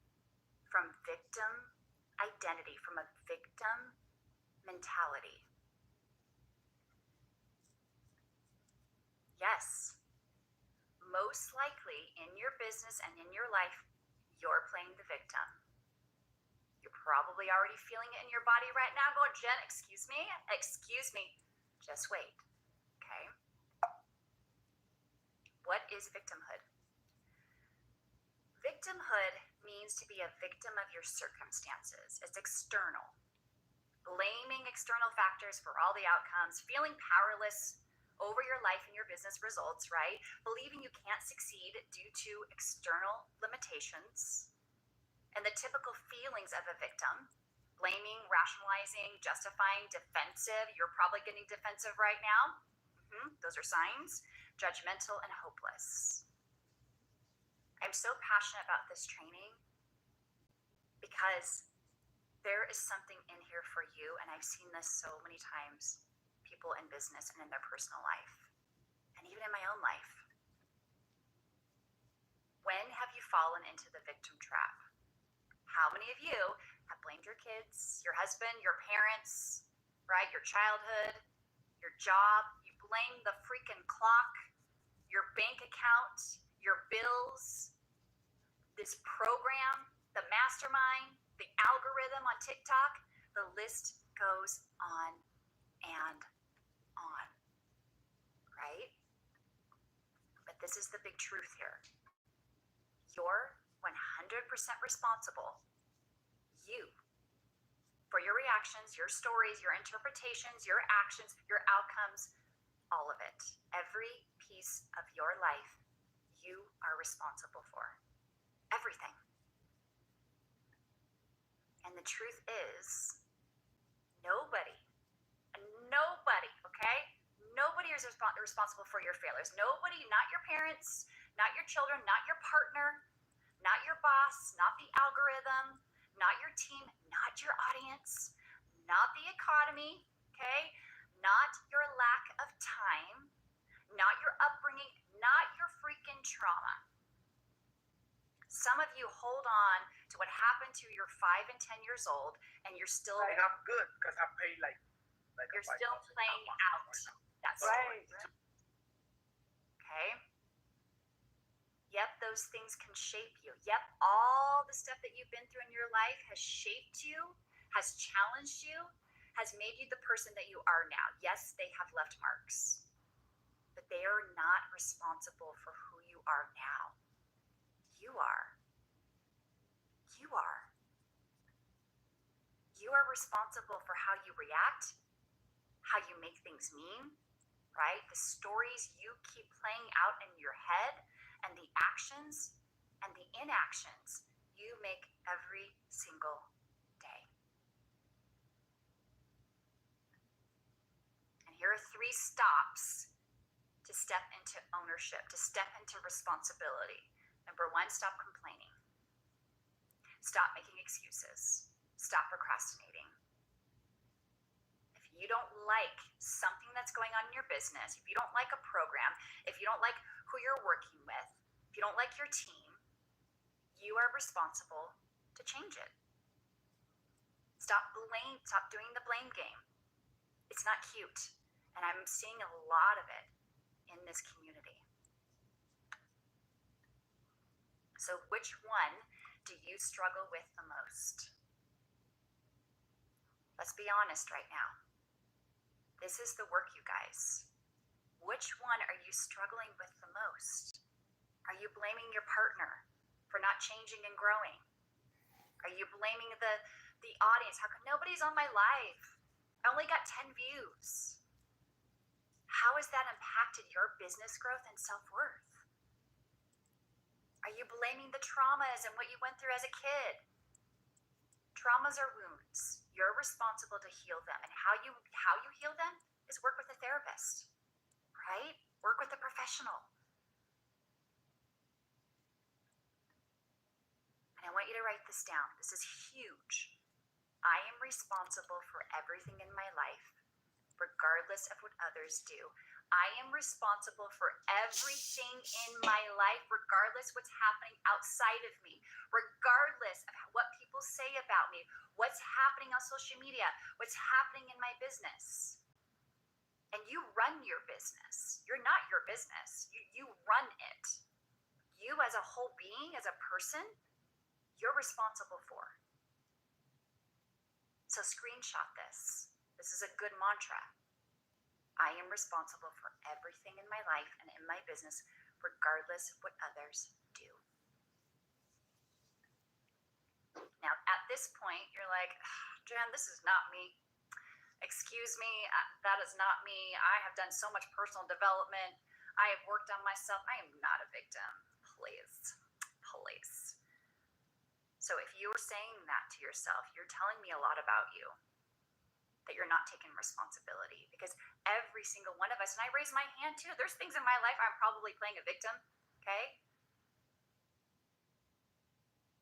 from victim identity, from a victim mentality. Yes, most likely in your business and in your life, you're playing the victim. You're probably already feeling it in your body right now, going, Jen, excuse me, just wait, okay? What is victimhood? Victimhood means to be a victim of your circumstances. It's external. Blaming external factors for all the outcomes, feeling powerless over your life and your business results, right? Believing you can't succeed due to external limitations and the typical feelings of a victim. Blaming, rationalizing, justifying, defensive. You're probably getting defensive right now. Those are signs. Judgmental and hopeless. I'm so passionate about this training because there is something in here for you, and I've seen this so many times, people in business and in their personal life, and even in my own life. When have you fallen into the victim trap? How many of you have blamed your kids, your husband, your parents, right? Your childhood, your job. You blame the freaking clock, your bank account, your bills, this program, the mastermind, the algorithm on TikTok. The list goes on and on, right? But this is the big truth here. You're 100% responsible, you, for your reactions, your stories, your interpretations, your actions, your outcomes, all of it. Every piece of your life, you are responsible for. Everything. And the truth is, nobody, okay? Nobody is responsible for your failures. Nobody, not your parents, not your children, not your partner, not your boss, not the algorithm, not your team, not your audience, not the economy, okay? Not your lack of time, not your upbringing, not your freaking trauma. Some of you hold on to what happened to your 5 and 10 years old, and you're still. And I'm good because I pay like you're still playing out. That's right. Okay. Yep, those things can shape you. Yep, all the stuff that you've been through in your life has shaped you, has challenged you, has made you the person that you are now. Yes, they have left marks, but they are not responsible for who you are now. You are. You are. You are responsible for how you react, how you make things mean, right? The stories you keep playing out in your head, and the actions and the inactions you make every single day. And here are 3 stops to step into ownership, to step into responsibility. Number 1, stop complaining. Stop making excuses. Stop procrastinating. If you don't like something that's going on in your business, if you don't like a program, if you don't like who you're working with, if you don't like your team, you are responsible to change it. Stop doing the blame game. It's not cute. And I'm seeing a lot of it in this community. So which one do you struggle with the most? Let's be honest right now. This is the work, you guys. Which one are you struggling with the most? Are you blaming your partner for not changing and growing? Are you blaming the audience? How come nobody's on my live? I only got 10 views. How has that impacted your business growth and self-worth? Are you blaming the traumas and what you went through as a kid? Traumas are wounds. You're responsible to heal them. And how you heal them is work with a therapist, right? Work with a professional. And I want you to write this down. This is huge. I am responsible for everything in my life, regardless of what others do. I am responsible for everything in my life, regardless what's happening outside of me, regardless of what people say about me, what's happening on social media, what's happening in my business. And you run your business. You're not your business. You run it. You as a whole being, as a person, you're responsible for. So screenshot this. This is a good mantra. I am responsible for everything in my life and in my business, regardless of what others do. Now, at this point, you're like, Jen, this is not me. Excuse me, that is not me. I have done so much personal development. I have worked on myself. I am not a victim. Please, please. So if you are saying that to yourself, you're telling me a lot about you, that you're not taking responsibility. Because every single one of us, and I raise my hand too, there's things in my life I'm probably playing a victim, okay?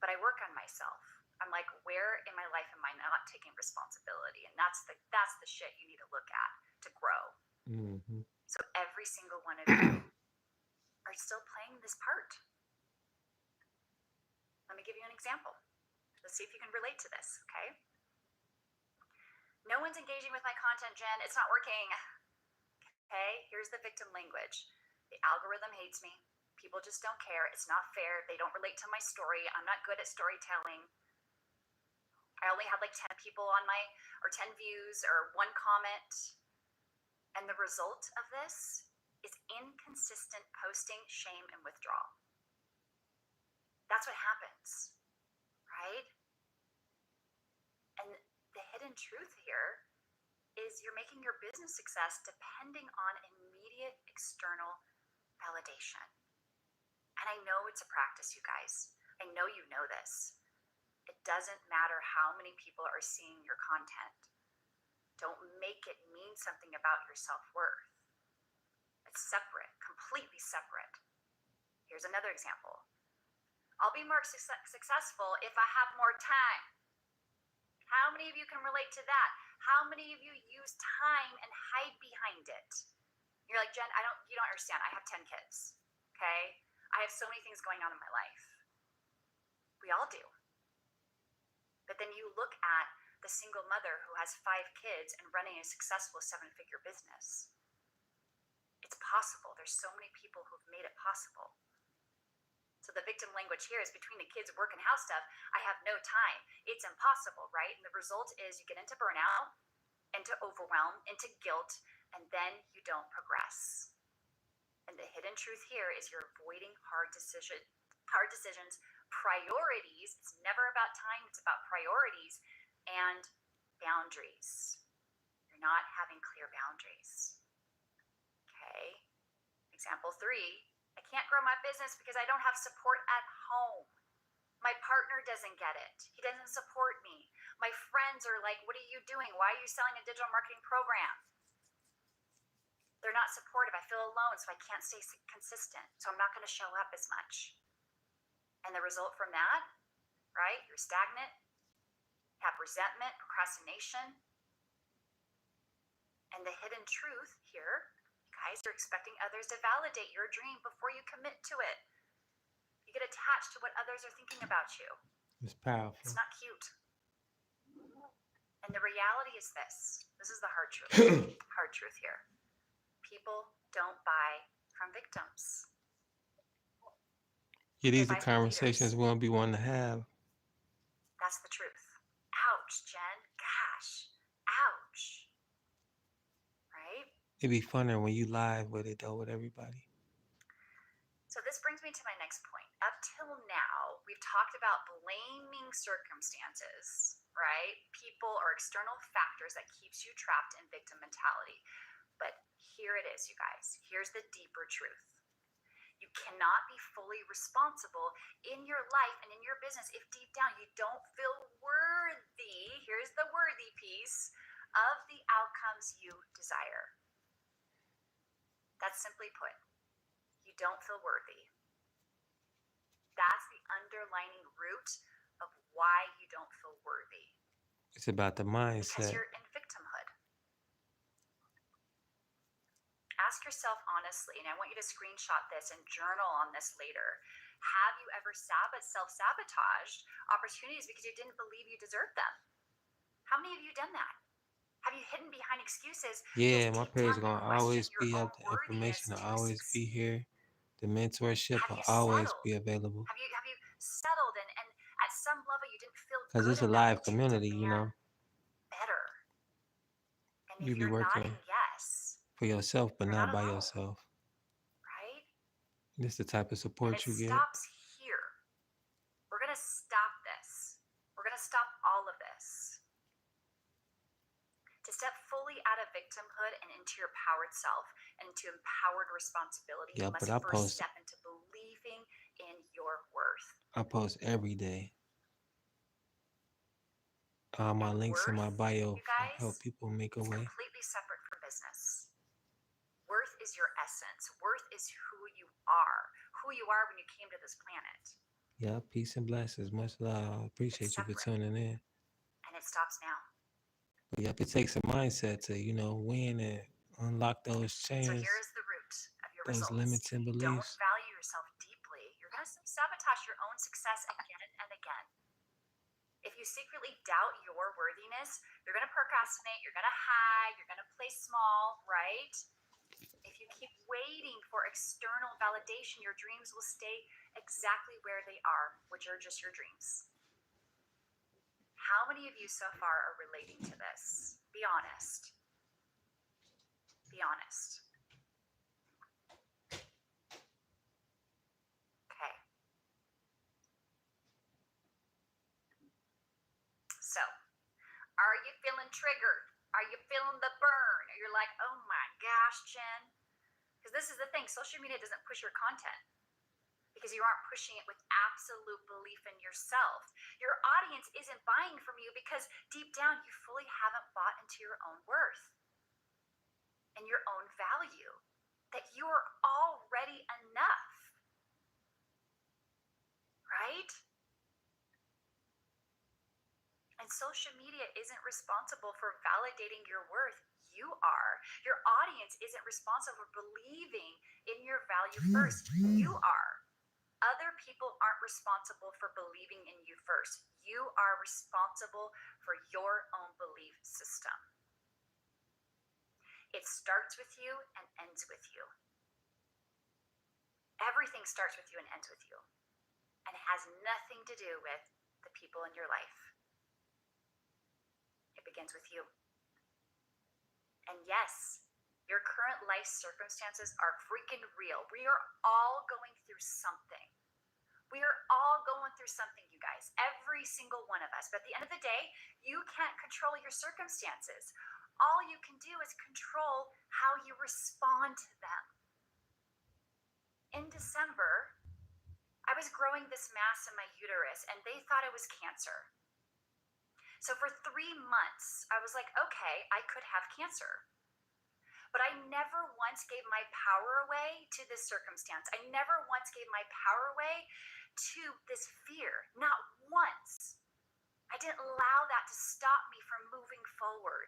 But I work on myself. I'm like, where in my life am I not taking responsibility? And that's the shit you need to look at to grow. Mm-hmm. So every single one of you are still playing this part. Let me give you an example. Let's see if you can relate to this, okay? No one's engaging with my content, Jen. It's not working. Okay, here's the victim language. The algorithm hates me. People just don't care. It's not fair. They don't relate to my story. I'm not good at storytelling. I only have like 10 people on or 10 views or one comment. And the result of this is inconsistent posting, shame, and withdrawal. That's what happens, right? And the hidden truth here is you're making your business success depending on immediate external validation. And I know it's a practice, you guys. I know you know this. It doesn't matter how many people are seeing your content. Don't make it mean something about your self-worth. It's separate, completely separate. Here's another example. I'll be more successful if I have more time. How many of you can relate to that? How many of you use time and hide behind it? You're like, Jen, you don't understand. I have 10 kids, okay? I have so many things going on in my life. We all do. But then you look at the single mother who has 5 kids and running a successful 7-figure business. It's possible. There's so many people who've made it possible. So the victim language here is between the kids, work, and house stuff, I have no time. It's impossible, right? And the result is you get into burnout, into overwhelm, into guilt, and then you don't progress. And the hidden truth here is you're avoiding hard decisions, priorities. It's never about time, it's about priorities and boundaries. You're not having clear boundaries. Okay. Example 3. I can't grow my business because I don't have support at home. My partner doesn't get it. He doesn't support me. My friends are like, what are you doing? Why are you selling a digital marketing program? They're not supportive. I feel alone, so I can't stay consistent. So I'm not going to show up as much. And the result from that, right? You're stagnant, you have resentment, procrastination. And the hidden truth here, guys, you're expecting others to validate your dream before you commit to it. You get attached to what others are thinking about you. It's powerful. It's not cute. And the reality is this. This is the hard truth. Hard truth here. People don't buy from victims. Yeah, these are conversations we won't be wanting to have. That's the truth. Ouch, Jen. Gosh. Ouch. Right? It'd be funner when you live with it though, with everybody. So this brings me to my next point. Up till now, we've talked about blaming circumstances, right? People or external factors that keeps you trapped in victim mentality. But here it is, you guys. Here's the deeper truth. You cannot be fully responsible in your life and in your business if deep down you don't feel worthy, here's the worthy piece, of the outcomes you desire. That's simply put, you don't feel worthy. That's the underlying root of why you don't feel worthy. It's about the because mindset. you're in victimhood. Ask yourself honestly, and I want you to screenshot this and journal on this later. Have you ever self-sabotaged opportunities because you didn't believe you deserved them? How many of you done that? Have you hidden behind excuses because Yeah, my deep page down you gonna question always your be own up. The worthiness information will to always be succeed? here. The mentorship Have will you always settled? be available. Have you settled and at some level you didn't feel Cause good it's a enough live to community, you demand know. better? And You if be you're working nodding yes, for yourself, but you're not not by alone, yourself. right? This the type of And support it you get. stops here. We're going to stop this. We're going to stop all of this. To step fully out of victimhood and into your powered self and into empowered responsibility, Yeah, you but must first step into believing in your worth. I post every day. All my And links in my worth, bio you help guys, people make a is way. completely separate from business. Worth is your essence. Worth is who you are when you came to this planet. Yeah, peace and blessings. Much love. I It's appreciate you for separate, tuning in. and it stops now. But yep, it takes a mindset to, win and unlock those So chains, here is the root of your those results. limits and If you don't beliefs. value yourself deeply, you're going to sabotage your own success again and again. If you secretly doubt your worthiness, you're going to procrastinate, you're going to hide, you're going to play small, right? If you keep waiting for external validation, your dreams will stay exactly where they are, which are just your dreams. How many of you so far are relating to this? Be honest. Be honest. Okay. So, are you feeling triggered? Are you feeling the burn? Or you're like, oh my gosh, Jen? Because this is the thing, social media doesn't push your content because you aren't pushing it with absolute belief in yourself. Your audience isn't buying from you because deep down you fully haven't bought into your own worth and your own value, that you are already enough, right? And social media isn't responsible for validating your worth. You are. Your audience isn't responsible for believing in your value first. You are. Other people aren't responsible for believing in you first. You are responsible for your own belief system. It starts with you and ends with you. Everything starts with you and ends with you. And it has nothing to do with the people in your life. It begins with you. And yes, your current life circumstances are freaking real. We are all going through something. We are all going through something, you guys. Every single one of us. But at the end of the day, you can't control your circumstances. All you can do is control how you respond to them. In December, I was growing this mass in my uterus and they thought it was cancer. So for 3 months, I was like, okay, I could have cancer. But I never once gave my power away to this circumstance. I never once gave my power away to this fear. Not once. I didn't allow that to stop me from moving forward.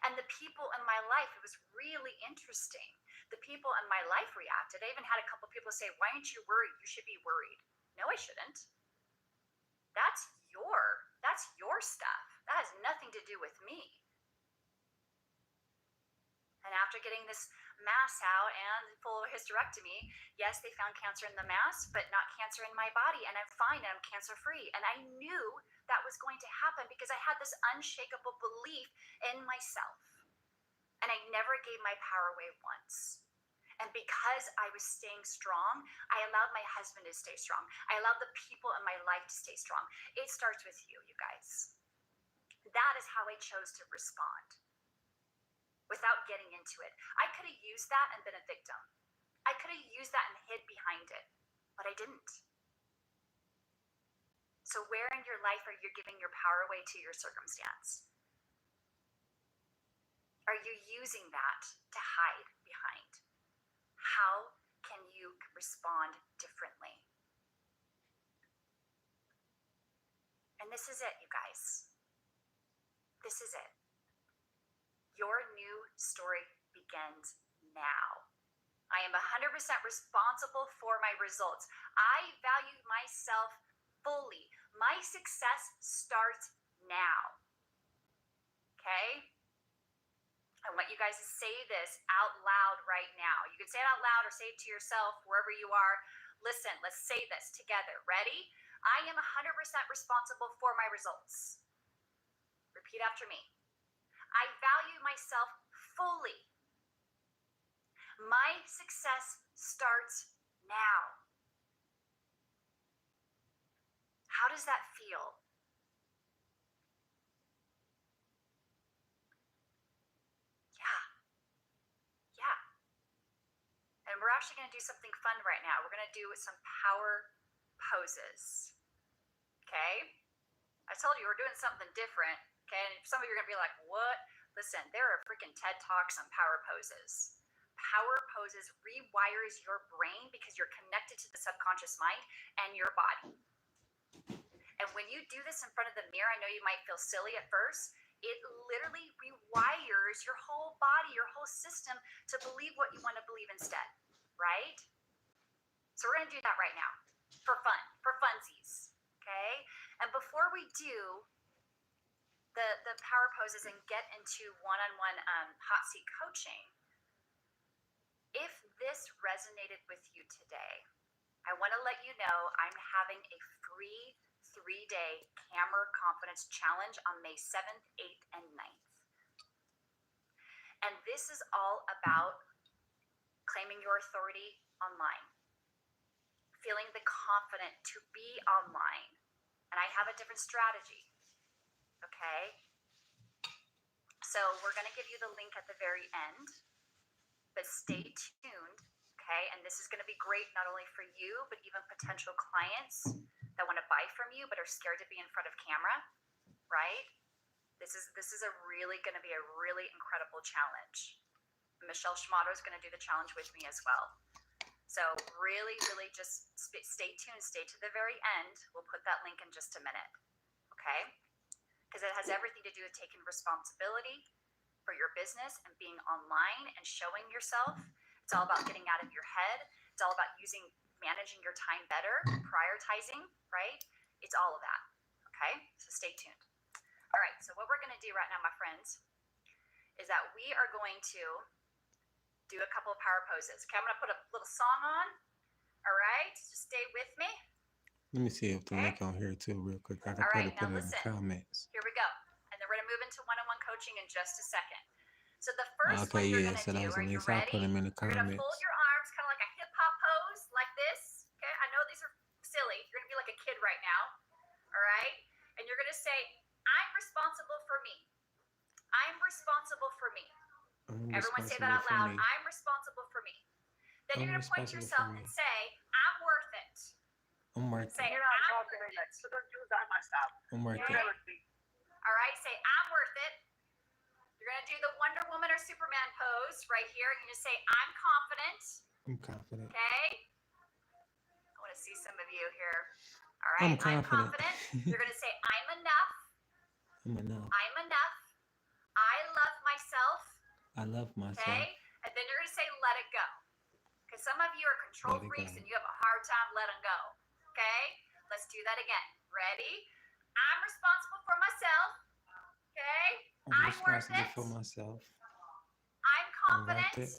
And the people in my life, it was really interesting. The people in my life reacted. I even had a couple people say, why aren't you worried? You should be worried. No, I shouldn't. That's your stuff. That has nothing to do with me. And after getting this mass out and full hysterectomy, yes, they found cancer in the mass, but not cancer in my body. And I'm fine and I'm cancer free. And I knew that was going to happen because I had this unshakable belief in myself. And I never gave my power away once. And because I was staying strong, I allowed my husband to stay strong. I allowed the people in my life to stay strong. It starts with you, you guys. That is how I chose to respond. Without getting into it. I could have used that and been a victim. I could have used that and hid behind it, but I didn't. So where in your life are you giving your power away to your circumstance? Are you using that to hide behind? How can you respond differently? And this is it, you guys. This is it. Your new story begins now. I am 100% responsible for my results. I value myself fully. My success starts now. Okay? I want you guys to say this out loud right now. You can say it out loud or say it to yourself wherever you are. Listen, let's say this together. Ready? I am 100% responsible for my results. Repeat after me. I value myself fully. My success starts now. How does that feel? Yeah. And we're actually going to do something fun right now. We're going to do some power poses. Okay? I told you we're doing something different. Okay? And some of you are going to be like, what? Listen, there are freaking TED Talks on power poses. Power poses rewires your brain because you're connected to the subconscious mind and your body. And when you do this in front of the mirror, I know you might feel silly at first. It literally rewires your whole body, your whole system to believe what you want to believe instead, right? So we're going to do that right now for fun, for funsies, okay? And before we do the power poses and get into one-on-one hot seat coaching, if this resonated with you today, I want to let you know I'm having a free 3-day Camera Confidence Challenge on May 7th, 8th, and 9th. And this is all about claiming your authority online, feeling the confident to be online. And I have a different strategy, okay? So we're going to give you the link at the very end, but stay tuned, okay? And this is going to be great not only for you, but even potential clients that want to buy from you but are scared to be in front of camera, right? This is going to be a really incredible challenge. Michelle Schmatter is going to do the challenge with me as well. So really, really just stay tuned, stay to the very end. We'll put that link in just a minute, okay? Because it has everything to do with taking responsibility for your business and being online and showing yourself. It's all about getting out of your head. It's all about managing your time better, prioritizing, right? It's all of that, okay? So stay tuned. All right, so what we're going to do right now, my friends, is that we are going to do a couple of power poses. Okay, I'm going to put a little song on. All right, just stay with me. Let me see if the link on here too, real quick. I can All right, put now it in the listen. comments. Here we go. And then we're going to move into one-on-one coaching in just a second. So the first one Okay, you're yeah, going to so do, that was are the you links. I'll ready? put them in the You're going to comments. fold your arms kind of like a hip-hop pose, like this. Okay, I know these are silly. You're going to be like a kid right now. All right? And you're going to say, I'm responsible for me. I'm responsible for me. Everyone say that out loud. I'm responsible for me. Then you're going to point to yourself and say, I'm worth it. I'm worth it. Say, I'm worth it. So don't use that myself. I'm worth Okay. it. All right, say, I'm worth it. You're going to do the Wonder Woman or Superman pose right here. You're going to say, I'm confident. I'm confident. Okay. I want to see some of you here. All right, I'm confident. You're going to say, I'm enough. I'm enough. I'm enough. I love myself. I love myself. Okay. And then you're going to say, let it go. Because some of you are control freaks and you have a hard time letting go. Okay. Let's do that again. Ready? I'm responsible for myself. Okay. I'm worth it. For myself. I'm confident.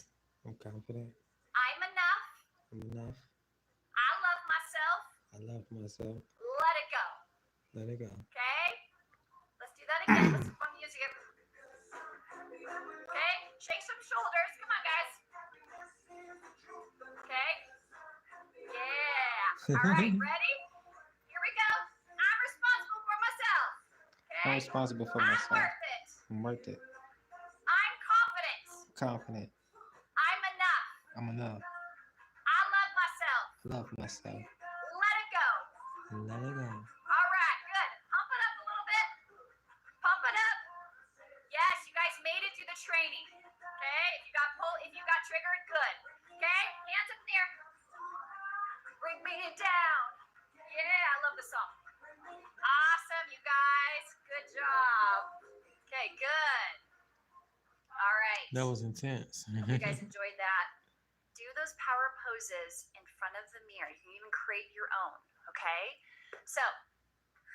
I'm confident. I'm enough. I'm enough. I love myself. I love myself. Let it go. Let it go. Okay. Let's do that again. Let's put music. Okay. Shake some shoulders. Come on, guys. Okay. Yeah. All right. Ready? Here we go. I'm responsible for myself. Okay. I'm responsible for myself. I'm worth it. I'm worth it. I'm confident. Confident. I'm enough. I'm enough. I love myself. Love myself. Let it go. Let it go. All right. Good. Pump it up a little bit. Pump it up. Yes, you guys made it through the training. Okay. If you got triggered, good. Okay. Hands up in the air. Bring me down. Yeah, I love the song. Awesome, you guys. Good job. Okay, That was intense. Hope you guys enjoyed that. Do those power poses in front of the mirror. You can even create your own, okay? So,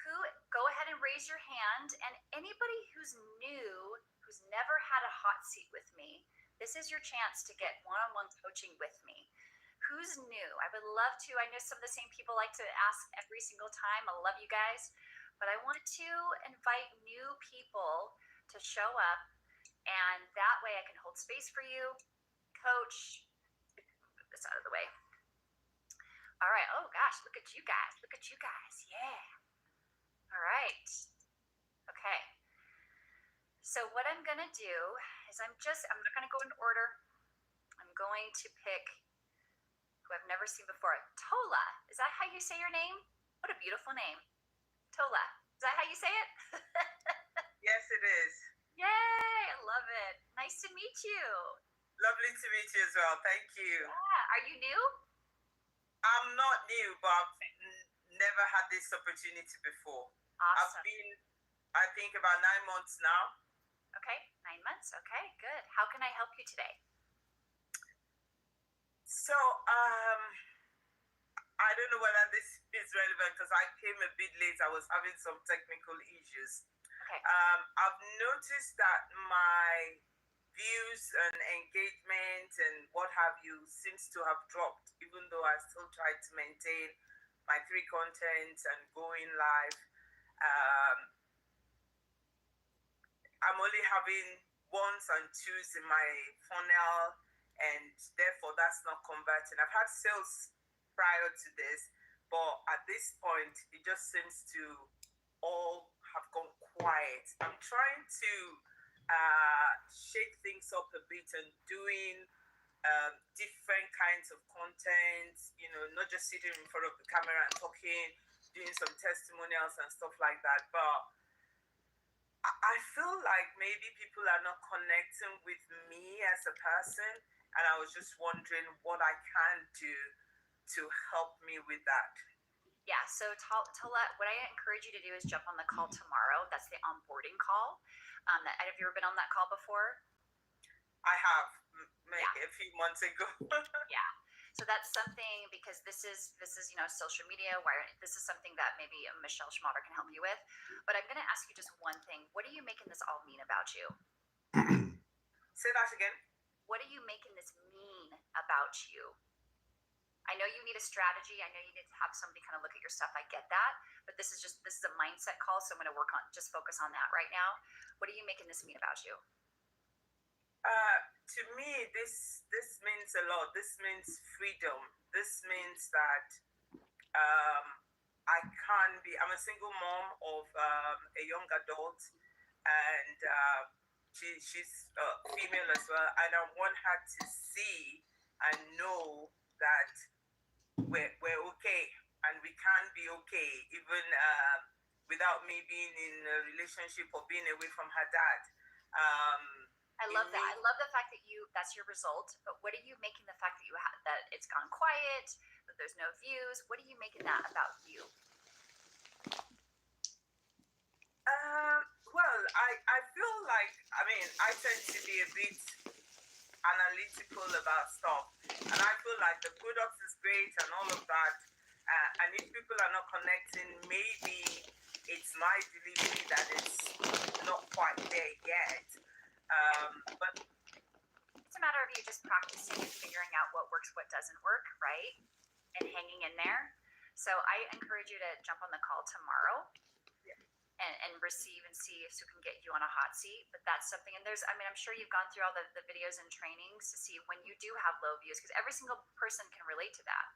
who go ahead and raise your hand, and anybody who's new, who's never had a hot seat with me, this is your chance to get one-on-one coaching with me. Who's new? I would love to. I know some of the same people like to ask every single time. I love you guys, but I want to invite new people to show up, and that way I can hold space for you, coach. Move this out of the way. All right. Oh gosh, look at you guys. Look at you guys. Yeah. All right. Okay. So what I'm going to do is I'm not going to go in order. I'm going to pick who I've never seen before. Tola. Is that how you say your name? What a beautiful name. Tola. Is that how you say it? Yes, it is. Yay. I love it. Nice to meet you. Lovely to meet you as well. Thank you. Yeah. Are you new? I'm not new, but I've never had this opportunity before. Awesome. I've been, I think, about 9 months now. Okay. 9 months. Okay. Good. How can I help you today? So, I don't know whether this is relevant because I came a bit late. I was having some technical issues. Okay. I've noticed that my views and engagement and what have you seems to have dropped, even though I still try to maintain my 3 contents and going live. I'm only having 1s and 2s in my funnel, and therefore that's not converting. I've had sales prior to this, but at this point, it just seems to all have gone quiet. I'm trying to shake things up a bit and doing different kinds of content, you know, not just sitting in front of the camera and talking, doing some testimonials and stuff like that. But I feel like maybe people are not connecting with me as a person, and I was just wondering what I can do to help me with that. Yeah, so Tola, what I encourage you to do is jump on the call tomorrow. That's the onboarding call. Have you ever been on that call before? I have, maybe a few months ago. Yeah. So that's something, because this is social media, where this is something that maybe Michelle Schmatter can help you with. But I'm going to ask you just one thing. What are you making this all mean about you? Say that again. What are you making this mean about you? I know you need a strategy. I know you need to have somebody kind of look at your stuff. I get that. But this is a mindset call. So I'm going to focus on that right now. What are you making this mean about you? To me, this means a lot. This means freedom. This means that I can be. I'm a single mom of a young adult, and she's female as well. And I want her to see and know that we're okay, and we can be okay, even without me being in a relationship or being away from her dad. I love that. I love the fact that that's your result. But what are you making the fact that that it's gone quiet, that there's no views? What are you making that about you? Well, I feel like, I tend to be a bit analytical about stuff, and I feel like the product is great and all of that, and if people are not connecting, maybe it's my delivery that is not quite there yet. But it's a matter of you just practicing and figuring out what works, what doesn't work, right? And hanging in there. So I encourage you to jump on the call tomorrow. And receive and see if we can get you on a hot seat. But that's something, and I'm sure you've gone through all the videos and trainings to see when you do have low views, because every single person can relate to that,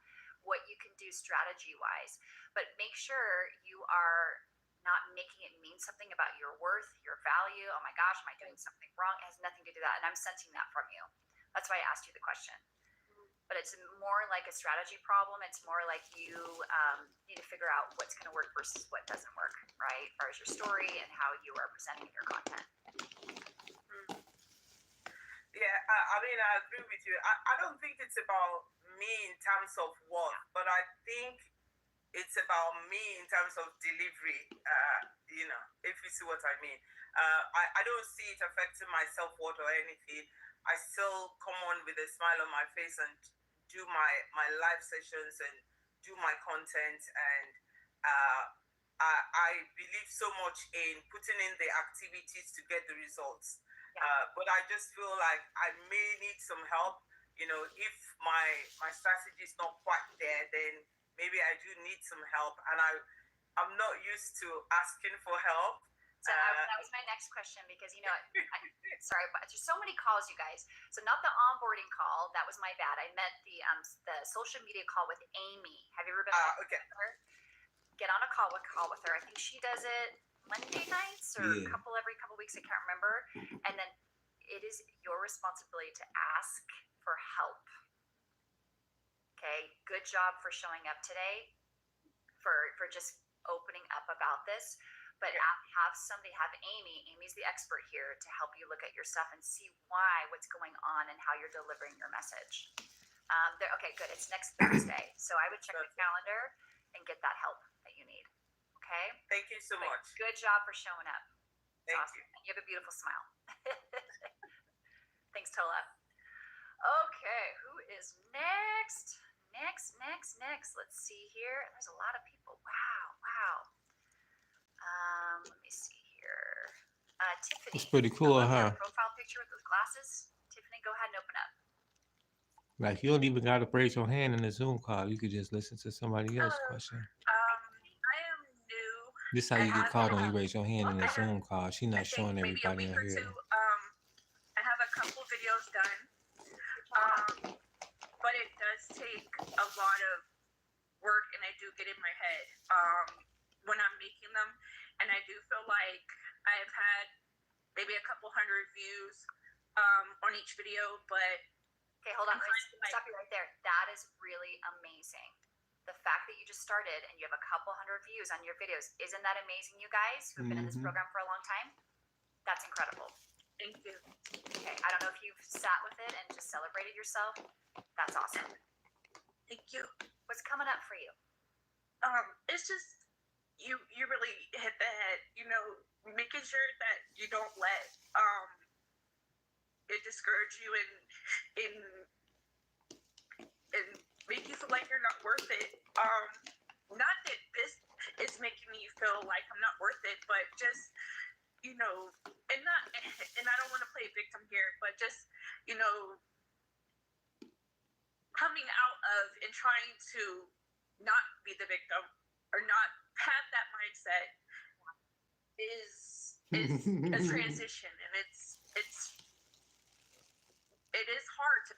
what you can do strategy wise. But make sure you are not making it mean something about your worth, your value. Oh my gosh, am I doing something wrong? It has nothing to do with that. And I'm sensing that from you. That's why I asked you the question. But it's more like a strategy problem. It's more like you need to figure out what's going to work versus what doesn't work, right? As far as your story and how you are presenting your content. Yeah, I agree with you. I don't think it's about me in terms of work, but I think it's about me in terms of delivery. If you see what I mean. I don't see it affecting my self-worth or anything. I still come on with a smile on my face and do my live sessions and do my content. And uh, I believe so much in putting in the activities to get the results. But I just feel like I may need some help. If my strategy is not quite there, then maybe I do need some help. And I'm not used to asking for help. So that was my next question, because sorry, but there's so many calls, you guys. So not the onboarding call, that was my bad. I meant the social media call with Amy. Have you ever been on Okay. with her? Get on a call with her. I think she does it Monday nights or every couple weeks. I can't remember. And then it is your responsibility to ask for help. Okay, good job for showing up today, for just opening up about this. But have Amy. Amy's the expert here to help you look at your stuff and see what's going on and how you're delivering your message. Okay, good. It's next Thursday, so I would check the calendar and get that help that you need. Okay. Thank you so much. Good job for showing up. Thank awesome. you. And you have a beautiful smile. Thanks, Tola. Okay, who is next? Next. Let's see here. There's a lot of people. Wow. Let me see here. Tiffany. It's pretty cool, huh? Profile picture with those glasses. Tiffany, go ahead and open up. Like, you don't even got to raise your hand in the Zoom call. You could just listen to somebody else's question. I am new. This is how you get caught when you raise your hand in the Zoom call. She's not showing everybody in here. I have a couple videos done, but it does take a lot of work, and I do get in my head when I'm making them, and I do feel like I've had maybe a couple hundred views on each video, but okay, hold on. Stop you right there. That is really amazing. The fact that you just started and you have a couple hundred views on your videos, isn't that amazing, you guys who've been in this program for a long time? That's incredible. Thank you. Okay, I don't know if you've sat with it and just celebrated yourself. That's awesome. Thank you. What's coming up for you? It's just you really hit the head, making sure that you don't let it discourage you and make you feel like you're not worth it. Not that this is making me feel like I'm not worth it, but just and I don't want to play victim here, but just coming out of and trying to not be the victim or not have that mindset is a transition, and it is hard to.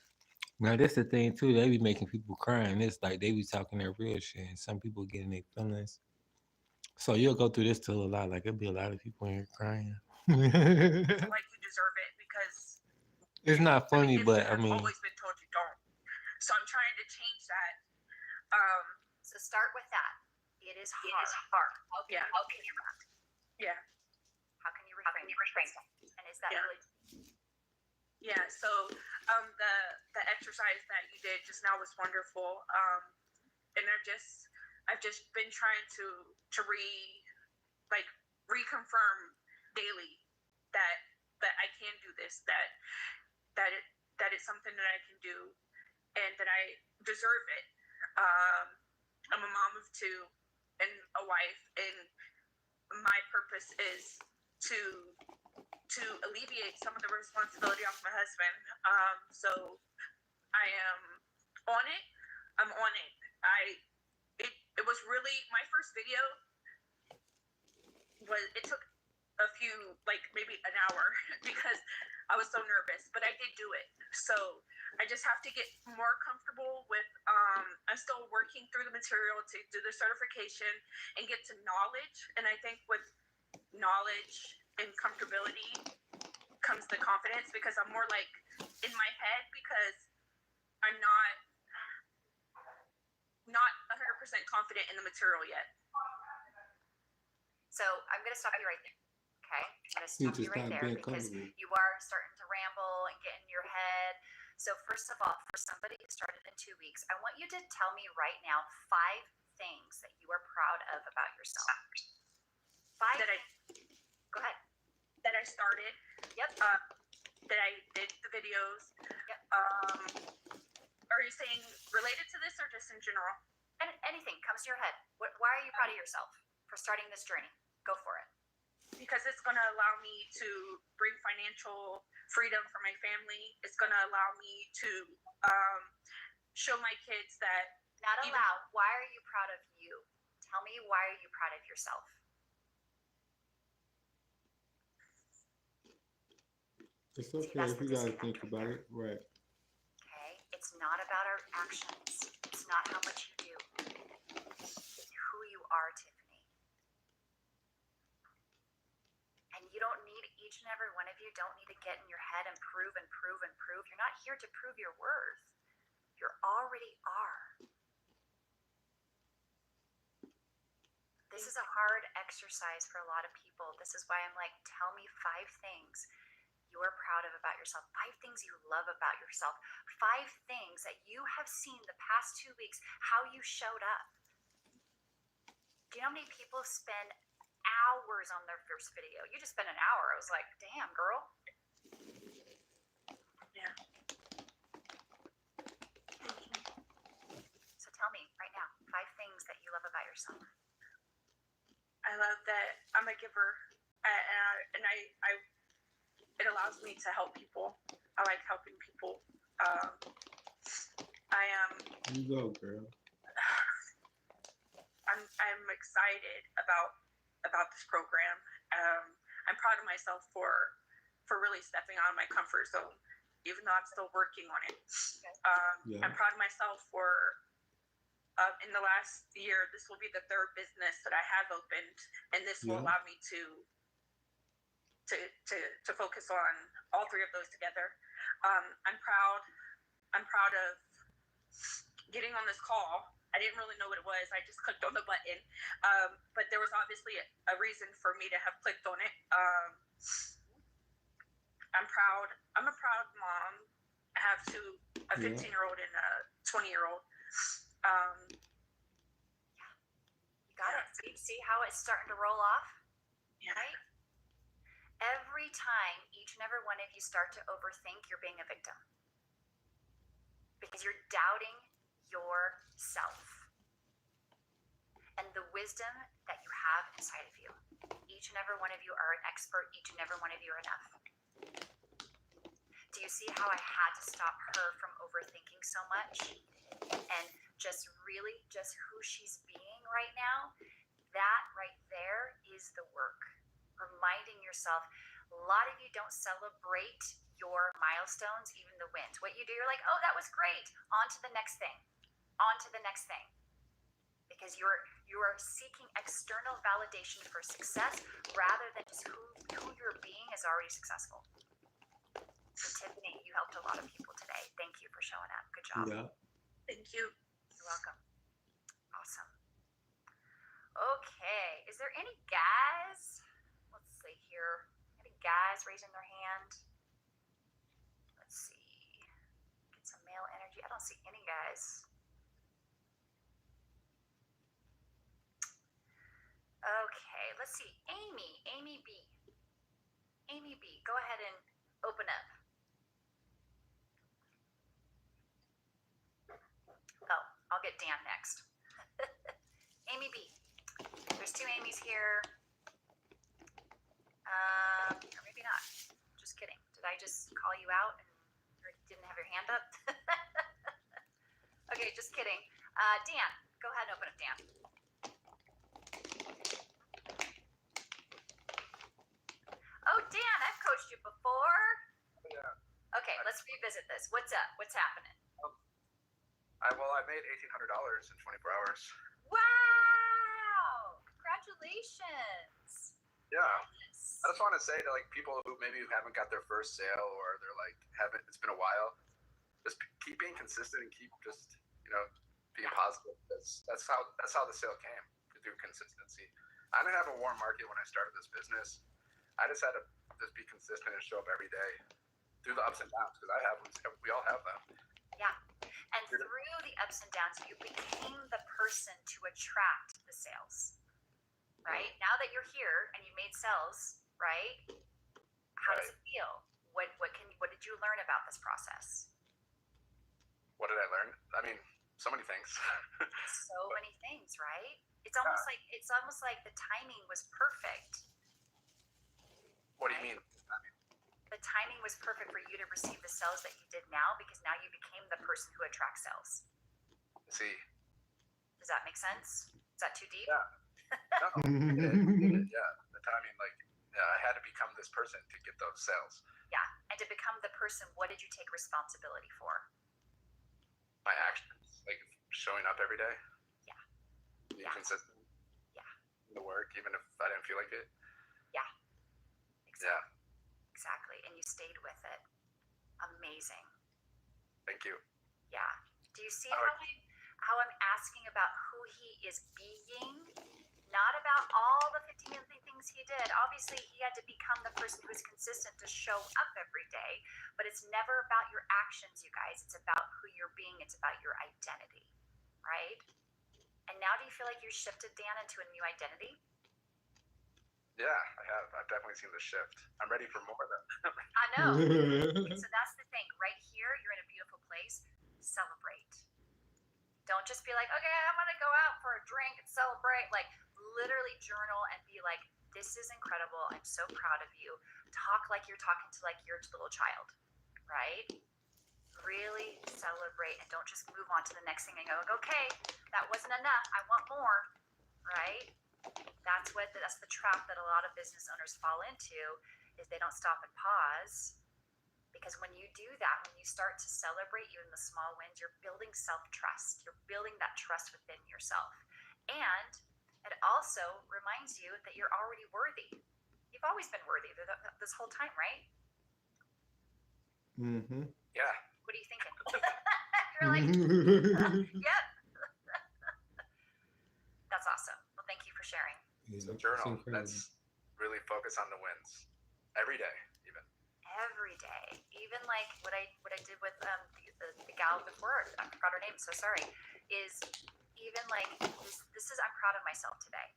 Now, that's the thing, too. They be making people cry, and it's like they be talking their real shit, and some people getting their feelings. So you'll go through this too a lot. Like, it'll be a lot of people in here crying. Like you deserve it because it's not funny, but I I've mean, always been told you don't. So I'm trying to change that. So start with that. It is hard. How can you not? Yeah. How can you refrain? And is that really? Yeah. So the exercise that you did just now was wonderful. And I've just been trying to reconfirm daily that I can do this, that it's something that I can do, and that I deserve it. I'm a mom of two and a wife, and my purpose is to alleviate some of the responsibility off my husband. So I am on it. I'm on it. It was really my first video. It took a few, like maybe an hour, because I was so nervous, but I did do it. So I just have to get more comfortable with, I'm still working through the material to do the certification and get to knowledge. And I think with knowledge and comfortability comes the confidence, because I'm more like in my head, because I'm not 100% confident in the material yet. So I'm going to stop you right there. Okay, I'm going to stop you right there, because you are starting to ramble and get in your head. So first of all, for somebody who started in 2 weeks, I want you to tell me right now 5 things that you are proud of about yourself. 5. Go ahead. That I started. Yep. that I did the videos. Yep. Are you saying related to this or just in general? And anything comes to your head. Why are you proud of yourself for starting this journey? Go for it. Because it's going to allow me to bring financial freedom for my family. It's going to allow me to show my kids that. Not allow. Why are you proud of you? Tell me, why are you proud of yourself? It's okay if you guys think about it, right? Okay, it's not about our actions. It's not how much you do. It's who you are, Tiffany. And you don't need, each and every one of you don't need to get in your head and prove and prove and prove. You're not here to prove your worth. You already are. This is a hard exercise for a lot of people. This is why I'm like, tell me 5 things you're proud of about yourself, 5 things you love about yourself, 5 things that you have seen the past 2 weeks, how you showed up. Do you know how many people spend hours on their first video? You just spent an hour. I was like, damn, girl. Yeah. So tell me right now, 5 things that you love about yourself. I love that I'm a giver, and I it allows me to help people. I like helping people. I am. You go, girl. I'm excited about this program. I'm proud of myself for really stepping out of my comfort zone, even though I'm still working on it. Yeah. I'm proud of myself for. In the last year, this will be the 3rd business that I have opened, and this will allow me to focus on all 3 of those together. I'm proud of getting on this call. I didn't really know what it was. I just clicked on the button, but there was obviously a reason for me to have clicked on it. I'm proud. I'm a proud mom. I have 2, a 15-year-old and a 20-year-old. You got it. See how it's starting to roll off? Yeah. Right? Every time each and every one of you start to overthink, you're being a victim. Because you're doubting yourself and the wisdom that you have inside of you. Each and every one of you are an expert. Each and every one of you are enough. Do you see how I had to stop her from overthinking so much and just really just who she's being right now? That right there is the work. Reminding yourself, a lot of you don't celebrate your milestones, even the wins. What you do, you're like, oh, that was great. On to the next thing. On to the next thing. Because you are seeking external validation for success rather than just who you're being is already successful. So Tiffany, you helped a lot of people today. Thank you for showing up. Good job. Yeah. Thank you. You're welcome. Awesome. Okay. Is there any guys? Let's see here. Any guys raising their hand? Let's see. Get some male energy. I don't see any guys. Okay. Let's see. Amy B. Amy B. Go ahead and open up. Oh, I'll get Dan next. Amy B. There's 2 Amy's here. Or maybe not. Just kidding. Did I just call you out and you didn't have your hand up? Okay, just kidding. Dan, go ahead and open up, Dan. Oh, Dan, I've coached you before. Yeah. Okay, let's revisit this. What's up? What's happening? I made $1,800 in 24 hours. Wow! Congratulations. Yeah. Yes. I just want to say to people who maybe haven't got their first sale or they're it's been a while, just keep being consistent and keep just being positive. That's how the sale came, through consistency. I didn't have a warm market when I started this business. I just had to just be consistent and show up every day through the ups and downs, because we all have them. Yeah. And through the ups and downs, you became the person to attract the sales, right? Now that you're here and you made sales, right? How does it feel? What can you this process? What did I learn? I mean, so many things. So many things, right? It's almost like the timing was perfect. What do you mean? The timing was perfect for you to receive the sales that you did now, because now you became the person who attracts sales. See. Does that make sense? Is that too deep? Yeah. No, yeah. The timing, like, yeah, I had to become this person to get those sales. Yeah, and to become the person, what did you take responsibility for? My actions, like showing up every day. Yeah. Being consistent. Yeah. The work, even if I didn't feel like it. Yeah. Exactly. Yeah. Exactly. And you stayed with it. Amazing. Thank you. Yeah. Do you see how I'm asking about who he is being? Not about all the 50 million things he did. Obviously, he had to become the person who's consistent to show up every day, but it's never about your actions, you guys. It's about who you're being. It's about your identity, right? And now do you feel like you shifted, Dan, into a new identity? Yeah, I have. I've definitely seen the shift. I'm ready for more though. I know. So that's the thing. Right here, you're in a beautiful place. Celebrate. Don't just be like, okay, I'm going to go out for a drink and celebrate. Like, literally journal and be like, this is incredible. I'm so proud of you. Talk like you're talking to like your little child, right? Really celebrate, and don't just move on to the next thing and go, okay, that wasn't enough. I want more, right? That's the trap that a lot of business owners fall into, is they don't stop and pause. Because when you do that, when you start to celebrate even the small wins, you're building self-trust. You're building that trust within yourself. And it also reminds you that you're already worthy. You've always been worthy this whole time, right? Mm-hmm. Yeah. What are you thinking? You're like, yep. That's awesome. Well, thank you for sharing. It's a journal that's really focused on the wins. Every day, even. Every day. Even like what I did with the gal before, I forgot her name, so sorry, is even like this is, I'm proud of myself today.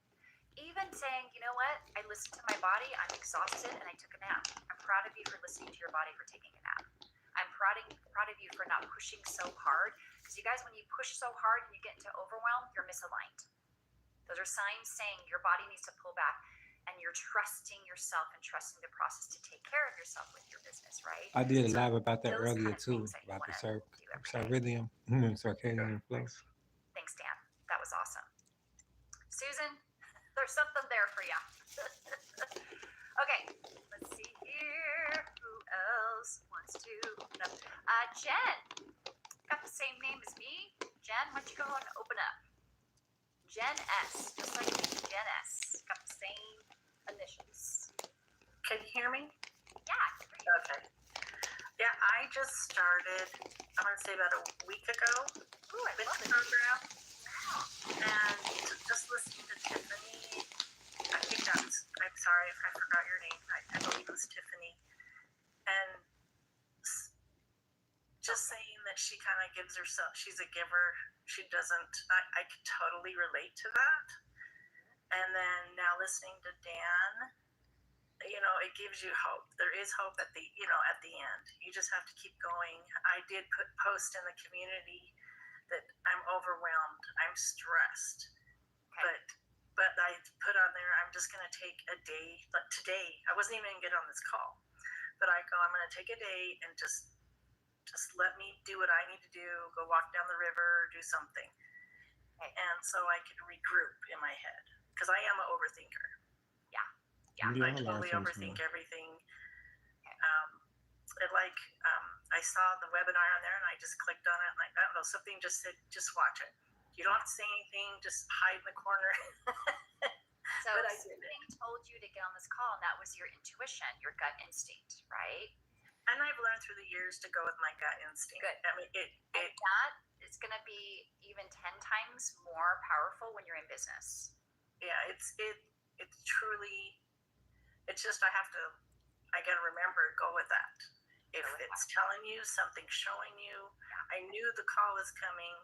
Even saying, you know what, I listened to my body, I'm exhausted, and I took a nap. I'm proud of you for listening to your body, for taking a nap. I'm proud of you for not pushing so hard. Because you guys, when you push so hard and you get into overwhelm, you're misaligned. Those are signs saying your body needs to pull back, and you're trusting yourself and trusting the process to take care of yourself with your business, right? I did a live about that earlier too, about the circadian flow. Thanks, Dan. That was awesome. Susan, there's something there for you. Okay, let's see here. Who else wants to open up? Jen, got the same name as me. Jen, why don't you go and open up? Jen S, just like me, Jen S. Got the same initials. Can you hear me? Yeah. Okay. Yeah, I just started, I'm going to say about a week ago, with the program. Wow. And just listening to Tiffany, I think that's, I'm sorry if I forgot your name, I believe it was Tiffany. And just saying that she kind of gives herself, she's a giver. She doesn't, I can totally relate to that. And then now listening to Dan, you know, it gives you hope. There is hope at the, you know, at the end. You just have to keep going. I did post in the community that I'm overwhelmed. I'm stressed. Okay. But I put on there, I'm just going to take a day. But today, I wasn't even going to get on this call. But I go, I'm going to take a day and just let me do what I need to do. Go walk down the river, do something. Okay. And so I could regroup in my head. Because I am an overthinker. Yeah. I totally overthink everything. I saw the webinar on there and I just clicked on it and I don't know, something just said, just watch it. You don't have to say anything, just hide in the corner. So But I did something told you to get on this call, and that was your intuition, your gut instinct, right? And I've learned through the years to go with my gut instinct. Good. I mean, And that is going to be even 10 times more powerful when you're in business. yeah, it's truly, it's just, I got to remember, go with that. If it's telling you, something's showing you. I knew the call was coming,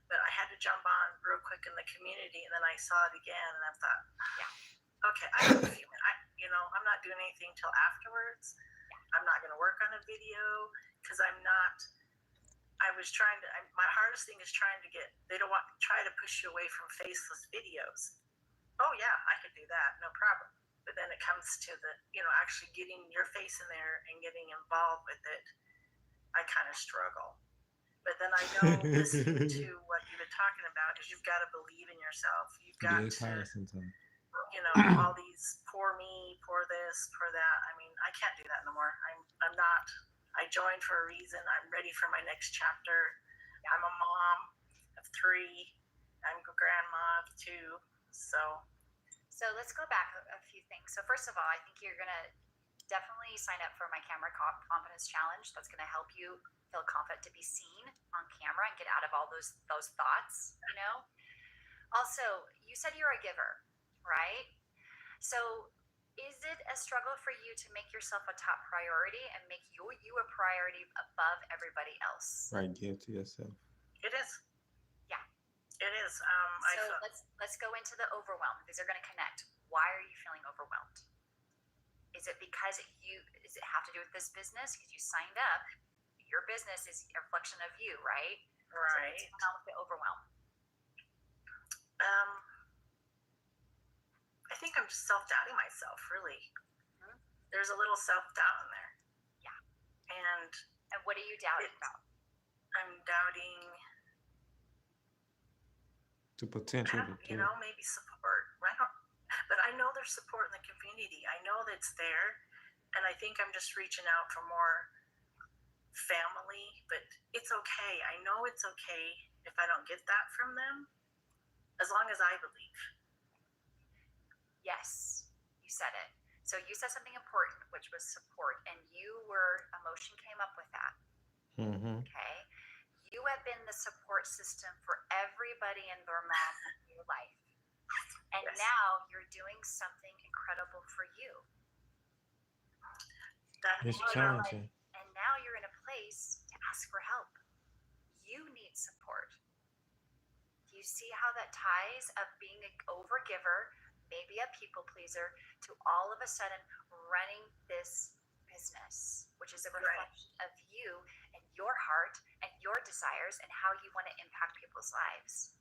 but I had to jump on real quick in the community, and then I saw it again, and I thought, okay, I have a few minutes. I'm not doing anything till afterwards. I'm not going to work on a video because I'm not. My hardest thing is trying to get. They don't want try to push you away from faceless videos. Oh yeah, I could do that, no problem. But then it comes to the, actually getting your face in there and getting involved with it. I kind of struggle. But then I know listening to what you've been talking about is you've got to believe in yourself. You've got to, all these poor me, poor this, poor that. I mean, I can't do that no more. I'm not. I joined for a reason. I'm ready for my next chapter. I'm a mom of 3. I'm a grandma of 2. So let's go back a few things. So first of all, I think you're gonna definitely sign up for my camera confidence challenge. That's gonna help you feel confident to be seen on camera and get out of all those thoughts. Also, you said you're a giver, right? So is it a struggle for you to make yourself a top priority and make you a priority above everybody else? Right, give to yourself. It is. Yeah. It is. So let's go into the overwhelm. These are going to connect. Why are you feeling overwhelmed? Is it because does it have to do with this business? Because you signed up. Your business is a reflection of you, right? Right. So what's going on with the overwhelm? I think I'm just self-doubting myself, really. Mm-hmm. There's a little self-doubt in there. Yeah. And what are you doubting about? I'm doubting the potential to do it. Maybe support. But I know there's support in the community. I know that it's there. And I think I'm just reaching out for more family. But it's okay. I know it's okay if I don't get that from them, as long as I believe. Yes, you said it. So you said something important, which was support, and emotion came up with that. Mm-hmm. Okay. You have been the support system for everybody and their mom in your life. And yes. Now you're doing something incredible for you. It's challenging. And now you're in a place to ask for help. You need support. Do you see how that ties of being an overgiver, maybe a people pleaser, to all of a sudden running this business, which is a reflection of you and your heart and your desires and how you want to impact people's lives?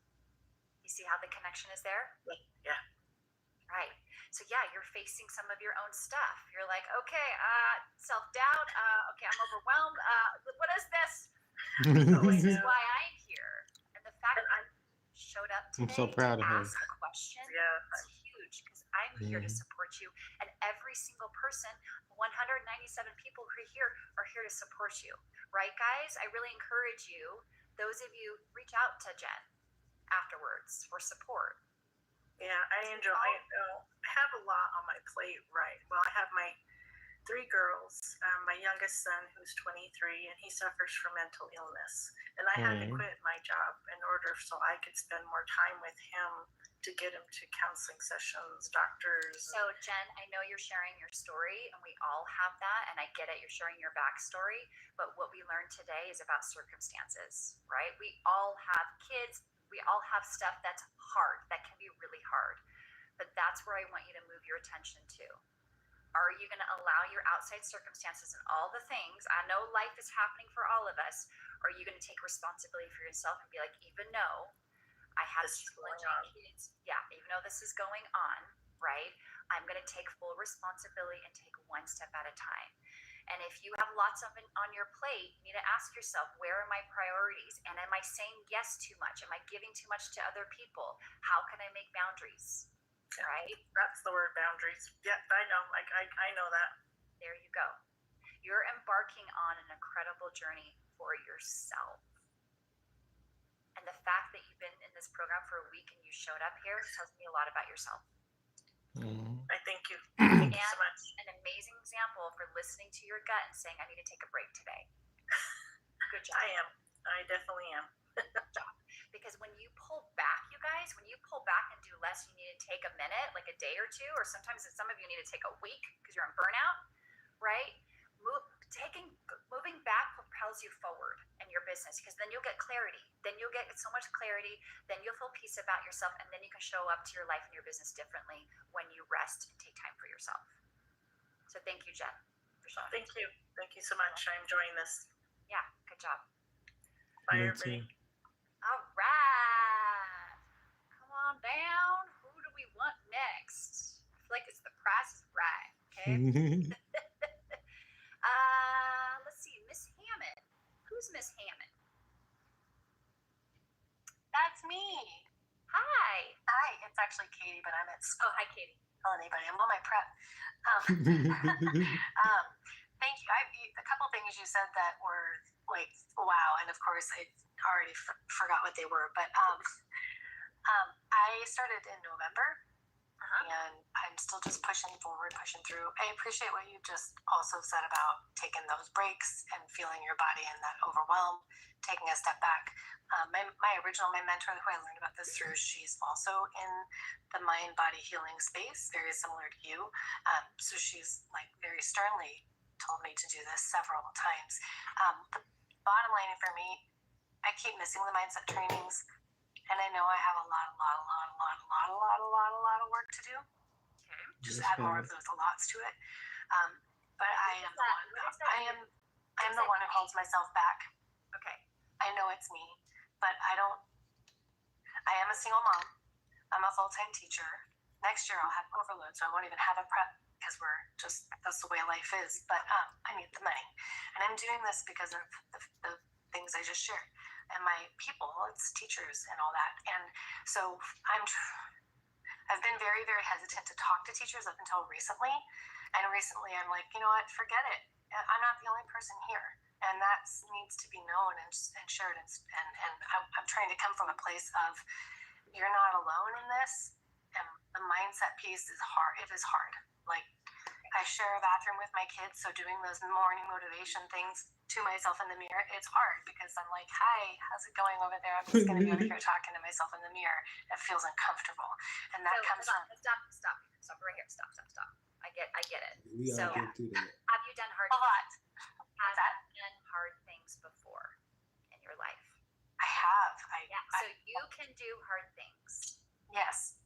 You see how the connection is there? Yeah. Right. So yeah, you're facing some of your own stuff. You're like, okay, self-doubt. Okay, I'm overwhelmed. What is this? This is why I'm here. And the fact that I showed up today I'm so proud to of her. ask a question is huge, because I'm here to support you. And every single person, 197 people who are here to support you. Right, guys? I really encourage you, those of you, reach out to Jen afterwards for support. Yeah, I have a lot on my plate, right? Well, I have my 3 girls, my youngest son, who's 23, and he suffers from mental illness. And I had to quit my job in order so I could spend more time with him to get him to counseling sessions, doctors. So, Jen, I know you're sharing your story, and we all have that, and I get it. You're sharing your backstory. But what we learned today is about circumstances, right? We all have kids. We all have stuff that's hard, that can be really hard. But that's where I want you to move your attention to. Are you going to allow your outside circumstances and all the things? I know life is happening for all of us. Or are you going to take responsibility for yourself and be like, even though I have kids, even though this is going on, right? I'm going to take full responsibility and take one step at a time. And if you have lots of it on your plate, you need to ask yourself, where are my priorities? And am I saying yes too much? Am I giving too much to other people? How can I make boundaries? Right? That's the word, boundaries. Yeah, I know. I know that. There you go. You're embarking on an incredible journey for yourself. And the fact that you've been in this program for a week and you showed up here tells me a lot about yourself. I thank you. Thank you so much. An amazing example for listening to your gut and saying, I need to take a break today. Good job. I am. I definitely am. Good job. Because when you pull back, you guys, when you pull back and do less, you need to take a minute, like a day or two, or sometimes some of you need to take a week because you're on burnout, right? Moving back propels you forward in your business, because then you'll get clarity. Then you'll get so much clarity. Then you'll feel peace about yourself, and then you can show up to your life and your business differently when you rest and take time for yourself. So thank you, Jen. for sure. Thank you. Thank you so much. I'm enjoying this. Yeah, good job. Bye, Me everybody. too. All right. Come on down. Who do we want next? I feel like it's the Price is Right. Okay. Let's see. Miss Hammond. Who's Miss Hammond? That's me. Hi. Hi, it's actually Katie, but I'm at school. Oh, hi, Katie. Telling anybody, I'm on my prep. Thank you. A couple things you said that were like, wow, and of course I already forgot what they were, but I started in November. And I'm still just pushing forward, pushing through. I appreciate what you just also said about taking those breaks and feeling your body and that overwhelm, taking a step back. My mentor, who I learned about this through, she's also in the mind-body healing space, very similar to you. So she's like very sternly told me to do this several times. The bottom line for me, I keep missing the mindset trainings. And I know I have a lot of work to do. Okay. Just add more of those lots to it. But I am the one who holds myself back. Okay. I know it's me, but I am a single mom. I'm a full-time teacher. Next year I'll have overload, so I won't even have a prep because that's the way life is. But I need the money. And I'm doing this because of the things I just shared. And my people, it's teachers and all that. And so I've been very, very hesitant to talk to teachers up until recently. And recently I'm like, you know what, forget it. I'm not the only person here. And that needs to be known and shared. And I'm trying to come from a place of, you're not alone in this. And the mindset piece is hard. It is hard. Like, I share a bathroom with my kids, so doing those morning motivation things to myself in the mirror, it's hard because I'm like, hi, how's it going over there? I'm just going to be over here talking to myself in the mirror. It feels uncomfortable. And that comes from... Stop right here. Stop. I get it. We all go through that. Have you done hard A lot. Have you done hard things before in your life? I have. So you can do hard things. Yes.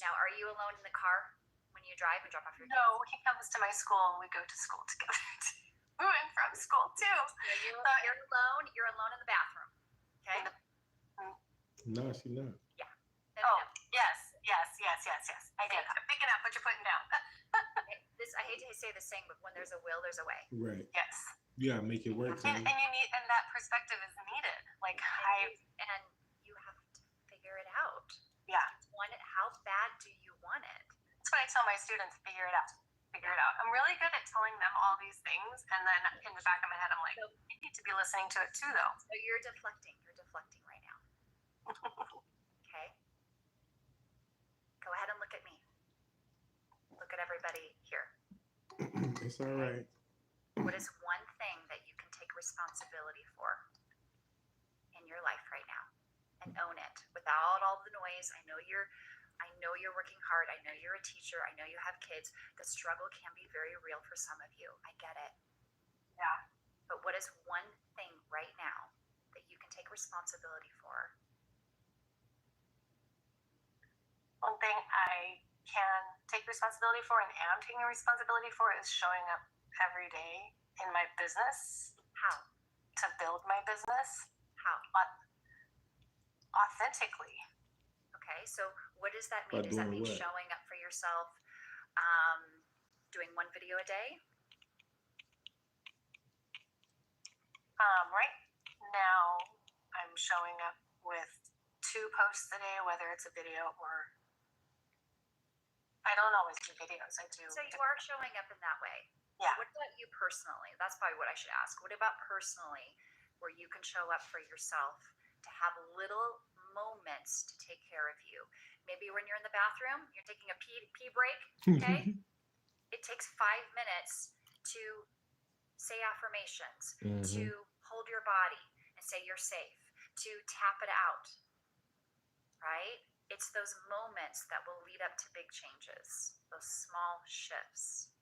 Now, are you alone in the car when you drive and drop off your kids? No, he comes to my school and we go to school together. We went from school too. So you're alone. You're alone in the bathroom. Okay. No, she's not. Yeah. No. Yes. I get it. I'm picking up what you're putting down. I hate to say this saying, but when there's a will, there's a way. Right. Yes. You gotta make it work. And that perspective is needed. Like and you have to figure it out. Yeah. How bad do you want it? That's what I tell my students, figure it out. I'm really good at telling them all these things, and then in the back of my head, I'm like, you need to be listening to it too, though. So you're deflecting. You're deflecting right now. Okay? Go ahead and look at me. Look at everybody here. It's all right. What is one thing that you can take responsibility for in your life right now and own it without all the noise? I know you're working hard. I know you're a teacher. I know you have kids. The struggle can be very real for some of you. I get it. Yeah. But what is one thing right now that you can take responsibility for? One thing I can take responsibility for and am taking responsibility for is showing up every day in my business. How? To build my business. How? Authentically. Okay, so what does that mean? Does that mean showing up for yourself, doing one video a day? Right now, I'm showing up with 2 posts a day, whether it's a video or... I don't always do videos. I do... So you are showing up in that way. Yeah. What about you personally? That's probably what I should ask. What about personally, where you can show up for yourself to have little moments to take care of you? Maybe when you're in the bathroom, you're taking a pee break, okay? It takes 5 minutes to say affirmations, to hold your body and say you're safe, to tap it out, right? It's those moments that will lead up to big changes, those small shifts.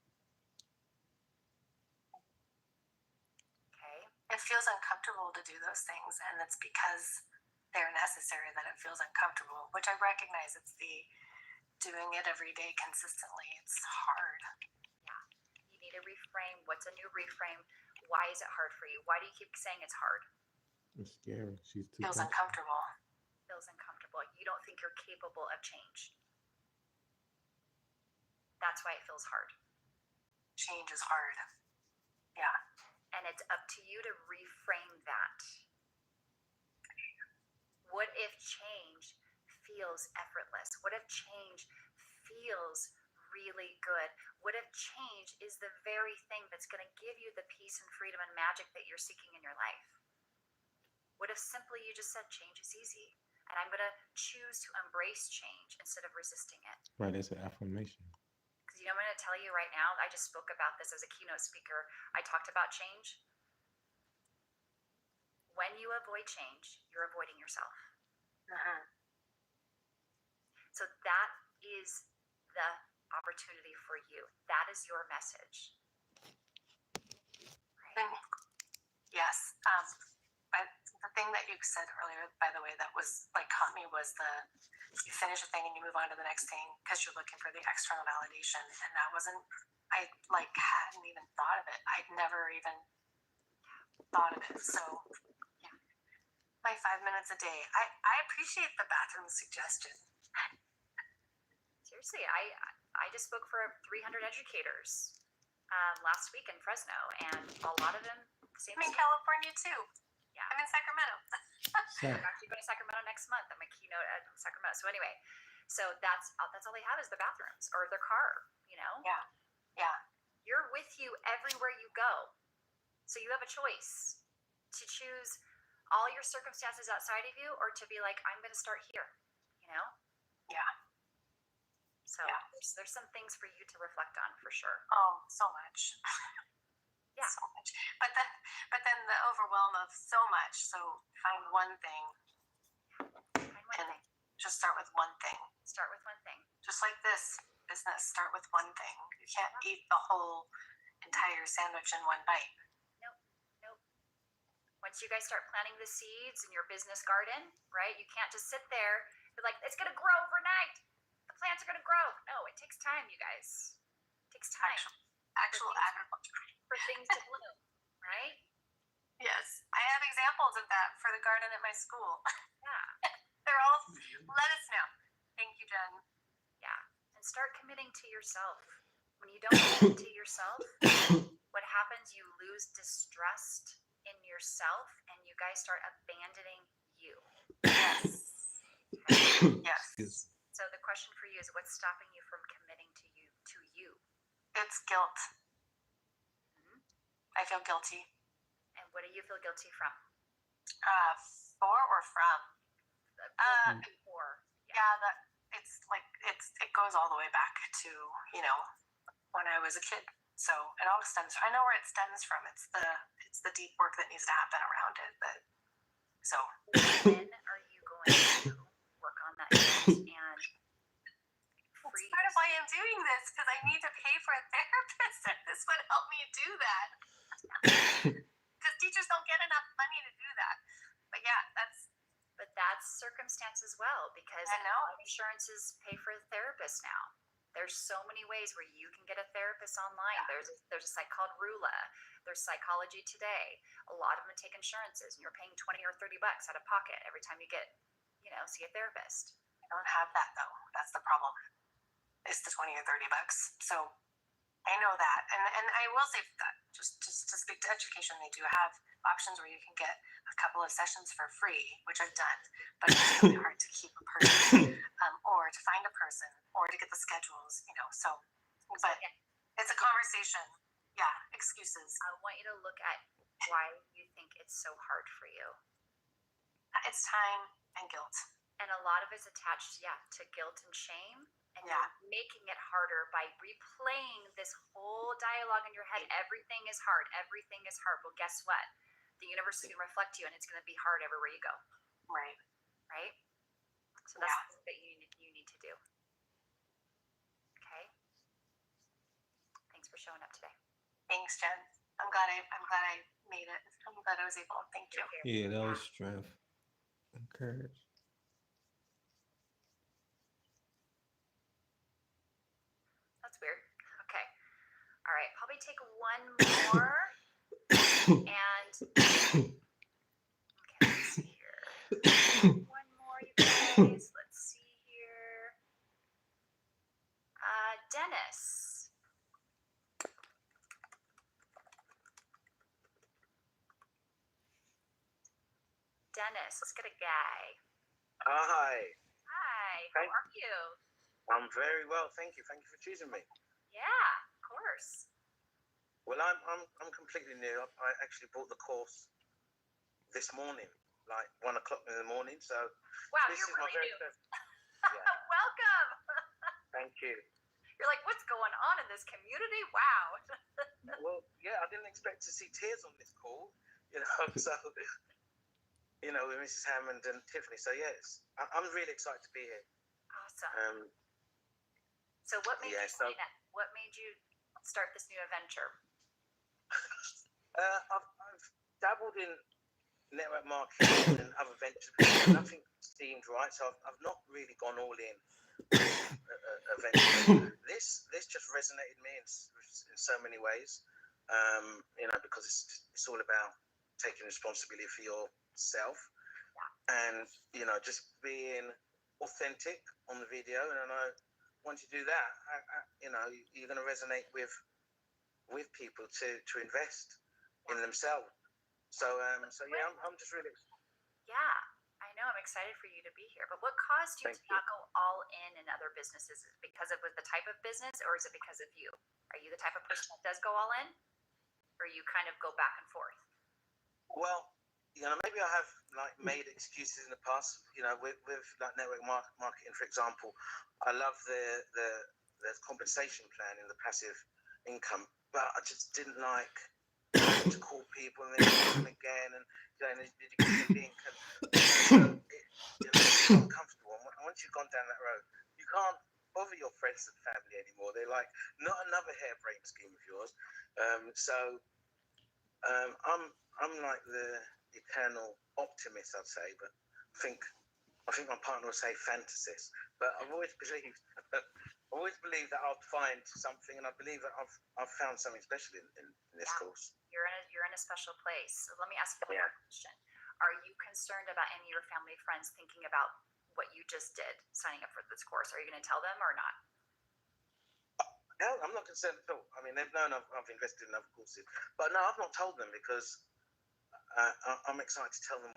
Okay? It feels uncomfortable to do those things, and it's because they're necessary that it feels uncomfortable, which I recognize it's the doing it every day consistently. It's hard. Yeah. You need to reframe. What's a new reframe? Why is it hard for you? Why do you keep saying it's hard? It's scary. She's too Feels uncomfortable. Feels uncomfortable. You don't think you're capable of change. That's why it feels hard. Change is hard. Yeah. And it's up to you to reframe that. What if change feels effortless? What if change feels really good? What if change is the very thing that's going to give you the peace and freedom and magic that you're seeking in your life? What if simply you just said change is easy and I'm going to choose to embrace change instead of resisting it? Right, that's an affirmation. Because I'm going to tell you right now, I just spoke about this as a keynote speaker. I talked about change. When you avoid change, you're avoiding yourself. So that is the opportunity for you. That is your message. Right? Yes. But the thing that you said earlier, by the way, that was like caught me was you finish a thing and you move on to the next thing because you're looking for the external validation. And that wasn't, I hadn't even thought of it. I'd never even thought of it. So yeah, my 5 minutes a day. I appreciate the bathroom suggestion. Seriously, I just spoke for 300 educators last week in Fresno, and a lot of them, same I'm in as you. California too. Yeah. I'm in Sacramento. I'm actually going to Sacramento next month. I'm a keynote at Sacramento. So anyway, that's all they have is the bathrooms or their car, you know? Yeah. Yeah. You're with you everywhere you go. So you have a choice to choose all your circumstances outside of you or to be like, I'm going to start here, you know? Yeah. So there's some things for you to reflect on for sure. Oh, so much. Yeah. So much. But then the overwhelm of so much. So find one thing. Find one thing. Just start with one thing. Start with one thing. Just like this business, start with one thing. You can't eat the whole entire sandwich in one bite. Nope. Once you guys start planting the seeds in your business garden, right? You can't just sit there and be like, it's going to grow overnight. The plants are going to grow. No, it takes time, you guys. It takes time. Actual agriculture. For things to bloom, right? Yes. I have examples of that for the garden at my school. Yeah. They're all lettuce now. Thank you, Jen. Yeah. And start committing to yourself. When you don't commit to yourself, what happens? You lose distrust in yourself and you guys start abandoning you. Yes. Yes. So the question for you is, what's stopping you from committing to you? It's guilt. I feel guilty. And what do you feel guilty from? For or from? For. Yeah, it goes all the way back to, when I was a kid. So it all stems. I know where it stems from. It's the deep work that needs to happen around it. But so when are you going to work on that and that's part of why I'm doing this, because I need to pay for a therapist, and this would help me do that. Because teachers don't get enough money to do that. But yeah, that's circumstance as well, because I know insurances pay for a therapist now. There's so many ways where you can get a therapist online. Yeah. There's a site called Rula. There's Psychology Today. A lot of them take insurances, and you're paying $20 or $30 out of pocket every time you get, see a therapist. I don't have that though. That's the problem. It's the $20 or $30. So I know that, and I will say that just to speak to education, they do have options where you can get a couple of sessions for free, which I've done, but it's really hard to keep a person, or to find a person, or to get the schedules, So, but it's a conversation. Yeah, excuses. I want you to look at why you think it's so hard for you. It's time and guilt, and a lot of it's attached, to guilt and shame. And you're making it harder by replaying this whole dialogue in your head. Everything is hard. Everything is hard. Well, guess what? The universe is going to reflect you, and it's going to be hard everywhere you go. Right. Right? So that's what you need to do. Okay? Thanks for showing up today. Thanks, Jen. I'm glad I made it. I'm glad I was able. Thank you. Yeah, that was strength. Encourage. That's weird. Okay. All right. Probably me take one more. And okay, let's see here. One more, you guys. Let's see here. Dennis. Dennis, let's get a guy. Hi. Hi, how are you? I'm very well, thank you. Thank you for choosing me. Yeah, of course. Well, I'm completely new. I actually bought the course this morning, like 1 o'clock in the morning. So wow, this you're is really my very new. first. Yeah. Welcome. Thank you. You're like, what's going on in this community? Wow. Well, yeah, I didn't expect to see tears on this call, so, with Mrs. Hammond and Tiffany. So, yes, I'm really excited to be here. Awesome. So what made you sign up? What made you start this new adventure? I've dabbled in network marketing and other ventures, but nothing seemed right. So I've not really gone all in eventually. This just resonated me in so many ways, because it's all about taking responsibility for yourself and, just being authentic on the video. And I know once you do that, you're going to resonate with people to invest in themselves. So yeah, I'm just really excited. Yeah, I know. I'm excited for you to be here. But what caused you to not go all in other businesses? Is it because of the type of business, or is it because of you? Are you the type of person that does go all in, or you kind of go back and forth? Well, maybe I have made excuses in the past. With like network marketing, for example, I love the compensation plan in the passive income, but I just didn't like to call people and then call them again and did you get the link? And it's uncomfortable. And once you've gone down that road, you can't bother your friends and family anymore. They're like, not another harebrained scheme of yours. I'm like the eternal optimist, I'd say, but I think my partner would say fantasist. But I've always believed that I'll find something, and I believe that I've found something special in this course. You're in a special place. So let me ask you one question. Are you concerned about any of your family friends thinking about what you just did, signing up for this course? Are you going to tell them or not? Hell, I'm not concerned at all. I mean, they've known I've invested in other courses, but no, I've not told them because I'm excited to tell them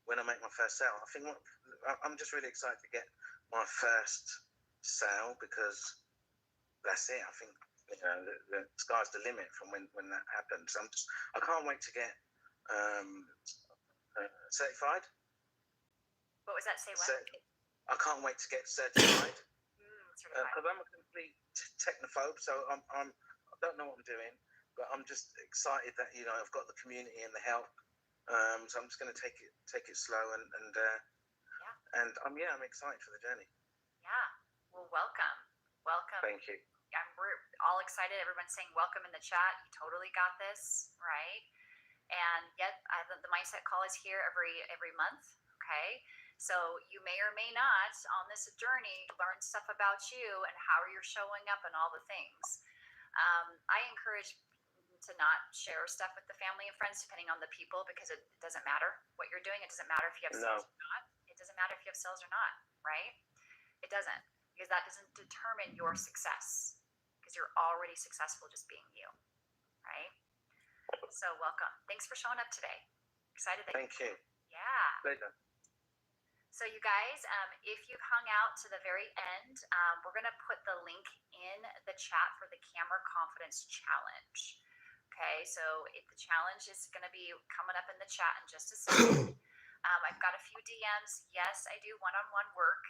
when I make my first sale. I think I'm just really excited to get my first sale because that's it. I think the sky's the limit from when that happens. I can't wait to get certified. What was that? Say what? I can't wait to get certified because I'm a complete technophobe. So I don't know what I'm doing, but I'm just excited that I've got the community and the help. So I'm just going to take it slow and I'm excited for the journey. Yeah. Well, welcome. Thank you. We're all excited. Everyone's saying welcome in the chat. You totally got this, right? And yet, the mindset call is here every month. Okay, so you may or may not on this journey learn stuff about you and how you're showing up and all the things. I encourage to not share stuff with the family and friends depending on the people because it doesn't matter what you're doing. It doesn't matter if you have sales or not. It doesn't matter if you have sales or not, right? It doesn't, because that doesn't determine your success because you're already successful just being you, right? So welcome. Thanks for showing up today. Excited that Thank you. Yeah. Later. So you guys, if you've hung out to the very end, we're going to put the link in the chat for the Camera Confidence Challenge. Okay, so the challenge is going to be coming up in the chat in just a second. I've got a few DMs. Yes, I do one-on-one work.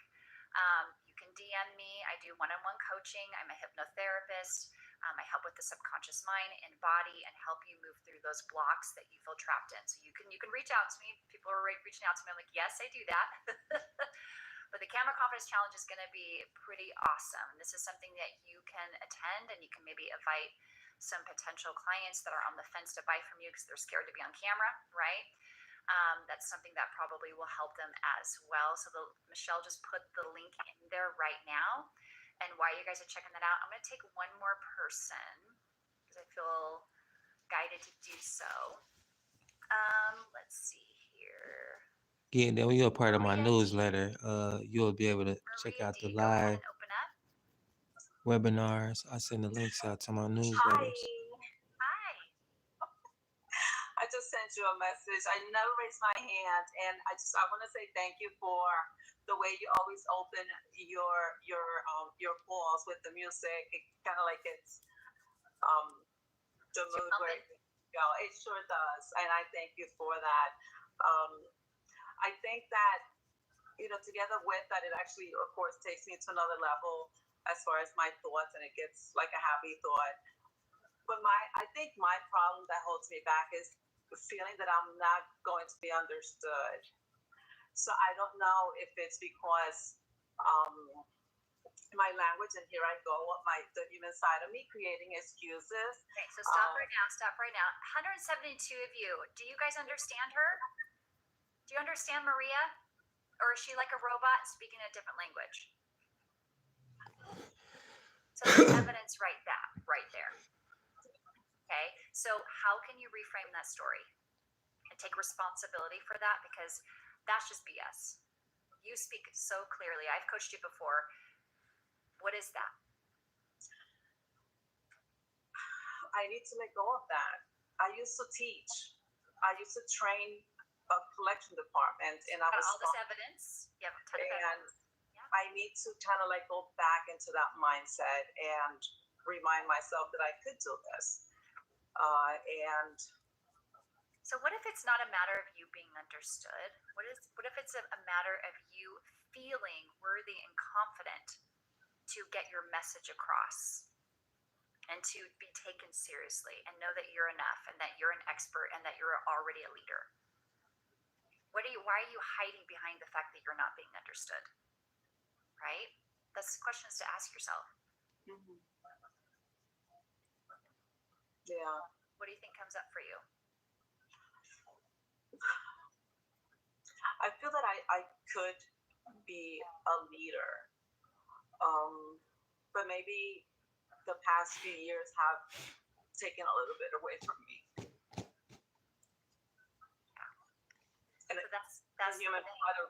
You can DM me. I do one-on-one coaching. I'm a hypnotherapist. I help with the subconscious mind and body and help you move through those blocks that you feel trapped in. So you can reach out to me. People are reaching out to me. I'm like, yes, I do that. But the Camera Confidence Challenge is going to be pretty awesome. And this is something that you can attend and you can maybe invite some potential clients that are on the fence to buy from you because they're scared to be on camera, right? That's something that probably will help them as well. So Michelle just put the link in there right now. And while you guys are checking that out, I'm going to take one more person because because I feel guided to do so. Let's see here. Yeah, then when you're a part of my Maria D. newsletter, you'll be able to check Maria out the D, go ahead live and open up. webinars. I send the links out to my newsletters. Hi. I just sent you a message. I never raised my hand, and I want to say thank you for the way you always open your calls with the music. It kind of like it's the mood where you go. It sure does, and I thank you for that. I think that together with that, it actually, of course, takes me to another level as far as my thoughts, and it gets like a happy thought. But I think my problem that holds me back is the feeling that I'm not going to be understood. So I don't know if it's because my language, and here I go, the human side of me creating excuses. Okay, so stop right now. 172 of you, do you guys understand her? Do you understand Maria? Or is she like a robot speaking a different language? So there's evidence right there. Okay, so how can you reframe that story and take responsibility for that? Because that's just BS. You speak so clearly. I've coached you before. What is that? I need to let go of that. I used to teach. I used to train a collection department, and I was all this evidence. You have a ton of evidence. I need to kind of like go back into that mindset and remind myself that I could do this. And so what if it's not a matter of you being understood? What if it's a matter of you feeling worthy and confident to get your message across and to be taken seriously and know that you're enough and that you're an expert and that you're already a leader? Why are you hiding behind the fact that you're not being understood? Right? That's questions to ask yourself. Mm-hmm. Yeah. What do you think comes up for you? I feel that I could be a leader. But maybe the past few years have taken a little bit away from me. And so that's the human part of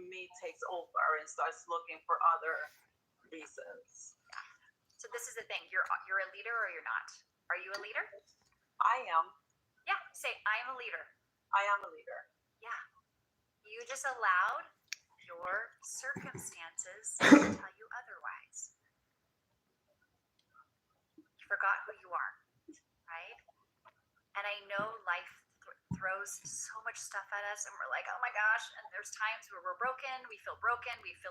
me takes over and starts looking for other reasons. So this is the thing. You're a leader or you're not? Are you a leader? I am. Yeah, say I am a leader. I am a leader. Yeah. You just allowed your circumstances to tell you otherwise. You forgot who you are, right? And I know life throws so much stuff at us, and we're like, oh my gosh. And there's times where we're broken. We feel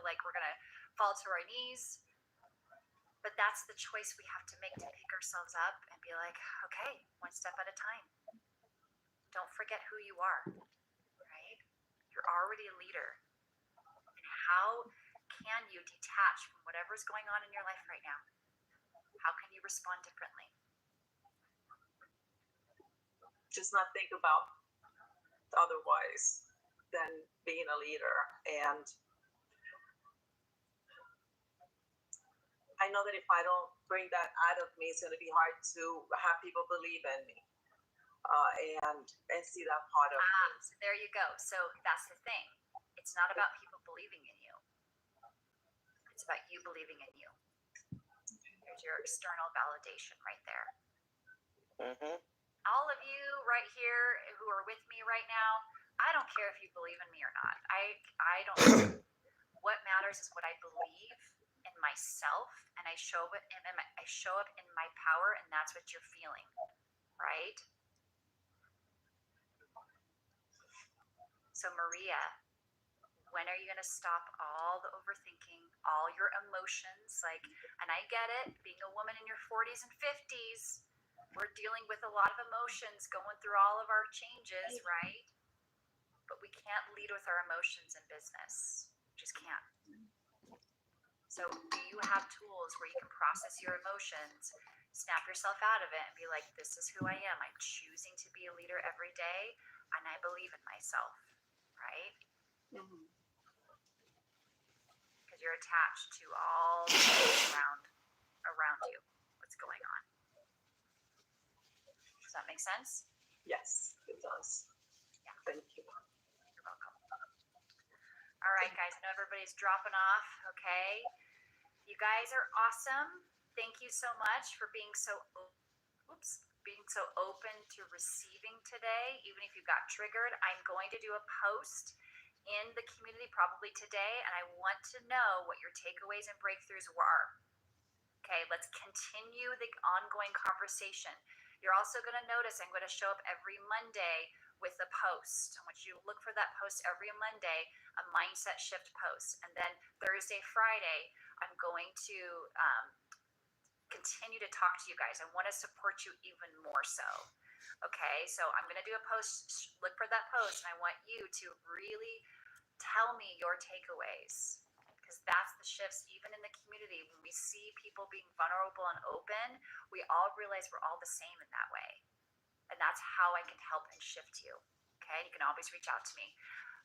like we're going to fall to our knees. But that's the choice we have to make, to pick ourselves up and be like, okay, one step at a time. Don't forget who you are, right? You're already a leader. And how can you detach from whatever's going on in your life right now? How can you respond differently? Just not think about otherwise than being a leader. And I know that if I don't bring that out of me, it's going to be hard to have people believe in me and see that part of me. So there you go. So that's the thing. It's not about people believing in you. It's about you believing in you. There's your external validation right there. Mm-hmm. All of you right here who are with me right now, I don't care if you believe in me or not. I don't. What matters is what I believe in myself, and I show up in my power, and that's what you're feeling, right? So Maria, when are you going to stop all the overthinking, all your emotions? And I get it, being a woman in your 40s and 50s, we're dealing with a lot of emotions, going through all of our changes, right? But we can't lead with our emotions in business. We just can't. So do you have tools where you can process your emotions, snap yourself out of it, and be like, this is who I am. I'm choosing to be a leader every day, and I believe in myself, right? Mm-hmm. Because you're attached to all the things around you, what's going on. Does that make sense? Yes, it does. Yeah. Thank you. You're welcome. All right, guys. I know everybody's dropping off. Okay. You guys are awesome. Thank you so much for being so open to receiving today. Even if you got triggered, I'm going to do a post in the community probably today, and I want to know what your takeaways and breakthroughs were. Okay, let's continue the ongoing conversation. You're also going to notice I'm going to show up every Monday with a post. I want you to look for that post every Monday, a mindset shift post. And then Thursday, Friday, I'm going to continue to talk to you guys. I want to support you even more so. Okay, so I'm going to do a post. Look for that post, and I want you to really tell me your takeaways, because that's the shifts even in the community. When we see people being vulnerable and open, we all realize we're all the same in that way. And that's how I can help and shift you. Okay, you can always reach out to me.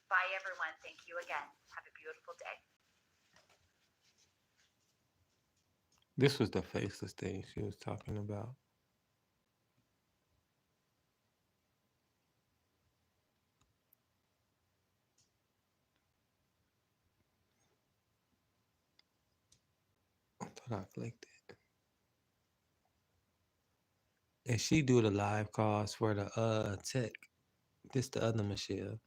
Bye, everyone. Thank you again. Have a beautiful day. This was the faceless thing she was talking about. I thought I clicked it. And she do the live calls for the tech. This the other Michelle.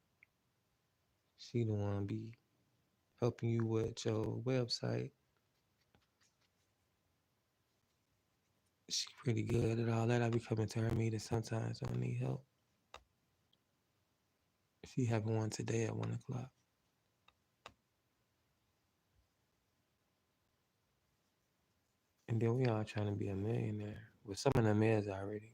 She the one be helping you with your website. She pretty good at all that. I be coming to her meeting sometimes when I need help. She having one today at 1:00. And then we all trying to be a millionaire. Well, some of them is already.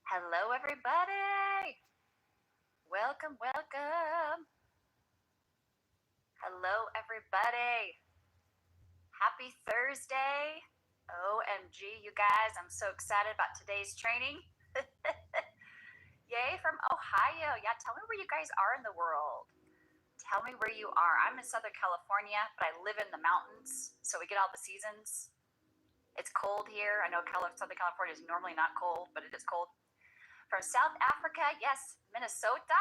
Hello, everybody. Welcome, welcome. Hello, everybody. Happy Thursday. OMG, you guys. I'm so excited about today's training. Yay, from Ohio. Yeah, tell me where you guys are in the world. Tell me where you are. I'm in Southern California, but I live in the mountains, so we get all the seasons. It's cold here. I know Southern California is normally not cold, but it is cold. From South Africa, yes, Minnesota.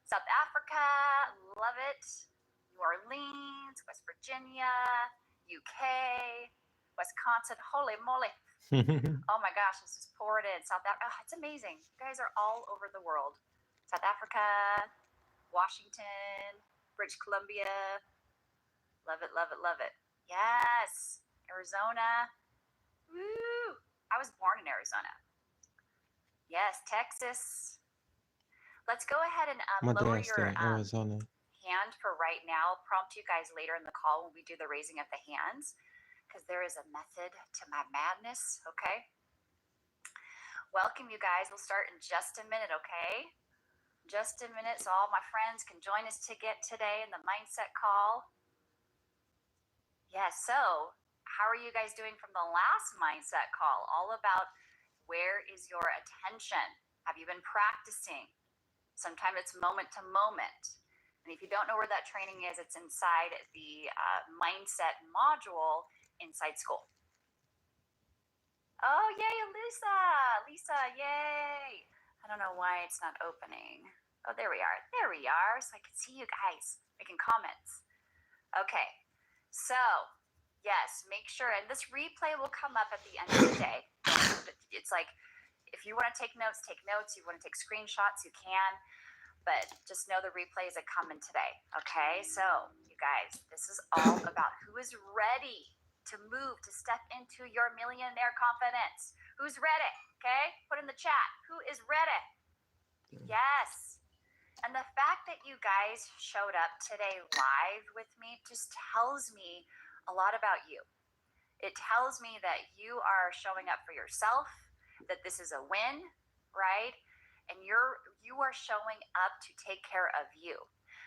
South Africa, love it. New Orleans, West Virginia, UK, Wisconsin, holy moly. Oh my gosh, this is poured in. South Africa, oh, it's amazing. You guys are all over the world. South Africa, Washington, British Columbia. Love it, love it, love it. Yes, Arizona. Woo! I was born in Arizona. Yes, Texas. Let's go ahead and lower your Arizona. hand for right now. I'll prompt you guys later in the call when we do the raising of the hands, because there is a method to my madness, okay? Welcome, you guys. We'll start in just a minute, okay? Just a minute so all my friends can join us today in the mindset call. Yes, so how are you guys doing from the last mindset call? All about where is your attention? Have you been practicing? Sometimes it's moment to moment. And if you don't know where that training is, it's inside the mindset module inside school. Oh, yay, Lisa, yay. I don't know why it's not opening. Oh, there we are. So I can see you guys making comments. Okay, so yes, make sure, and this replay will come up at the end of the day. It's like, if you want to take notes, take notes. You want to take screenshots, you can. But just know the replays are coming today, okay? So, you guys, this is all about who is ready to move, to step into your millionaire confidence. Who's ready, okay? Put in the chat. Who is ready? Yes. And the fact that you guys showed up today live with me just tells me a lot about you. It tells me that you are showing up for yourself, that this is a win, right? And you are showing up to take care of you.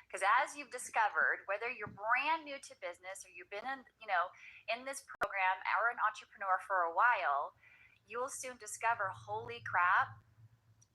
Because as you've discovered, whether you're brand new to business or you've been in this program or an entrepreneur for a while, you will soon discover, holy crap,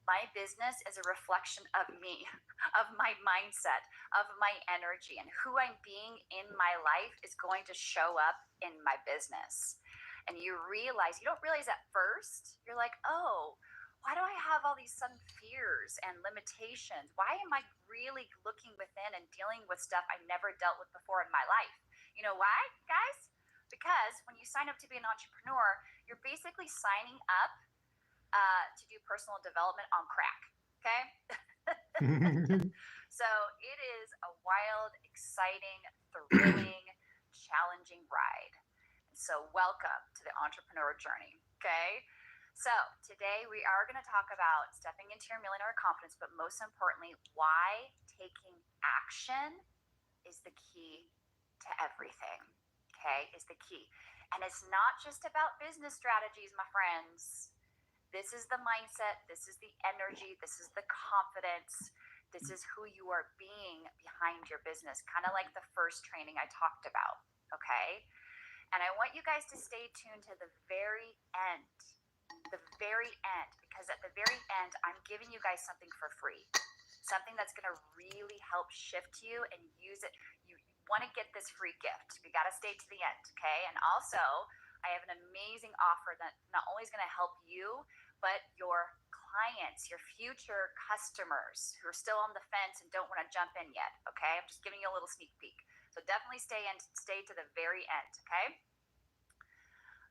My business is a reflection of me, of my mindset, of my energy, and who I'm being in my life is going to show up in my business. And you don't realize at first, you're like, oh, why do I have all these sudden fears and limitations? Why am I really looking within and dealing with stuff I never dealt with before in my life? You know why, guys? Because when you sign up to be an entrepreneur, you're basically signing up to do personal development on crack. Okay. So it is a wild, exciting, thrilling, challenging ride. And so welcome to the entrepreneur journey. Okay. So today we are going to talk about stepping into your millionaire confidence, but most importantly, why taking action is the key to everything. Okay. Is the key. And it's not just about business strategies, my friends. This is the mindset, this is the energy, this is the confidence, this is who you are being behind your business, kind of like the first training I talked about, okay? And I want you guys to stay tuned to the very end, because at the very end, I'm giving you guys something for free, something that's going to really help shift you and use it. You want to get this free gift. You got to stay to the end, okay? And also, I have an amazing offer that not only is going to help you, but your clients, your future customers who are still on the fence and don't want to jump in yet, okay? I'm just giving you a little sneak peek. So definitely stay to the very end, okay?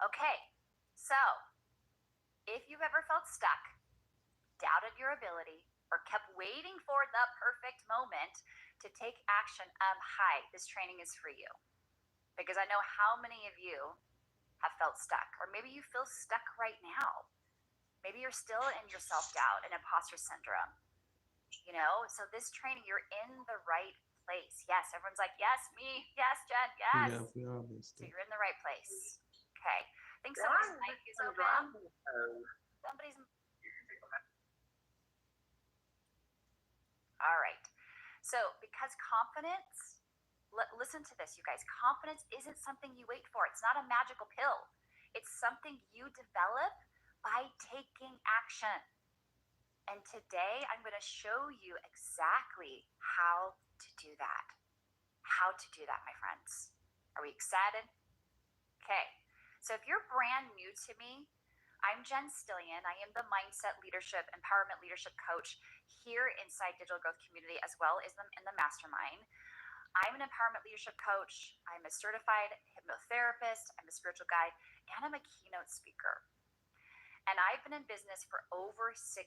Okay, so if you've ever felt stuck, doubted your ability, or kept waiting for the perfect moment to take action, hi, this training is for you. Because I know how many of you have felt stuck, or maybe you feel stuck right now. Maybe you're still in your self-doubt and imposter syndrome, So this training, you're in the right place. Yes, everyone's like, yes, me, yes, Jen, yes. Yeah, so you're in the right place. Okay. I think somebody's mic is open. Somebody's. All right. So because confidence, listen to this, you guys. Confidence isn't something you wait for. It's not a magical pill. It's something you develop by taking action. And today I'm going to show you exactly how to do that. How to do that, my friends. Are we excited? Okay. So if you're brand new to me, I'm Jen Stillion. I am the Mindset Leadership, Empowerment Leadership Coach here inside Digital Growth Community, as well as in the Mastermind. I'm an empowerment leadership coach. I'm a certified hypnotherapist. I'm a spiritual guide, and I'm a keynote speaker. And I've been in business for over 16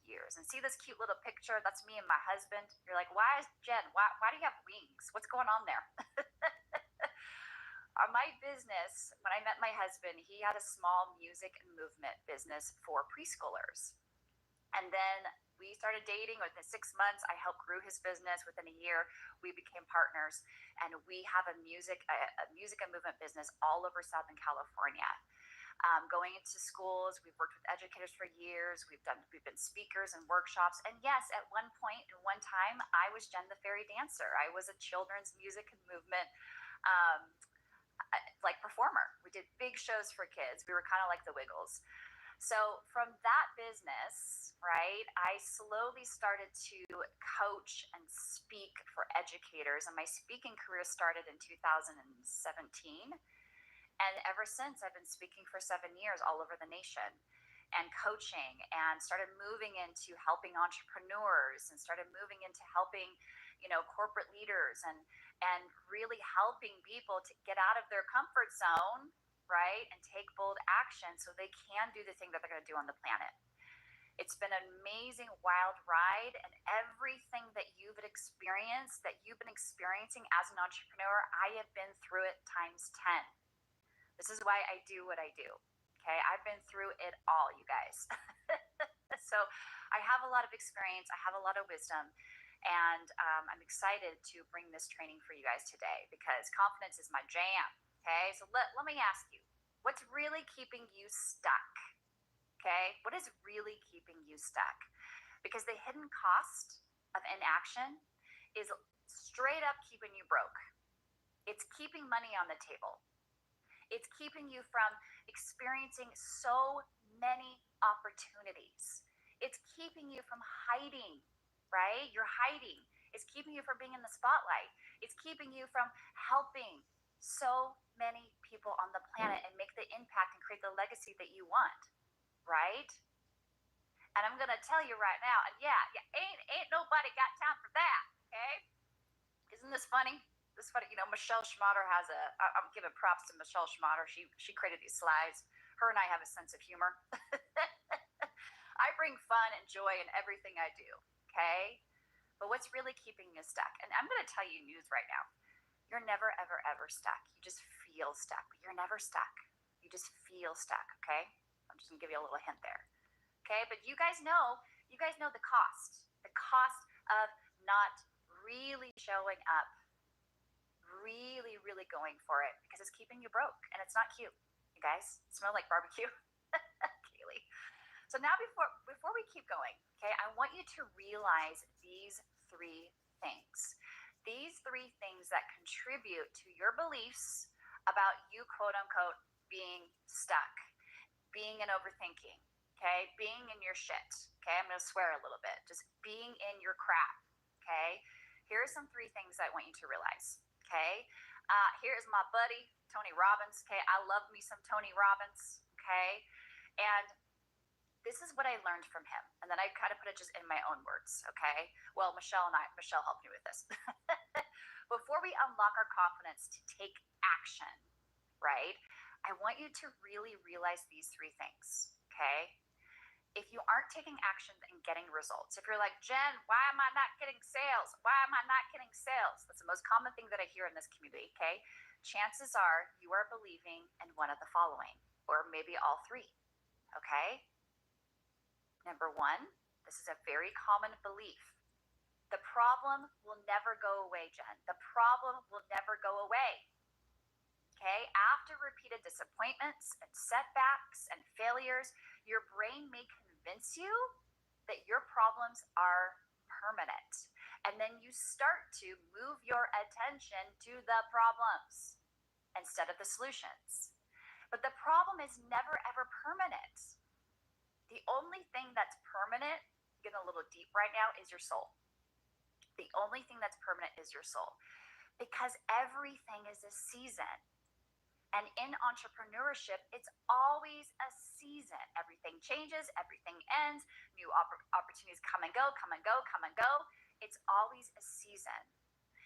years. And see this cute little picture? That's me and my husband. You're like, why do you have wings? What's going on there? My business, when I met my husband, he had a small music and movement business for preschoolers. And then we started dating. Within 6 months, I helped grow his business. Within a year, we became partners. And we have a music and movement business all over Southern California. Going into schools, we've worked with educators for years. We've been speakers and workshops. And yes, at one point, in one time, I was Jen the Fairy Dancer. I was a children's music and movement performer. We did big shows for kids. We were kind of like the Wiggles. So from that business, right, I slowly started to coach and speak for educators. And my speaking career started in 2017. And ever since, I've been speaking for 7 years all over the nation and coaching, and started moving into helping entrepreneurs, and started moving into helping, corporate leaders, and really helping people to get out of their comfort zone, right, and take bold action so they can do the thing that they're going to do on the planet. It's been an amazing, wild ride, and everything that you've been experiencing as an entrepreneur, I have been through it times 10. This is why I do what I do. Okay, I've been through it all, you guys. So I have a lot of experience. I have a lot of wisdom. And I'm excited to bring this training for you guys today because confidence is my jam. Okay, so let me ask you, what's really keeping you stuck? Okay, what is really keeping you stuck? Because the hidden cost of inaction is straight up keeping you broke. It's keeping money on the table. It's keeping you from experiencing so many opportunities. It's keeping you from hiding, right? You're hiding. It's keeping you from being in the spotlight. It's keeping you from helping so many people on the planet and make the impact and create the legacy that you want, right? And I'm gonna tell you right now, and yeah, ain't nobody got time for that, okay? Isn't this funny? This is funny. You know, Michelle Schmatter has I'm giving props to Michelle Schmatter. She created these slides. Her and I have a sense of humor. I bring fun and joy in everything I do, okay? But what's really keeping you stuck? And I'm gonna tell you news right now. You're never, ever, ever stuck. You just feel stuck, but you're never stuck. You just feel stuck, okay? I'm just gonna give you a little hint there. Okay, but you guys know the cost of not really showing up, really going for it, because it's keeping you broke and it's not cute. You guys smell like barbecue. Kaylee. So now before we keep going, okay, I want you to realize these three things. These three things that contribute to your beliefs about you, quote unquote, being stuck, being in overthinking, okay, being in your shit, okay, I'm gonna swear a little bit, just being in your crap, okay. Here are some three things I want you to realize, okay. Here's my buddy, Tony Robbins, okay. I love me some Tony Robbins, okay. And this is what I learned from him. And then I kind of put it just in my own words, okay? Well, Michelle helped me with this. Before we unlock our confidence to take action, right? I want you to really realize these three things, okay? If you aren't taking action and getting results, if you're like, Jen, why am I not getting sales? Why am I not getting sales? That's the most common thing that I hear in this community, okay? Chances are you are believing in one of the following, or maybe all three, okay? Number one, this is a very common belief. The problem will never go away, Jen. The problem will never go away. Okay? After repeated disappointments and setbacks and failures, your brain may convince you that your problems are permanent. And then you start to move your attention to the problems instead of the solutions. But the problem is never ever permanent. The only thing that's permanent, getting a little deep right now, is your soul. The only thing that's permanent is your soul. Because everything is a season. And in entrepreneurship, it's always a season. Everything changes, everything ends, new opportunities come and go, come and go, come and go. It's always a season.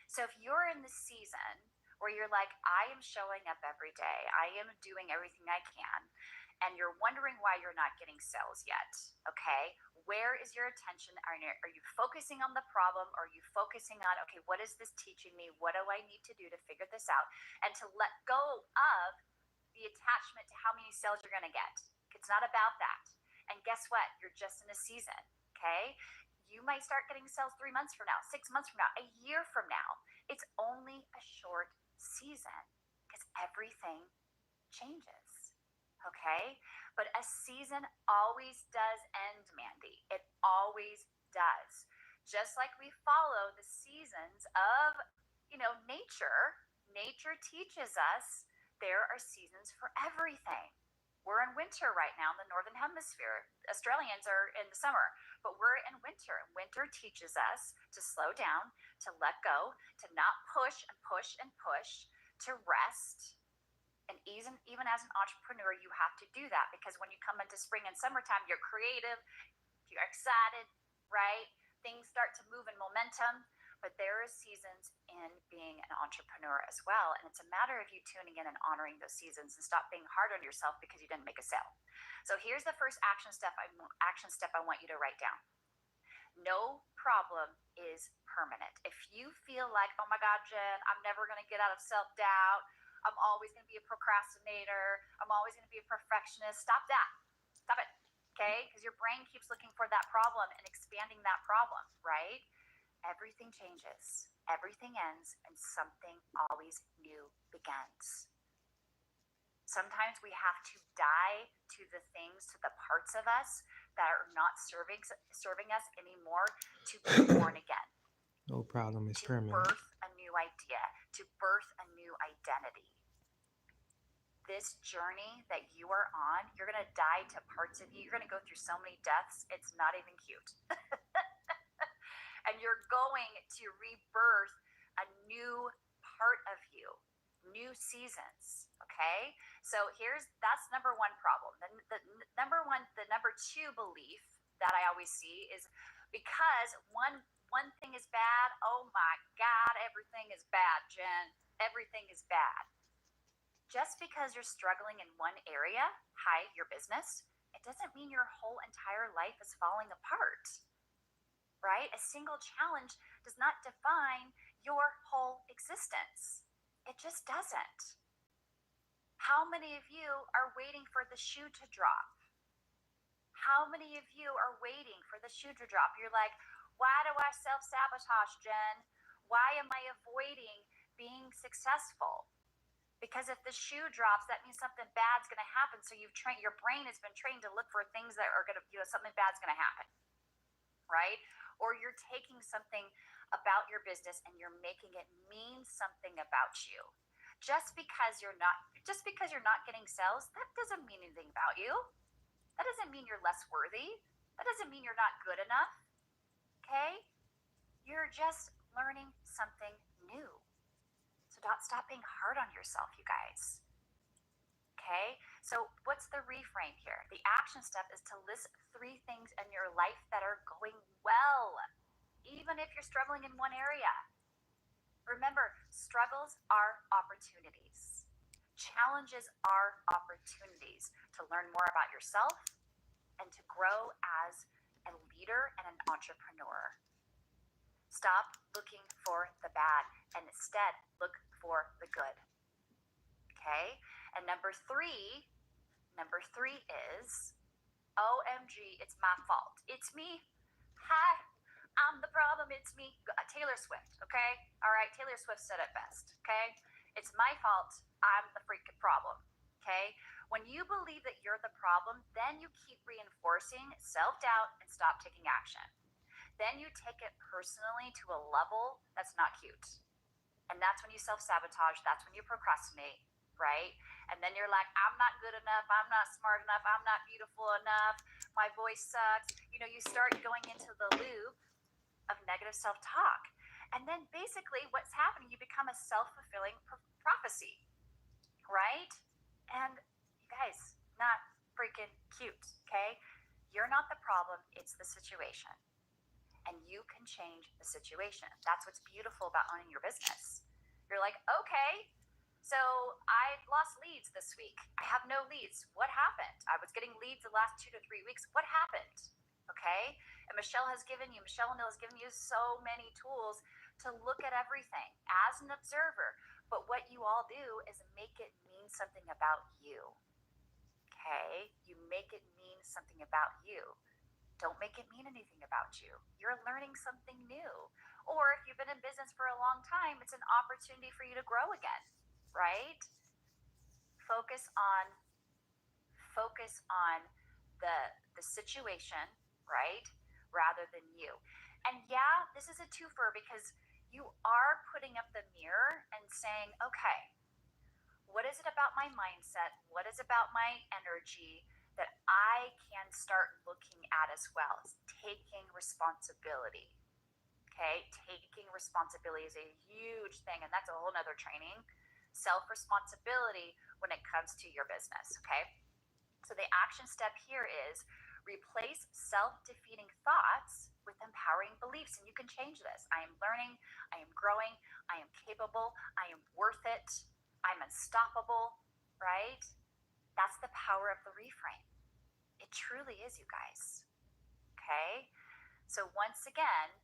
So if you're in the season where you're like, I am showing up every day, I am doing everything I can, and you're wondering why you're not getting sales yet, okay? Where is your attention? Are you focusing on the problem? Or are you focusing on, okay, what is this teaching me? What do I need to do to figure this out? And to let go of the attachment to how many sales you're gonna get. It's not about that. And guess what? You're just in a season, okay? You might start getting sales 3 months from now, 6 months from now, a year from now. It's only a short season because everything changes. Okay, but a season always does end, Mandy. It always does. Just like we follow the seasons of, nature. Nature teaches us there are seasons for everything. We're in winter right now in the Northern Hemisphere. Australians are in the summer, but we're in winter. Winter teaches us to slow down, to let go, to not push and push and push, to rest. And even as an entrepreneur, you have to do that because when you come into spring and summertime, you're creative, you're excited, right? Things start to move in momentum, but there are seasons in being an entrepreneur as well. And it's a matter of you tuning in and honoring those seasons and stop being hard on yourself because you didn't make a sale. So here's the first action step I want you to write down. No problem is permanent. If you feel like, oh my God, Jen, I'm never going to get out of self-doubt, I'm always going to be a procrastinator, I'm always going to be a perfectionist, stop that. Stop it, okay? Because your brain keeps looking for that problem and expanding that problem, right? Everything changes, everything ends, and something always new begins. Sometimes we have to die to the things, to the parts of us that are not serving us anymore to be born again. No problem is to permanent. birth a new idea, to birth a new identity. this journey that you are on, you're going to die to parts of you. You're going to go through so many deaths. It's not even cute. And you're going to rebirth a new part of you, new seasons. Okay. So that's number one problem. The number two belief that I always see is because one thing is bad. Oh my God, everything is bad, Jen. Everything is bad. Just because you're struggling in one area, your business, it doesn't mean your whole entire life is falling apart, right? A single challenge does not define your whole existence. It just doesn't. How many of you are waiting for the shoe to drop? How many of you are waiting for the shoe to drop? You're like, why do I self-sabotage, Jen? Why am I avoiding being successful? Because if the shoe drops, that means something bad's going to happen. So your brain has been trained to look for things that are going to, something bad's going to happen, right? Or you're taking something about your business and you're making it mean something about you. Just because you're not getting sales, that doesn't mean anything about you. That doesn't mean you're less worthy. That doesn't mean you're not good enough. Okay? You're just learning something new. So stop being hard on yourself, you guys. Okay? So what's the reframe here? The action step is to list 3 things in your life that are going well, even if you're struggling in one area. Remember, struggles are opportunities. Challenges are opportunities to learn more about yourself and to grow as a leader and an entrepreneur. Stop looking for the bad and instead look for the good. Okay? And number three is, OMG, it's my fault. It's me. Hi, I'm the problem. It's me. Taylor Swift, okay? All right, Taylor Swift said it best, okay? It's my fault. I'm the freaking problem, okay? When you believe that you're the problem, then you keep reinforcing self-doubt and stop taking action. Then you take it personally to a level that's not cute. And that's when you self-sabotage. That's when you procrastinate, right? And then you're like, I'm not good enough. I'm not smart enough. I'm not beautiful enough. My voice sucks. You start going into the loop of negative self-talk. And then basically what's happening, you become a self-fulfilling prophecy, right? And you guys, not freaking cute, okay? You're not the problem. It's the situation. And you can change the situation. That's what's beautiful about owning your business. You're like, okay, so I lost leads this week. I have no leads. What happened? I was getting leads the last 2 to 3 weeks. What happened? Okay? And Michelle O'Neill has given you so many tools to look at everything as an observer. But what you all do is make it mean something about you. Okay? You make it mean something about you. Don't make it mean anything about you. You're learning something new. Or if you've been in business for a long time, it's an opportunity for you to grow again, right? Focus on the situation, right? Rather than you. And yeah, this is a twofer because you are putting up the mirror and saying, okay, what is it about my mindset? What is about my energy that I can start looking at as well? It's taking responsibility. Okay, taking responsibility is a huge thing, and that's a whole nother training. Self-responsibility when it comes to your business, okay? So the action step here is replace self-defeating thoughts with empowering beliefs, and you can change this. I am learning, I am growing, I am capable, I am worth it, I'm unstoppable, right? That's the power of the reframe. It truly is, you guys. Okay? So once again,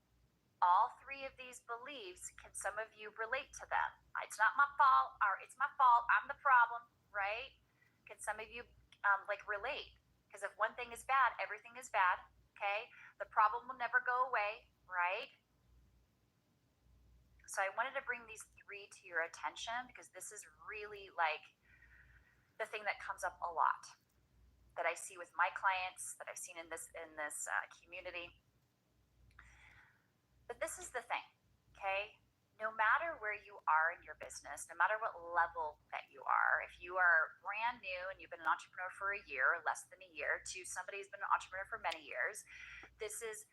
all 3 of these beliefs, can some of you relate to them? It's not my fault, or it's my fault, I'm the problem, right? Can some of you relate? Because if one thing is bad, everything is bad, okay? The problem will never go away, right? So I wanted to bring these 3 to your attention because this is really the thing that comes up a lot that I see with my clients, that I've seen in this community. But this is the thing, okay? No matter where you are in your business, no matter what level that you are, if you are brand new and you've been an entrepreneur for a year or less than a year to somebody who's been an entrepreneur for many years, this is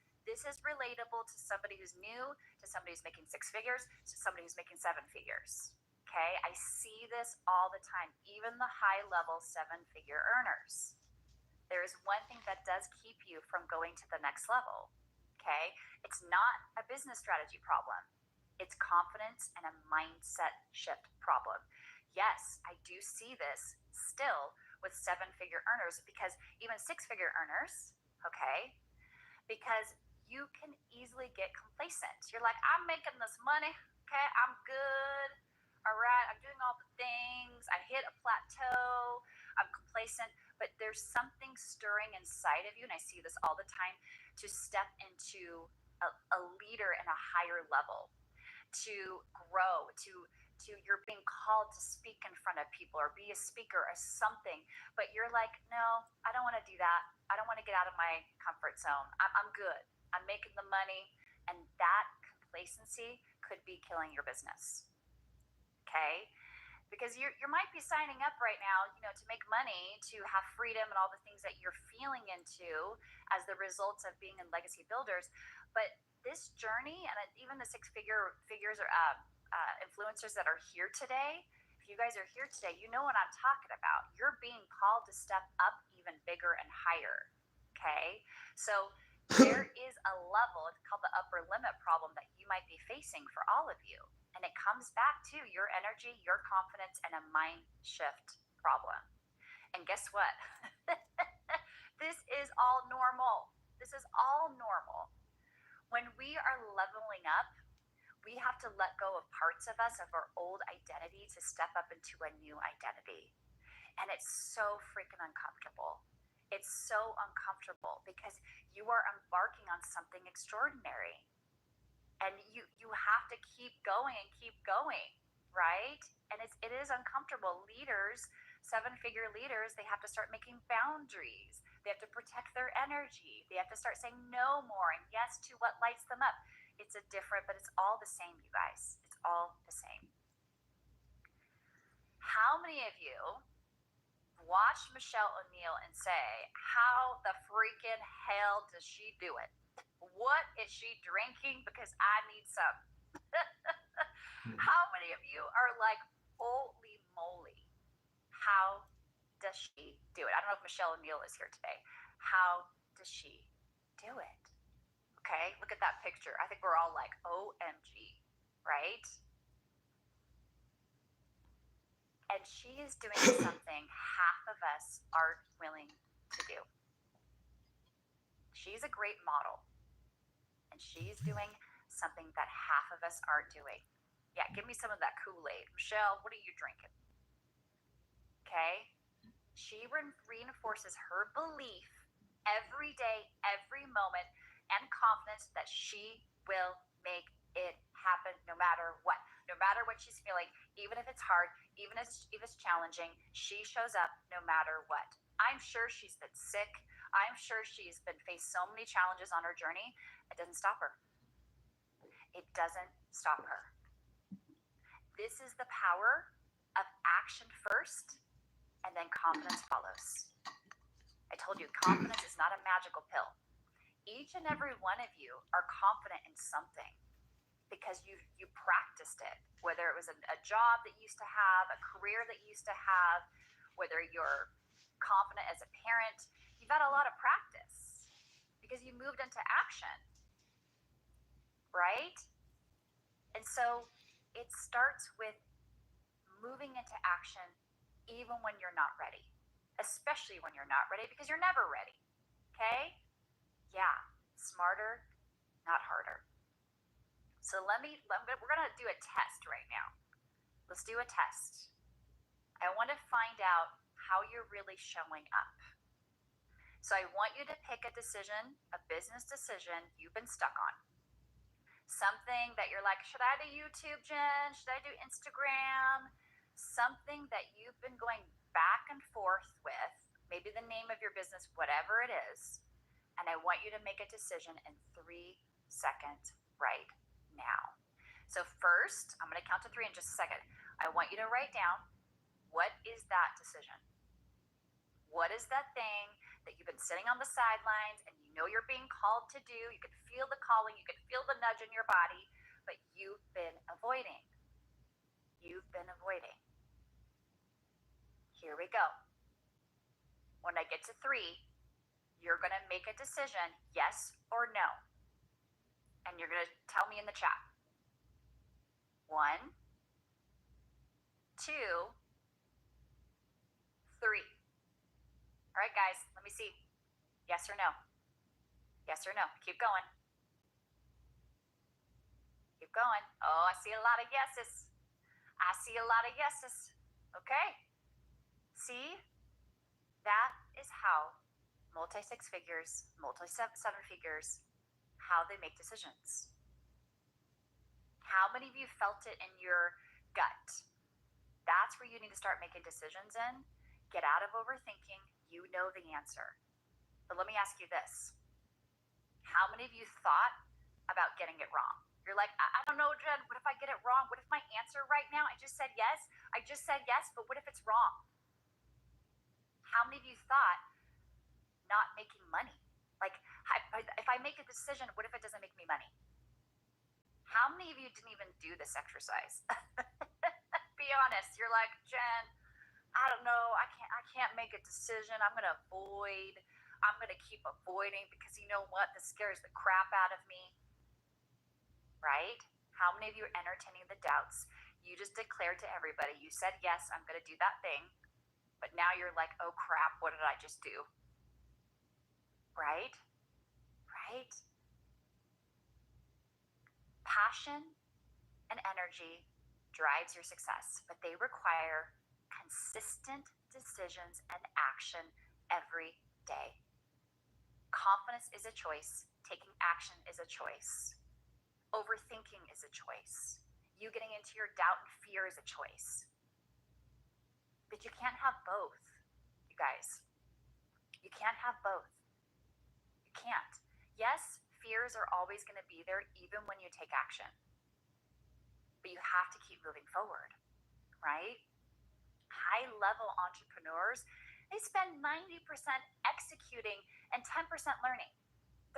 relatable to somebody who's new, to somebody who's making six figures, to somebody who's making seven figures. Okay, I see this all the time, even the high level seven-figure earners. There is one thing that does keep you from going to the next level. Okay, it's not a business strategy problem. It's confidence and a mindset shift problem. Yes, I do see this still with seven-figure earners, because even six-figure earners, okay, because you can easily get complacent. You're like, I'm making this money, okay, I'm good, all right, I'm doing all the things, I hit a plateau, I'm complacent, but there's something stirring inside of you, and I see this all the time, to step into a leader in a higher level, to grow, to you're being called to speak in front of people or be a speaker or something, but you're like, no, I don't want to do that. I don't want to get out of my comfort zone. I'm good. I'm making the money, and that complacency could be killing your business. Okay? Because you might be signing up right now, to make money, to have freedom and all the things that you're feeling into as the results of being in legacy builders. But this journey, and even the figures or influencers that are here today, if you guys are here today, you know what I'm talking about. You're being called to step up even bigger and higher. Okay, so there is a level, it's called the upper limit problem, that you might be facing for all of you. And it comes back to your energy, your confidence, and a mind shift problem. And guess what? This is all normal. This is all normal. When we are leveling up, we have to let go of parts of us, of our old identity, to step up into a new identity. And it's so freaking uncomfortable. It's so uncomfortable because you are embarking on something extraordinary. And you have to keep going, right? And it is uncomfortable. Leaders, seven-figure leaders, they have to start making boundaries. They have to protect their energy. They have to start saying no more and yes to what lights them up. It's but it's all the same, you guys. It's all the same. How many of you watch Michelle O'Neill and say, how the freaking hell does she do it? What is she drinking? Because I need some. How many of you are like, holy moly, how does she do it? I don't know if Michelle O'Neill is here today. How does she do it? Okay, look at that picture. I think we're all like, OMG, right? And she is doing something half of us aren't willing to do. She's a great model. And she's doing something that half of us aren't doing. Yeah, give me some of that Kool-Aid. Michelle, what are you drinking? Okay? She reinforces her belief every day, every moment, and confidence that she will make it happen no matter what. No matter what she's feeling, even if it's hard, even if it's challenging, she shows up no matter what. I'm sure she's been sick. I'm sure she's been faced so many challenges on her journey. It doesn't stop her. It doesn't stop her. This is the power of action first, and then confidence follows. I told you, confidence is not a magical pill. Each and every one of you are confident in something because you practiced it, whether it was a job that you used to have, a career that you used to have, whether you're confident as a parent. You've had a lot of practice because you moved into action, right? And so it starts with moving into action even when you're not ready, especially when you're not ready, because you're never ready, okay? Yeah, smarter, not harder. So we're gonna do a test right now. Let's do a test. I want to find out how you're really showing up. So I want you to pick a decision, a business decision you've been stuck on. Something that you're like, should I do YouTube, Jen? Should I do Instagram? Something that you've been going back and forth with, maybe the name of your business, whatever it is. And I want you to make a decision in 3 seconds right now. So first, I'm going to count to 3 in just a second. I want you to write down, what is that decision? What is that thing that you've been sitting on the sidelines and you know you're being called to do? You can feel the calling, you can feel the nudge in your body, but you've been avoiding. You've been avoiding. Here we go. When I get to 3, you're going to make a decision, yes or no. And you're going to tell me in the chat. 1, 2, 3. All right, guys, let me see. Yes or no? Yes or no? Keep going. Keep going. Oh, I see a lot of yeses. I see a lot of yeses. Okay. See? That is how multi-6 figures, multi-7 figures, how they make decisions. How many of you felt it in your gut? That's where you need to start making decisions in. Get out of overthinking. You know the answer. But let me ask you this. How many of you thought about getting it wrong? You're like, I don't know, Jen, what if I get it wrong? What if my answer right now, I just said yes, but what if it's wrong? How many of you thought not making money? Like, if I make a decision, what if it doesn't make me money? How many of you didn't even do this exercise? Be honest. You're like, Jen, I don't know. I can't make a decision. I'm going to avoid. I'm going to keep avoiding because you know what? This scares the crap out of me. Right? How many of you are entertaining the doubts? You just declared to everybody, you said, yes, I'm going to do that thing. But now you're like, oh crap, what did I just do? Right? Right? Passion and energy drives your success, but they require consistent decisions and action every day. Confidence is a choice. Taking action is a choice. Overthinking is a choice. You getting into your doubt and fear is a choice. But you can't have both, you guys. You can't have both. You can't. Yes, fears are always going to be there even when you take action. But you have to keep moving forward, right? High-level entrepreneurs, they spend 90% executing and 10% learning.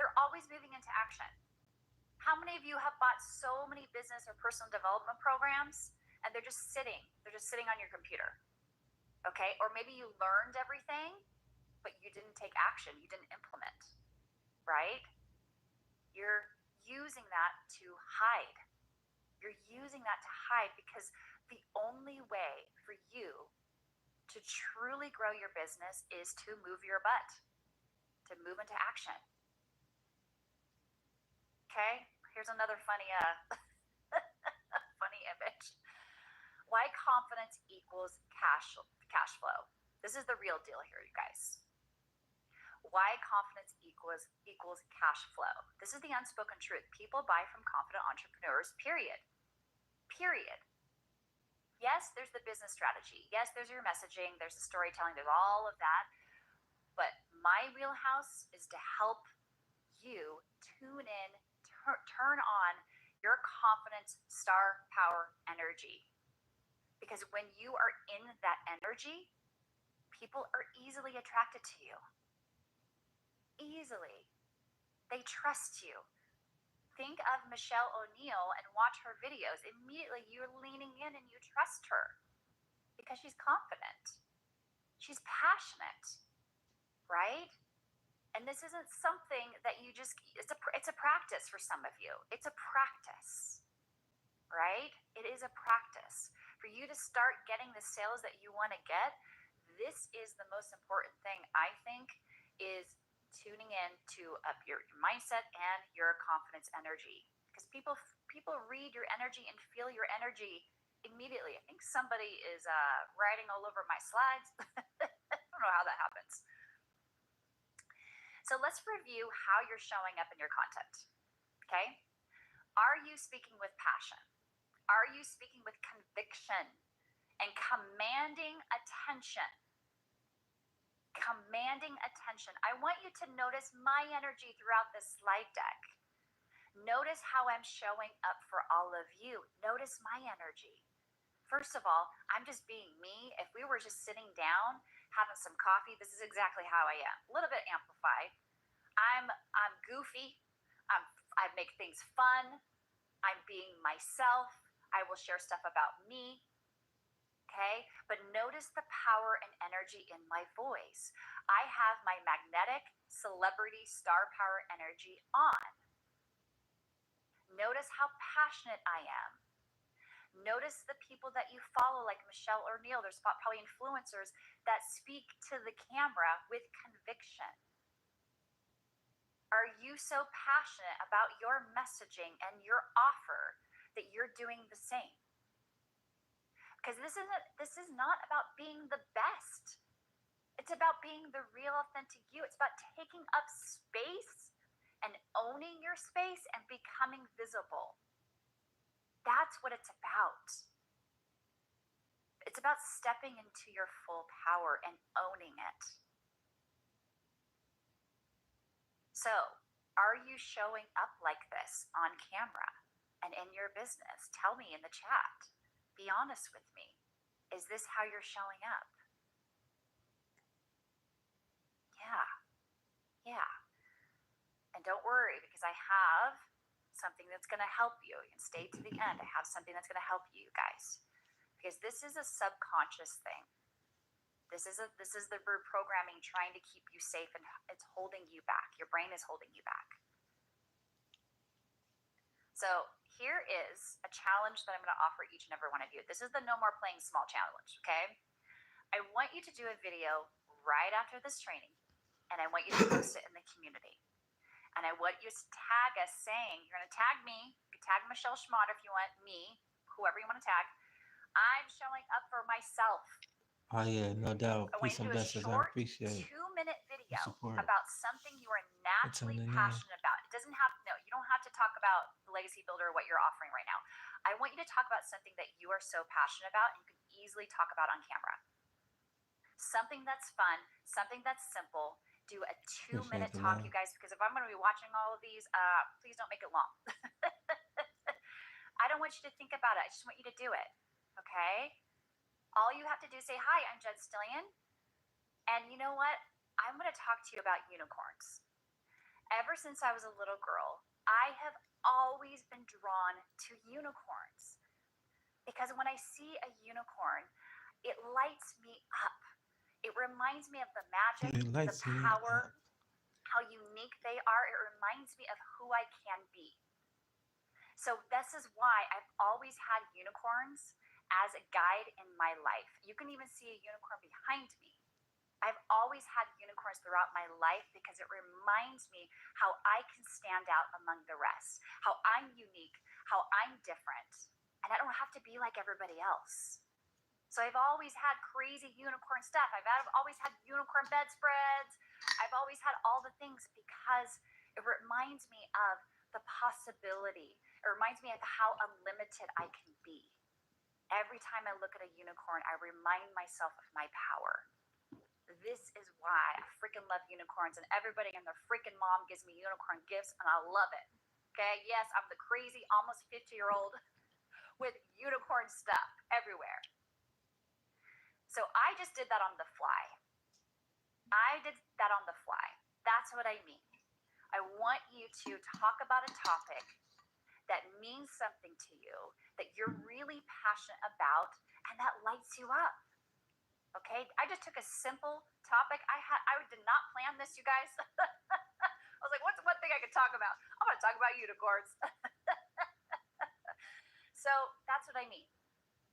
They're always moving into action. How many of you have bought so many business or personal development programs and they're just sitting on your computer? Okay, or maybe you learned everything, but you didn't take action, you didn't implement, right? You're using that to hide. You're using that to hide because the only way for you to truly grow your business is to move your butt, to move into action. Okay, here's another funny funny image. Why confidence equals cash flow. This is the real deal here, you guys. Why confidence equals cash flow. This is the unspoken truth. People buy from confident entrepreneurs, period. Yes, there's the business strategy. Yes, there's your messaging, there's the storytelling, there's all of that. But my wheelhouse is to help you tune in, turn on your confidence, star power energy. Because when you are in that energy, people are easily attracted to you. Easily. They trust you. Think of Michelle O'Neill and watch her videos. Immediately you're leaning in and you trust her because she's confident. She's passionate, right? And this isn't something that you just, it's a practice for some of you. It's a practice, right? It is a practice. For you to start getting the sales that you want to get, this is the most important thing, I think, is tuning in to your mindset and your confidence energy. Because people read your energy and feel your energy immediately. I think somebody is writing all over my slides. I don't know how that happens. So let's review how you're showing up in your content, okay? Are you speaking with passion? Are you speaking with conviction and commanding attention? Commanding attention. I want you to notice my energy throughout this slide deck. Notice how I'm showing up for all of you. Notice my energy. First of all, I'm just being me. If we were just sitting down, having some coffee, this is exactly how I am. A little bit amplified. I'm goofy. I make things fun. I'm being myself. I will share stuff about me. Okay? But notice the power and energy in my voice. I have my magnetic celebrity star power energy on. Notice how passionate I am. Notice the people that you follow, like Michelle or Neil. There's probably influencers that speak to the camera with conviction. Are you so passionate about your messaging and your offer that you're doing the same? Because this is not about being the best. It's about being the real authentic you. It's about taking up space and owning your space and becoming visible. That's what it's about. It's about stepping into your full power and owning it. So, are you showing up like this on camera and in your business? Tell me in the chat. Be honest with me. Is this how you're showing up? Yeah. And don't worry, because I have something that's going to help you. You can stay to the end. I have something that's going to help you guys. Because this is a subconscious thing. This is the reprogramming trying to keep you safe, and it's holding you back. Your brain is holding you back. So here is a challenge that I'm going to offer each and every one of you. This is the No More Playing Small challenge, okay? I want you to do a video right after this training, and I want you to post it in the community. And I want you to tag us saying, you're going to tag me, you can tag Michelle Schmatter if you want, me, whoever you want to tag. I'm showing up for myself. Oh yeah, no doubt. Peace and blessings. I appreciate 2-minute video support. about something you are naturally passionate about. It doesn't have you don't have to talk about the legacy builder or what you're offering right now. I want you to talk about something that you are so passionate about and you can easily talk about on camera. Something that's fun, something that's simple. Do a 2-minute talk, you guys, because if I'm going to be watching all of these, please don't make it long. I don't want you to think about it. I just want you to do it. Okay? All you have to do is say, hi, I'm Jen Stillion. And you know what? I'm going to talk to you about unicorns. Ever since I was a little girl, I have always been drawn to unicorns. Because when I see a unicorn, it lights me up. It reminds me of the magic, the power, how unique they are. It reminds me of who I can be. So this is why I've always had unicorns as a guide in my life. You can even see a unicorn behind me. I've always had unicorns throughout my life because it reminds me how I can stand out among the rest, how I'm unique, how I'm different, and I don't have to be like everybody else. So I've always had crazy unicorn stuff. I've always had unicorn bedspreads. I've always had all the things because it reminds me of the possibility. It reminds me of how unlimited I can be. Every time I look at a unicorn, I remind myself of my power. This is why I freaking love unicorns, and everybody and their freaking mom gives me unicorn gifts, and I love it. Okay? Yes, I'm the crazy, almost 50-year-old with unicorn stuff everywhere. So I just did that on the fly. That's what I mean. I want you to talk about a topic that means something to you, that you're really passionate about, and that lights you up. Okay? I just took a simple topic. I did not plan this, you guys. I was like, what's one thing I could talk about? I'm going to talk about unicorns. So that's what I mean.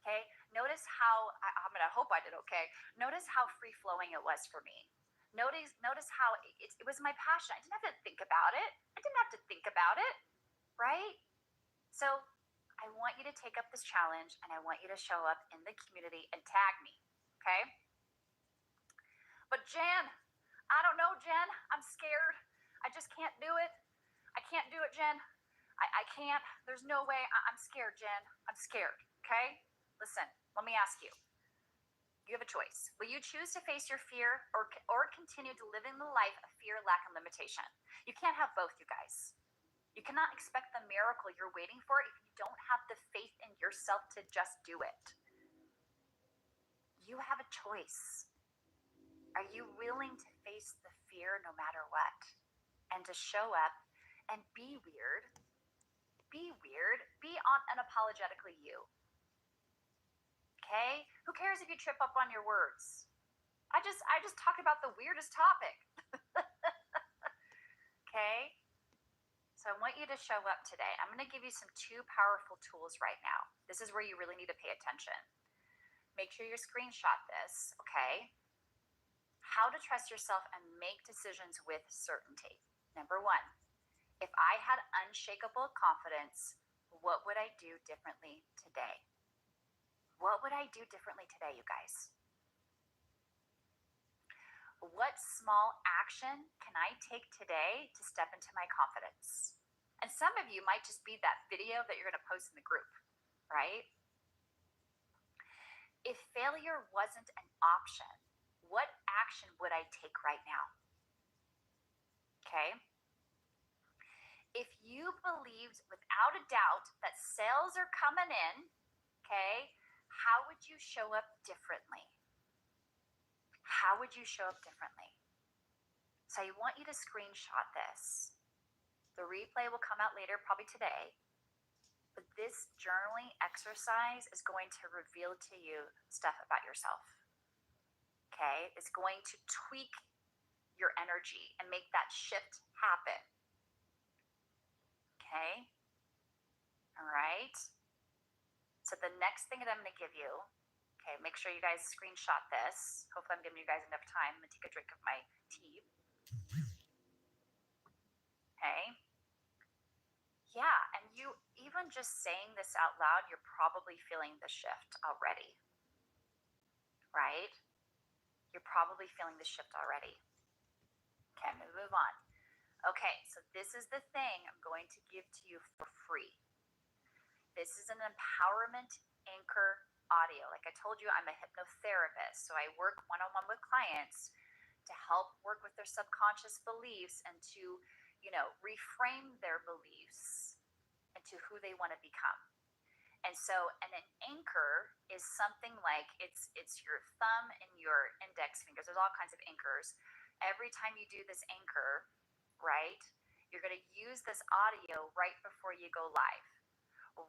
Okay? Notice how, I'm going to hope I did okay. Notice how free-flowing it was for me. Notice how it was my passion. I didn't have to think about it. Right? So I want you to take up this challenge, and I want you to show up in the community and tag me, okay? But Jen, I don't know, Jen. I'm scared. I just can't do it. I can't do it, Jen. I can't. There's no way. I'm scared, Jen. I'm scared, okay? Listen, let me ask you. You have a choice. Will you choose to face your fear or continue to live in the life of fear, lack, and limitation? You can't have both, you guys. You cannot expect the miracle you're waiting for if you don't have the faith in yourself to just do it. You have a choice. Are you willing to face the fear no matter what? And to show up and be weird? Be weird. Be unapologetically you. Okay? Who cares if you trip up on your words? I just talked about the weirdest topic. Okay? So I want you to show up today. I'm going to give you some 2 powerful tools right now. This is where you really need to pay attention. Make sure you screenshot this, okay? How to trust yourself and make decisions with certainty. Number 1, if I had unshakable confidence, what would I do differently today? What would I do differently today, you guys? What small action can I take today to step into my confidence? And some of you might just be that video that you're going to post in the group, right? If failure wasn't an option, what action would I take right now? Okay? If you believed without a doubt that sales are coming in, okay, how would you show up differently? How would you show up differently? So I want you to screenshot this. The replay will come out later, probably today. But this journaling exercise is going to reveal to you stuff about yourself. Okay? It's going to tweak your energy and make that shift happen. Okay? All right? So the next thing that I'm going to give you, okay, make sure you guys screenshot this. Hopefully I'm giving you guys enough time. I'm going to take a drink of my tea. Okay? Yeah, and you, even just saying this out loud, you're probably feeling the shift already. Right? You're probably feeling the shift already. Okay, I'm going to move on. Okay, so this is the thing I'm going to give to you for free. This is an empowerment anchor audio. Like I told you, I'm a hypnotherapist, so I work one-on-one with clients to help work with their subconscious beliefs and to, reframe their beliefs into who they want to become. And so an anchor is something like it's your thumb and your index fingers. There's all kinds of anchors. Every time you do this anchor, right, you're going to use this audio right before you go live,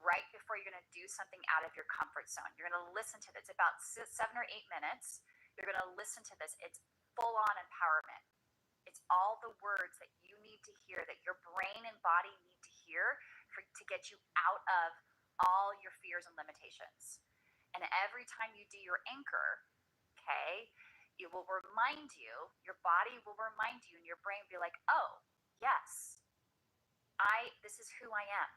right before you're going to do something out of your comfort zone. You're going to listen to this. It's about 7 or 8 minutes. You're going to listen to this. It's full-on empowerment. It's all the words that you need to hear, that your brain and body need to hear to get you out of all your fears and limitations. And every time you do your anchor, okay, it will remind you, your body will remind you, and your brain will be like, oh, yes, this is who I am.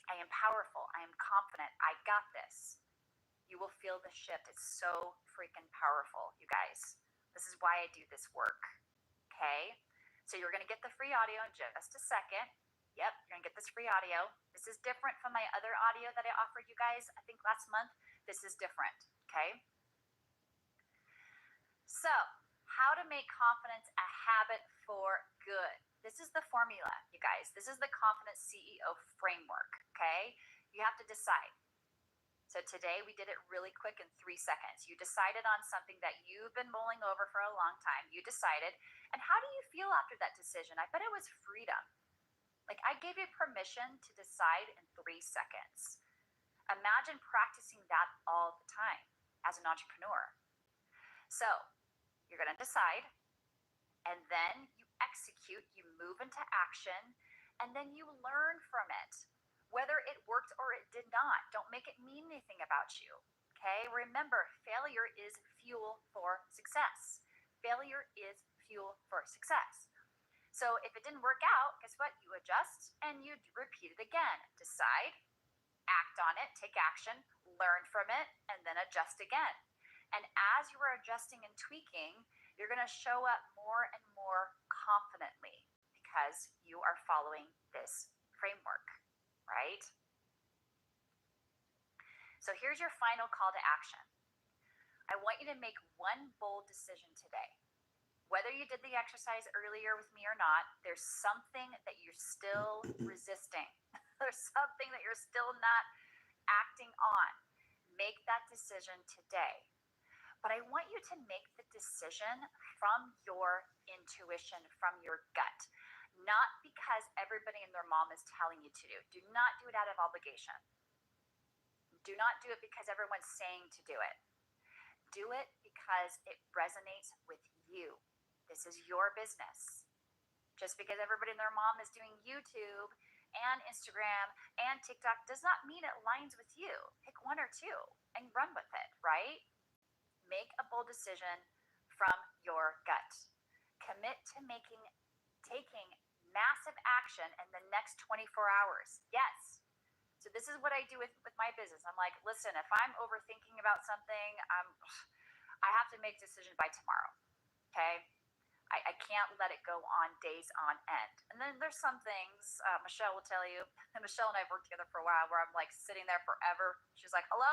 I am powerful. I am confident. I got this. You will feel the shift. It's so freaking powerful, you guys. This is why I do this work, okay? So you're going to get the free audio in just a second. Yep, you're going to get this free audio. This is different from my other audio that I offered you guys, I think last month. This is different, okay? So, how to make confidence a habit for good. This is the formula, you guys. This is the Confidence CEO framework, okay? You have to decide. So today we did it really quick in 3 seconds. You decided on something that you've been mulling over for a long time. You decided. And how do you feel after that decision? I bet it was freedom. Like I gave you permission to decide in 3 seconds. Imagine practicing that all the time as an entrepreneur. So you're going to decide, and then you execute, you move into action, and then you learn from it. Whether it worked or it did not, don't make it mean anything about you, okay? Remember, failure is fuel for success. Failure is fuel for success. So if it didn't work out, guess what? You adjust and you repeat it again. Decide, act on it, take action, learn from it, and then adjust again. And as you are adjusting and tweaking, you're going to show up more and more confidently because you are following this framework. Right? So here's your final call to action. I want you to make one bold decision today. Whether you did the exercise earlier with me or not, there's something that you're still resisting. There's something that you're still not acting on. Make that decision today. But I want you to make the decision from your intuition, from your gut, not because everybody and their mom is telling you to do. Do not do it out of obligation. Do not do it because everyone's saying to do it. Do it because it resonates with you. This is your business. Just because everybody and their mom is doing YouTube and Instagram and TikTok does not mean it aligns with you. Pick one or two and run with it, right? Make a bold decision from your gut. Commit to taking massive action in the next 24 hours. Yes. So this is what I do with my business. I'm like, listen, if I'm overthinking about something, I have to make a decision by tomorrow. Okay? I can't let it go on days on end. And then there's some things, Michelle will tell you, and Michelle and I have worked together for a while, where I'm like sitting there forever. She's like, hello?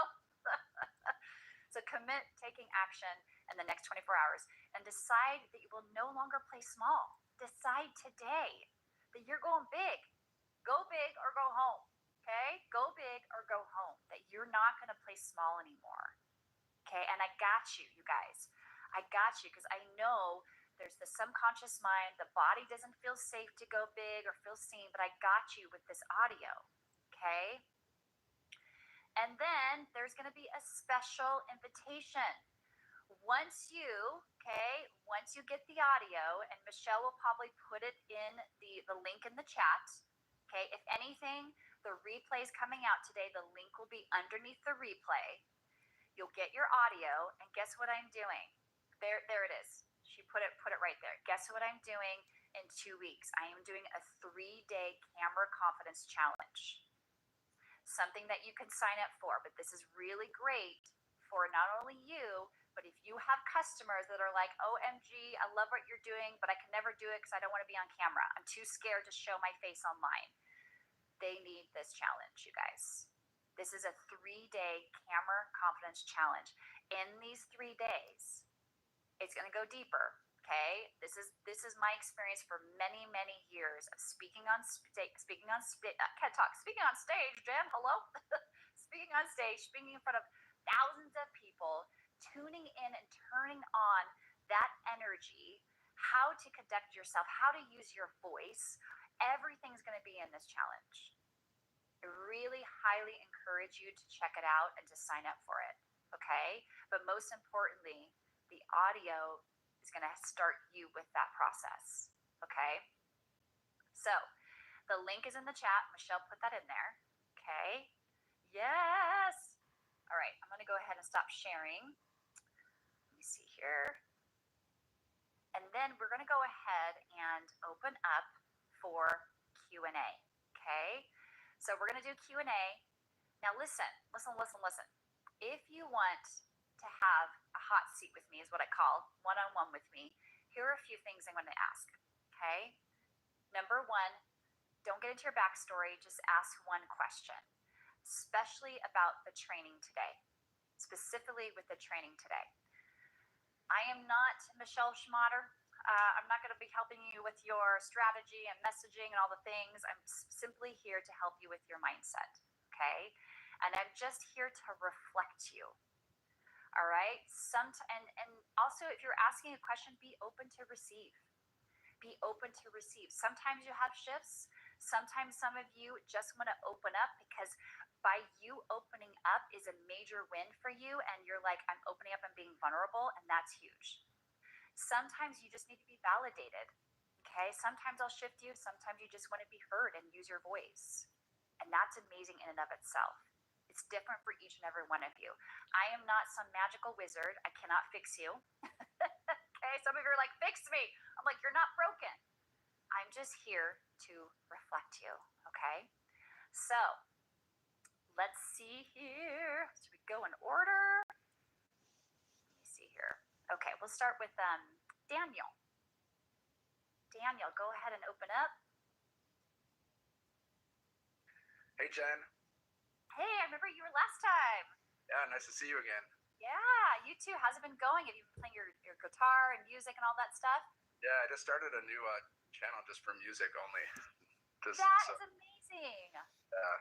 So commit taking action in the next 24 hours and decide that you will no longer play small. Decide today that you're going big. Go big or go home. Okay? Go big or go home. That you're not going to play small anymore. Okay? And I got you, you guys. I got you because I know there's the subconscious mind. The body doesn't feel safe to go big or feel seen, but I got you with this audio. Okay? And then there's going to be a special invitation. Once you get the audio, and Michelle will probably put it in the link in the chat. Okay? If anything, the replay is coming out today. The link will be underneath the replay. You'll get your audio, and guess what I'm doing? There it is. She put it right there. Guess what I'm doing in 2 weeks? I am doing a 3-day camera confidence challenge. Something that you can sign up for, but this is really great for not only you, but if you have customers that are like, OMG, I love what you're doing, but I can never do it because I don't want to be on camera. I'm too scared to show my face online. They need this challenge, you guys. This is a 3-day camera confidence challenge. In these 3 days, it's going to go deeper. Okay, this is my experience for many years of speaking on stage. Jen, hello. Speaking on stage, speaking in front of thousands of people, tuning in and turning on that energy, how to conduct yourself, how to use your voice. Everything's going to be in this challenge. I really highly encourage you to check it out and to sign up for it. Okay, but most importantly, the audio is going to start you with that process. Okay? So, the link is in the chat. Michelle put that in there. Okay? Yes! All right, I'm going to go ahead and stop sharing. Let me see here. And then we're going to go ahead and open up for Q&A. Okay? So, we're going to do Q&A. Now, listen. If you want to have a hot seat with me, is what I call one-on-one with me, here are a few things I'm going to ask. Okay? Number 1, don't get into your backstory, just ask one question, especially about the training today, specifically with the training today. I am not Michelle Schmatter. I'm not going to be helping you with your strategy and messaging and all the things. I'm simply here to help you with your mindset. Okay? And I'm just here to reflect you. All right. And also, if you're asking a question, be open to receive. Be open to receive. Sometimes you have shifts. Sometimes some of you just want to open up because by you opening up is a major win for you. And you're like, I'm opening up and being vulnerable. And that's huge. Sometimes you just need to be validated. Okay. Sometimes I'll shift you. Sometimes you just want to be heard and use your voice. And that's amazing in and of itself. It's different for each and every one of you. I am not some magical wizard. I cannot fix you. Okay, some of you are like, fix me. I'm like, you're not broken. I'm just here to reflect you, okay? So, let's see here. Should we go in order? Let me see here. Okay, we'll start with Daniel. Daniel, go ahead and open up. Hey, Jen. Hey, I remember you were last time. Yeah, nice to see you again. Yeah, you too. How's it been going? Have you been playing your guitar and music and all that stuff? Yeah, I just started a new channel just for music only. That is amazing. Yeah,